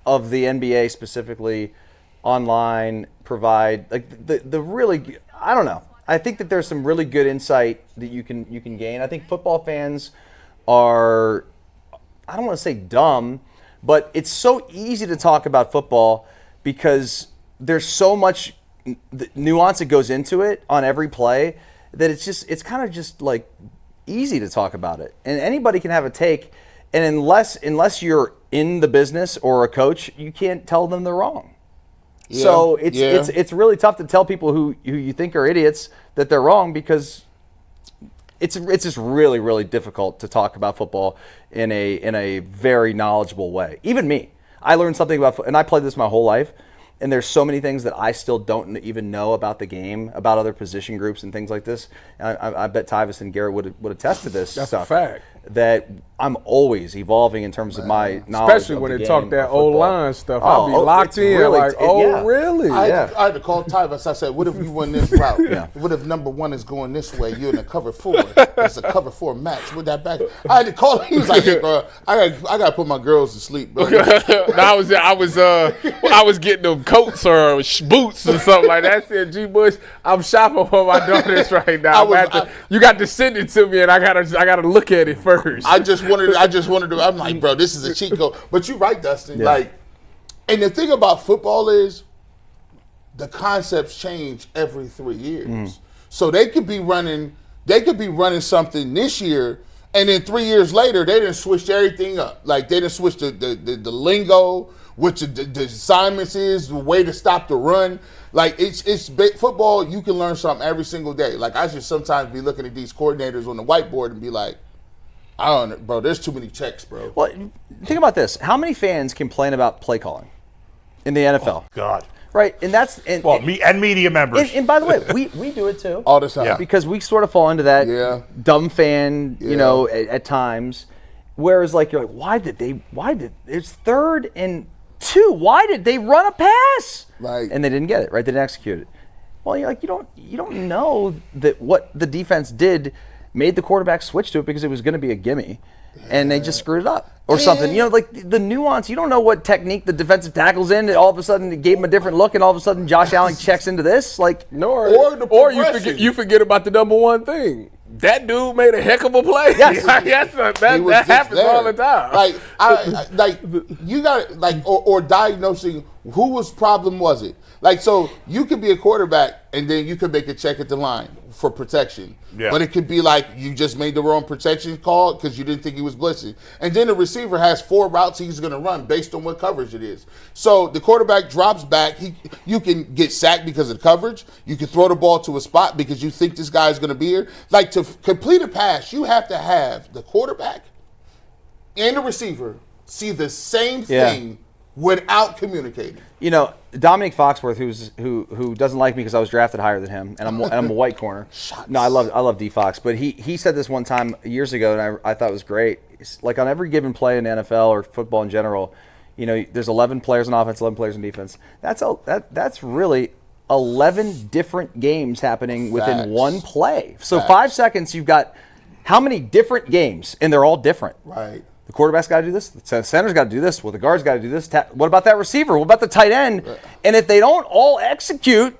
of the NBA specifically online provide like the really, I don't know. I think that there's some really good insight that you can gain. I think football fans are, I don't want to say dumb, but it's so easy to talk about football because there's so much nuance that goes into it on every play that it's kind of just like easy to talk about it, and anybody can have a take. And unless you're in the business or a coach, you can't tell them they're wrong. Yeah, so it's really tough to tell people who you think are idiots that they're wrong because it's just really, really difficult to talk about football in a very knowledgeable way. Even me, I learned something about, and I played this my whole life. and there's so many things that I still don't even know about the game, about other position groups and things like this. And I bet Tyvis and Garrett would attest to this That's stuff. a fact. That I'm always evolving in terms of my knowledge. Especially of when the they game talk that of football. O-line stuff. Oh, I'll be locked it's in really- like, yeah. really? I Yeah. had to call Tyvis. I said, what if we win this route? What if number 1 is going this way? You're in a cover 4. It's a cover 4 match with that back. I had to call him. He was like, hey, bro, I got to put my girls to sleep, bro. I was getting them coats or boots or something like that. I said, G. Bush, I'm shopping for my daughters right now. You got to send it to me, and I gotta look at it first. I just wanted to. I'm like, bro, this is a cheat code. But you're right, Dustin. Yeah. Like, and the thing about football is the concepts change every 3 years. So they could be running something this year, and then 3 years later they didn't switch everything up. Like they didn't switch the lingo, which the assignments is, the way to stop the run. Like it's football. You can learn something every single day. Like I should sometimes be looking at these coordinators on the whiteboard and be like, I don't know, bro. There's too many checks, bro. Well, think about this. How many fans complain about play calling in the NFL? God. Right, and that's media members. And by the way, we do it too All the time. Yeah. because we sort of fall into that dumb fan, you know, at times. Whereas, like you're like, why did it's 3rd and 2? Why did they run a pass? Right. And they didn't get it. Right, they didn't execute it. Well, you're like, you don't know that what the defense did made the quarterback switch to it because it was going to be a gimme, and they just screwed it up or something. You know, like the nuance. You don't know what technique the defensive tackle's in. All of a sudden, it gave him a different look, and all of a sudden, Josh Allen checks into this. Like, Or you forget about the number 1 thing. That dude made a heck of a play. Yes. that happens all the time. Like you got or diagnosing whose problem was it. Like, so you could be a quarterback and then you could make a check at the line for protection. Yeah. But it could be like you just made the wrong protection call because you didn't think he was blitzing. And then the receiver has 4 routes he's going to run based on what coverage it is. So the quarterback drops back. You can get sacked because of the coverage. You can throw the ball to a spot because you think this guy's going to be here. Like, to complete a pass, you have to have the quarterback and the receiver see the same thing without communicating. you know, Dominic Foxworth, who doesn't like me because I was drafted higher than him, and I'm a white corner. No, I love D Fox, but he said this one time years ago, and I thought it was great. It's like on every given play in the NFL or football in general, you know, there's 11 players on offense, 11 players on defense. That's really 11 different games happening within one play. So 5 seconds, you've got how many different games, and they're all different. Right. The quarterback's got to do this. The center's got to do this. Well, the guard's got to do this. What about that receiver? What about the tight end? And if they don't all execute,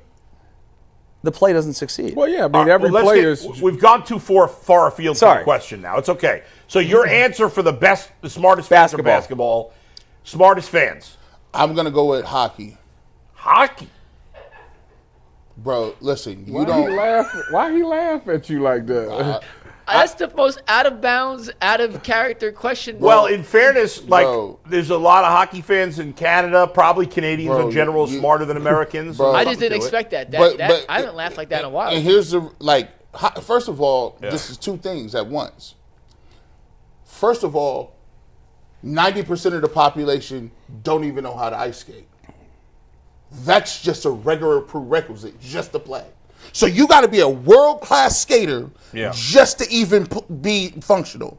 the play doesn't succeed. Well, yeah, I mean, every player is. We've gone too far afield for the question now. It's okay. So your answer for the smartest fans of basketball, smartest fans. I'm going to go with hockey. Hockey? Bro, listen, Why he laugh at you like that? That's the most out of bounds, out of character question. Well, in fairness, there's a lot of hockey fans in Canada, probably Canadians in general, smarter than Americans. I just didn't expect that. I haven't laughed like that in a while. And here's first of all, this is two things at once. First of all, 90% of the population don't even know how to ice skate. That's just a regular prerequisite just to play. So you got to be a world-class skater just to even be functional.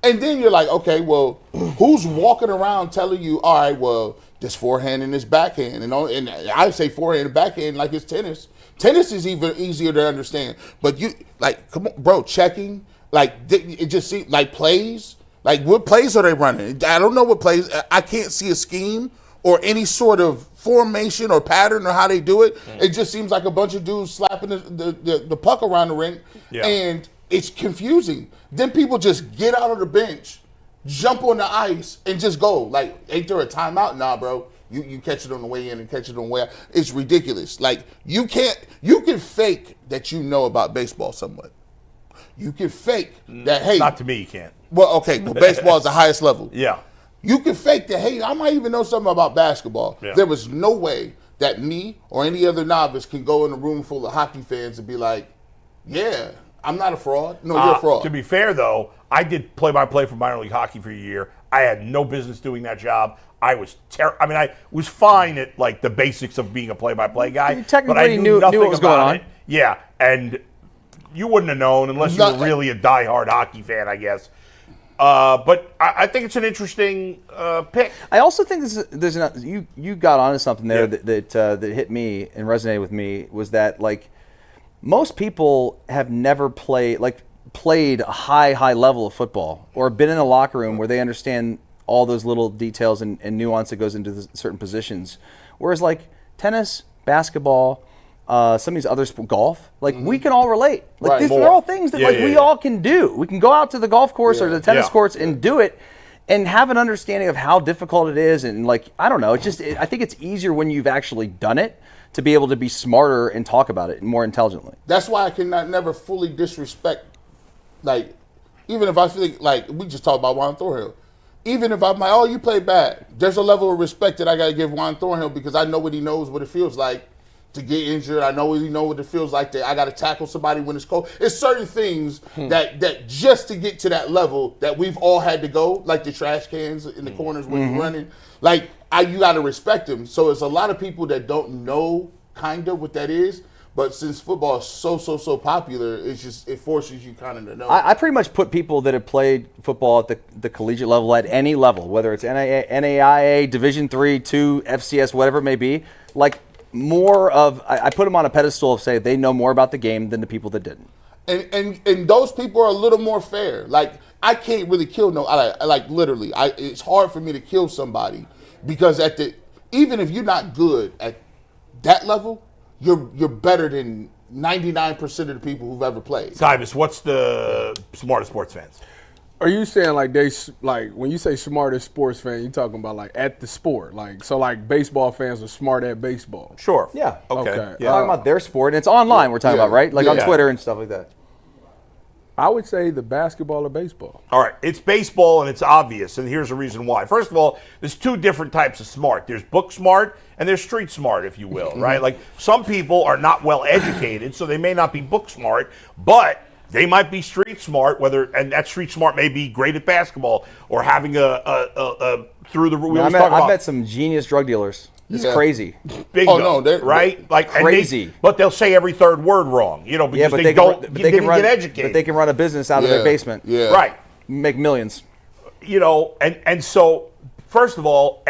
And then you're like, okay, well, who's walking around telling you, all right, well, this forehand and this backhand. And I say forehand and backhand like it's tennis. Tennis is even easier to understand. But you, like, come on, bro, checking, like, it just seems like plays. Like, what plays are they running? I don't know what plays. I can't see a scheme or any sort of formation or pattern or how they do it. It just seems like a bunch of dudes slapping the puck around the ring, and it's confusing. Then people just get out of the bench, jump on the ice, and just go. Like, ain't there a timeout? Nah, bro. You catch it on the way in and catch it on the way out. It's ridiculous. Like, you can fake that you know about baseball somewhat. You can fake that, hey. Not to me, you can't. Well, okay, well, baseball is the highest level. Yeah. You can fake that, hey, I might even know something about basketball. Yeah. There was no way that me or any other novice can go in a room full of hockey fans and be like, yeah, I'm not a fraud. No, you're a fraud. To be fair, though, I did play-by-play for minor league hockey for a year. I had no business doing that job. I was I was fine at like the basics of being a play-by-play guy. You technically but I knew nothing what was going about on. it. Yeah, and you wouldn't have known unless you were really a diehard hockey fan, I guess. But I think it's an interesting pick. I also think you got onto something there that hit me and resonated with me, was that like most people have never played a high level of football or been in a locker room where they understand all those little details and nuance that goes into certain positions. Whereas like tennis, basketball, some of these other golf, like we can all relate. Like these are all things that we all can do. We can go out to the golf course or the tennis courts and do it and have an understanding of how difficult it is. And like, I don't know, I think it's easier when you've actually done it to be able to be smarter and talk about it more intelligently. That's why I cannot never fully disrespect, like, even if I feel like we just talked about Juan Thornhill. Even if I'm like, oh, you play bad, there's a level of respect that I got to give Juan Thornhill because I know what he knows, what it feels like to get injured. I know what it feels like that I got to tackle somebody when it's cold. It's certain things that just to get to that level that we've all had to go, like the trash cans in the corners when you're running. Like, you got to respect them. So it's a lot of people that don't know kind of what that is. But since football is so popular, it forces you kind of to know. I pretty much put people that have played football at the collegiate level, at any level, whether it's NAIA, Division III, 2, FCS, whatever it may be, like I put them on a pedestal of say they know more about the game than the people that didn't. And those people are a little more fair. Like, I can't really kill literally. It's hard for me to kill somebody because even if you're not good at that level, you're better than 99% of the people who've ever played. Tyvis, what's the smartest sports fans? Are you saying when you say smartest sports fan, you talking about like at the sport? Like, so like baseball fans are smart at baseball? Sure. Yeah. Okay. Yeah. Talking about their sport, and it's online we're talking about, right? Like on Twitter and stuff like that. I would say the basketball or baseball. All right, it's baseball and it's obvious, and here's the reason why. First of all, there's two different types of smart. There's book smart and there's street smart, if you will, right? Like some people are not well educated, so they may not be book smart, but they might be street smart. And that street smart may be great at basketball or having a through the. I met some genius drug dealers. It's crazy. Bingo, oh no, right? Like crazy. But they'll say every third word wrong, because they didn't get educated. But they can run a business out of their basement. Yeah. Right. Make millions. And so first of all,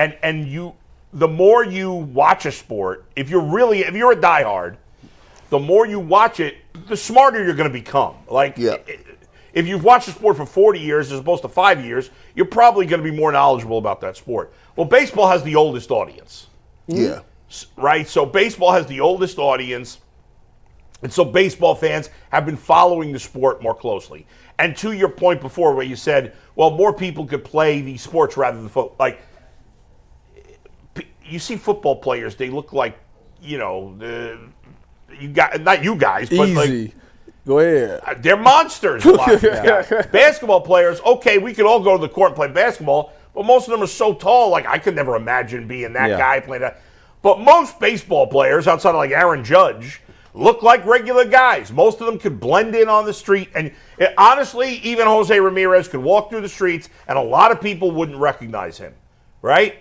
the more you watch a sport, if you're a diehard, the more you watch it, the smarter you're going to become. Like, if you've watched a sport for 40 years as opposed to 5 years, you're probably going to be more knowledgeable about that sport. Well, baseball has the oldest audience. Yeah. Right? So baseball has the oldest audience, and so baseball fans have been following the sport more closely. And to your point before where you said, well, more people could play these sports rather than football. Like, you see football players, they look like, not you guys, but easy. like, go ahead. They're monsters. A lot of these guys. Basketball players, okay, we could all go to the court and play basketball, but most of them are so tall, like I could never imagine being that guy playing that. But most baseball players, outside of like Aaron Judge, look like regular guys. Most of them could blend in on the street. And honestly, even Jose Ramirez could walk through the streets, and a lot of people wouldn't recognize him, right?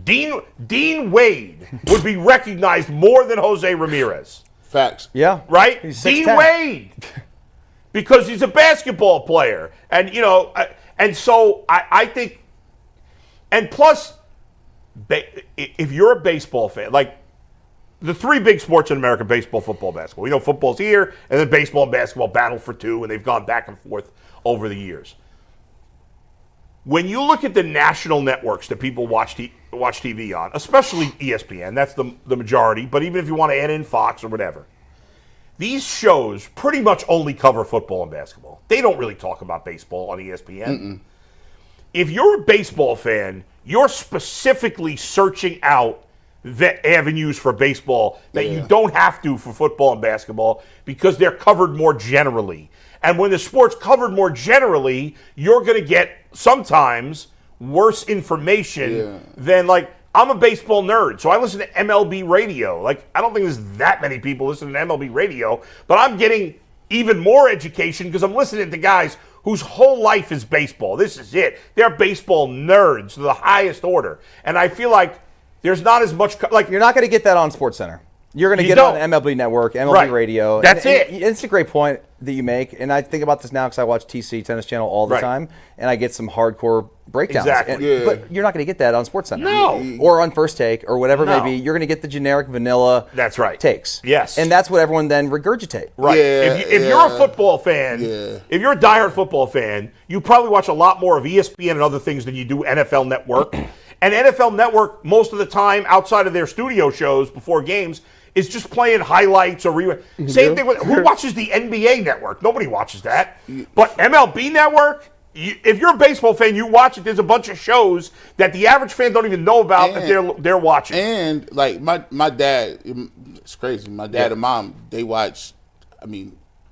Dean Wade would be recognized more than Jose Ramirez. Facts. Yeah. Right? He's Dean 6'10". Wade. Because he's a basketball player. And, and so I think, and plus, if you're a baseball fan, like the three big sports in America, baseball, football, basketball. We know football's here, and then baseball and basketball battle for two, and they've gone back and forth over the years. When you look at the national networks that people watch TV on, especially ESPN, that's the majority, but even if you want to add in Fox or whatever, these shows pretty much only cover football and basketball. They don't really talk about baseball on ESPN. If you're a baseball fan, you're specifically searching out the avenues for baseball that you don't have to for football and basketball because they're covered more generally. And when the sport's covered more generally, you're going to get sometimes worse information than, like, I'm a baseball nerd, so I listen to MLB radio. Like, I don't think there's that many people listening to MLB radio, but I'm getting even more education because I'm listening to guys whose whole life is baseball. This is it. They're baseball nerds to the highest order. And I feel like there's not as much like You're not going to get that on SportsCenter. You're going to get it on MLB Network, MLB Right. Radio. That's it. It's a great point that you make, and I think about this now because I watch TC Tennis Channel all the Right. time, and I get some hardcore breakdowns. Exactly. But you're not going to get that on SportsCenter. No. Or on First Take or whatever No. it may be. You're going to get the generic vanilla That's right. takes. Yes. And that's what everyone then regurgitate. Right. Yeah, if you're a football fan, if you're a diehard football fan, you probably watch a lot more of ESPN and other things than you do NFL Network. And NFL Network, most of the time, outside of their studio shows before games, is just playing highlights or same thing with who watches the NBA Network? Nobody watches that. But MLB Network, if you're a baseball fan, you watch it. There's a bunch of shows that the average fan don't even know about that they're watching. And like my dad, it's crazy. My dad and mom, they watch,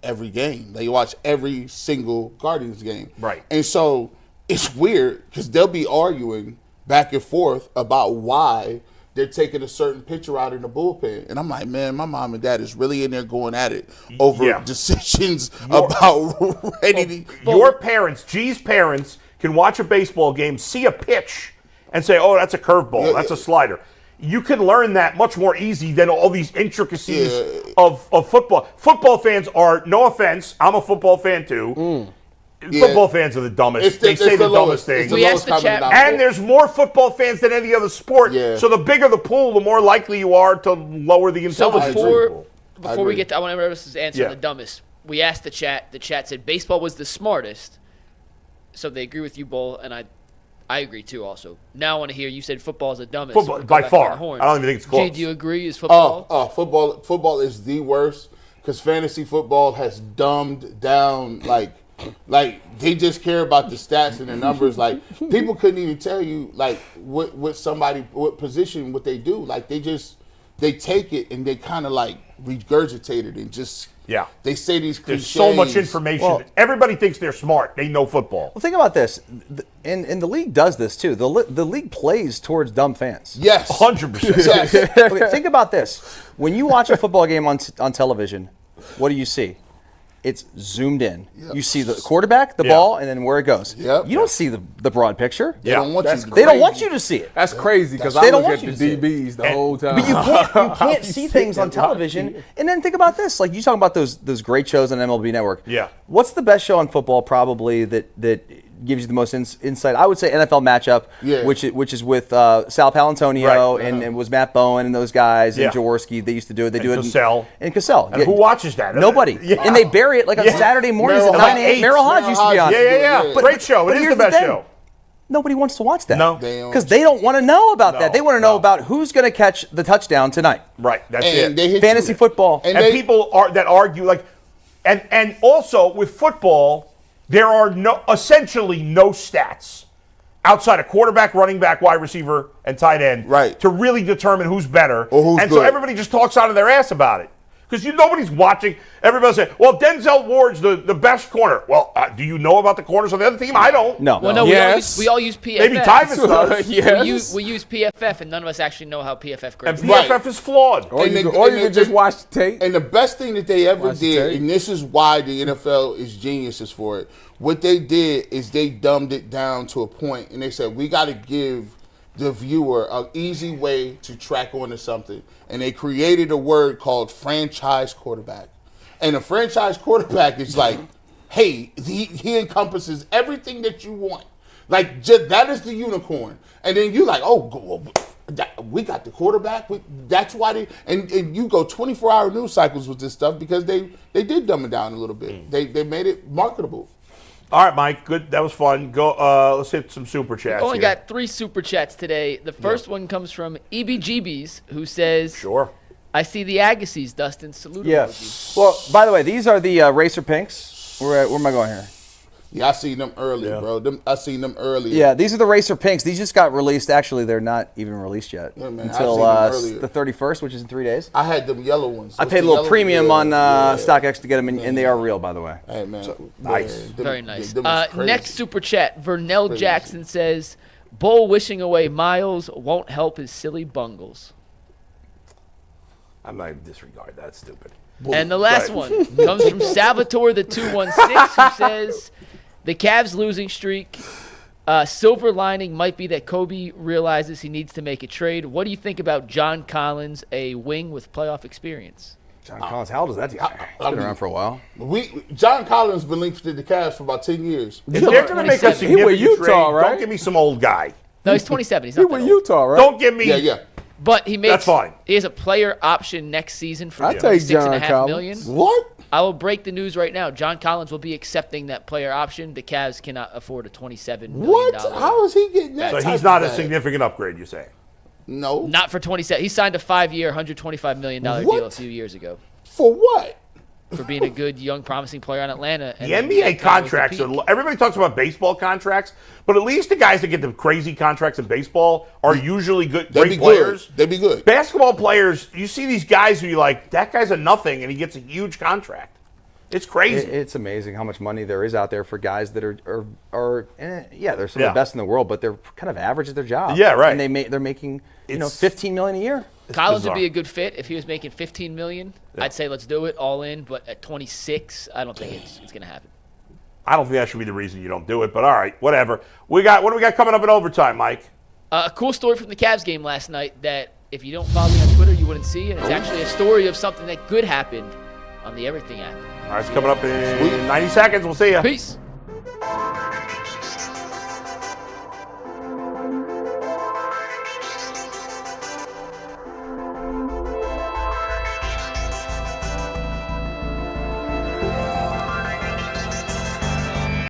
every game. They watch every single Guardians game. Right. And so it's weird because they'll be arguing back and forth about why they're taking a certain pitcher out in the bullpen. And I'm like, man, my mom and dad is really in there going at it over decisions about ready to... Your parents, G's parents, can watch a baseball game, see a pitch, and say, oh, that's a curveball, that's a slider. You can learn that much more easy than all these intricacies of football. Football fans are, no offense, I'm a football fan too. Football fans are the dumbest. They say the dumbest things. We asked the chat. And there's more football fans than any other sport. So the bigger the pool, the more likely you are to lower the intelligence. So before we get to, I want everyone else's answer the dumbest. We asked the chat. The chat said baseball was the smartest. So they agree with you, Bull, and I agree too. Also, now I want to hear you said football is the dumbest. Football by far. I don't even think it's close. Jay, do you agree? Is football? Football is the worst because fantasy football has dumbed down like they just care about the stats and the numbers. Like people couldn't even tell you like what position what they do. Like they take it and they kind of like regurgitate it and just they say these cliches. There's so much information. Well, everybody thinks they're smart. They know football. Well, think about this. And the league does this too. The league plays towards dumb fans. Yes. 100%. Yes. Okay, think about this. When you watch a football game on television, what do you see? It's zoomed in. Yep. You see the quarterback, the ball, and then where it goes. Yep. You don't see the broad picture. They don't want They don't want you to see it. That's crazy because They I don't look want at you the to see DBs the whole time. But you can't see things on television. And then think about this. Like you talking about those great shows on MLB Network. Yeah. What's the best show on football probably that gives you the most insight? I would say NFL Matchup, which is with Sal Palantonio and it was Matt Bowen and those guys and Jaworski. They used to do it. They do it in Cassell. And who watches that? Nobody. And they bury it like on Saturday mornings at 9 a.m. Merrill Hodge used to be on. Yeah. Great show. It is the best show. Nobody wants to watch that. No. Because they don't want to know about that. They want to know about who's going to catch the touchdown tonight. Right. That's it. Fantasy football. And people that argue like, and also with football, there are essentially no stats outside of quarterback, running back, wide receiver, and tight end to really determine who's better. Or who's and good. So everybody just talks out of their ass about it. Because nobody's watching. Everybody say, well, Denzel Ward's the best corner. Well, do you know about the corners on the other team? I don't. No. Well, no, we all use PFF. Maybe Tyvis does. We use PFF, and none of us actually know how PFF grades. And PFF is flawed. Or you can just watch the tape. And the best thing that they ever did, and this is why the NFL is geniuses for it, what they did is they dumbed it down to a point, and they said, we got to give the viewer an easy way to track onto something. And they created a word called franchise quarterback. And a franchise quarterback is like, hey, he encompasses everything that you want. Like, that is the unicorn. And then you like, we got the quarterback. That's why they and you go 24-hour news cycles with this stuff because they did dumb it down a little bit. They made it marketable. All right, Mike. Good. That was fun. Go. Let's hit some super chats. We only got 3 super chats today. The first one comes from EBGBs, who says, "Sure, I see the Agassiz, Dustin. Salute." Yes. Well, by the way, these are the Racer Pinks. Where am I going here? Yeah, I seen them early, bro. I seen them early. Yeah, these are the Racer Pinks. These just got released. Actually, they're not even released yet until the 31st, which is in 3 days. I had them yellow ones. I paid a little premium on StockX to get them, and they are real, by the way. Hey, man. So, nice. Very nice. Next super chat, Vernell Jackson says, Bull wishing away Miles won't help his silly bungles. I'm not even disregard. That's stupid. And the last one comes from Salvatore the 216, who says, The Cavs losing streak. Silver lining might be that Kobe realizes he needs to make a trade. What do you think about John Collins, a wing with playoff experience? John Collins, how old is that guy? He's been around for a while. John Collins been linked to the Cavs for about 10 years. If they're going to make a 27. He with significant Utah, trade, right? don't give me some old guy. No, he's 27. He's He not that with old. Utah, right? Don't give me. Yeah. But he makes. That's fine. He has a player option next season for I take John $6.5 Collins. million. What? I will break the news right now. John Collins will be accepting that player option. The Cavs cannot afford a $27 million. What? How is he getting that? So type he's not of a bag? significant upgrade, you say? No. Not for 27. He signed a 5-year, $125 million deal a What? few years ago For what? for being a good, young, promising player on Atlanta. The NBA contracts are. Everybody talks about baseball contracts, but at least the guys that get the crazy contracts in baseball are usually good, They'd great be players. good. They'd be good. Basketball players, you see these guys who you're like, that guy's a nothing, and he gets a huge contract. It's crazy. It's amazing how much money there is out there for guys that are they're some Yeah. of the best in the world, but they're kind of average at their job. Yeah, right. And they're making It's- $15 million a year. Collins bizarre. would be a good fit if he was making $15 million. I'd say let's do it all in. But at 26, I don't think it's going to happen. I don't think that should be the reason you don't do it, but all right, whatever. What do we got coming up in overtime, Mike? A cool story from the Cavs game last night that if you don't follow me on Twitter, you wouldn't see. And it's actually a story of something that good happened on the Everything app. All right, it's coming up in 90 seconds. We'll see you. Peace.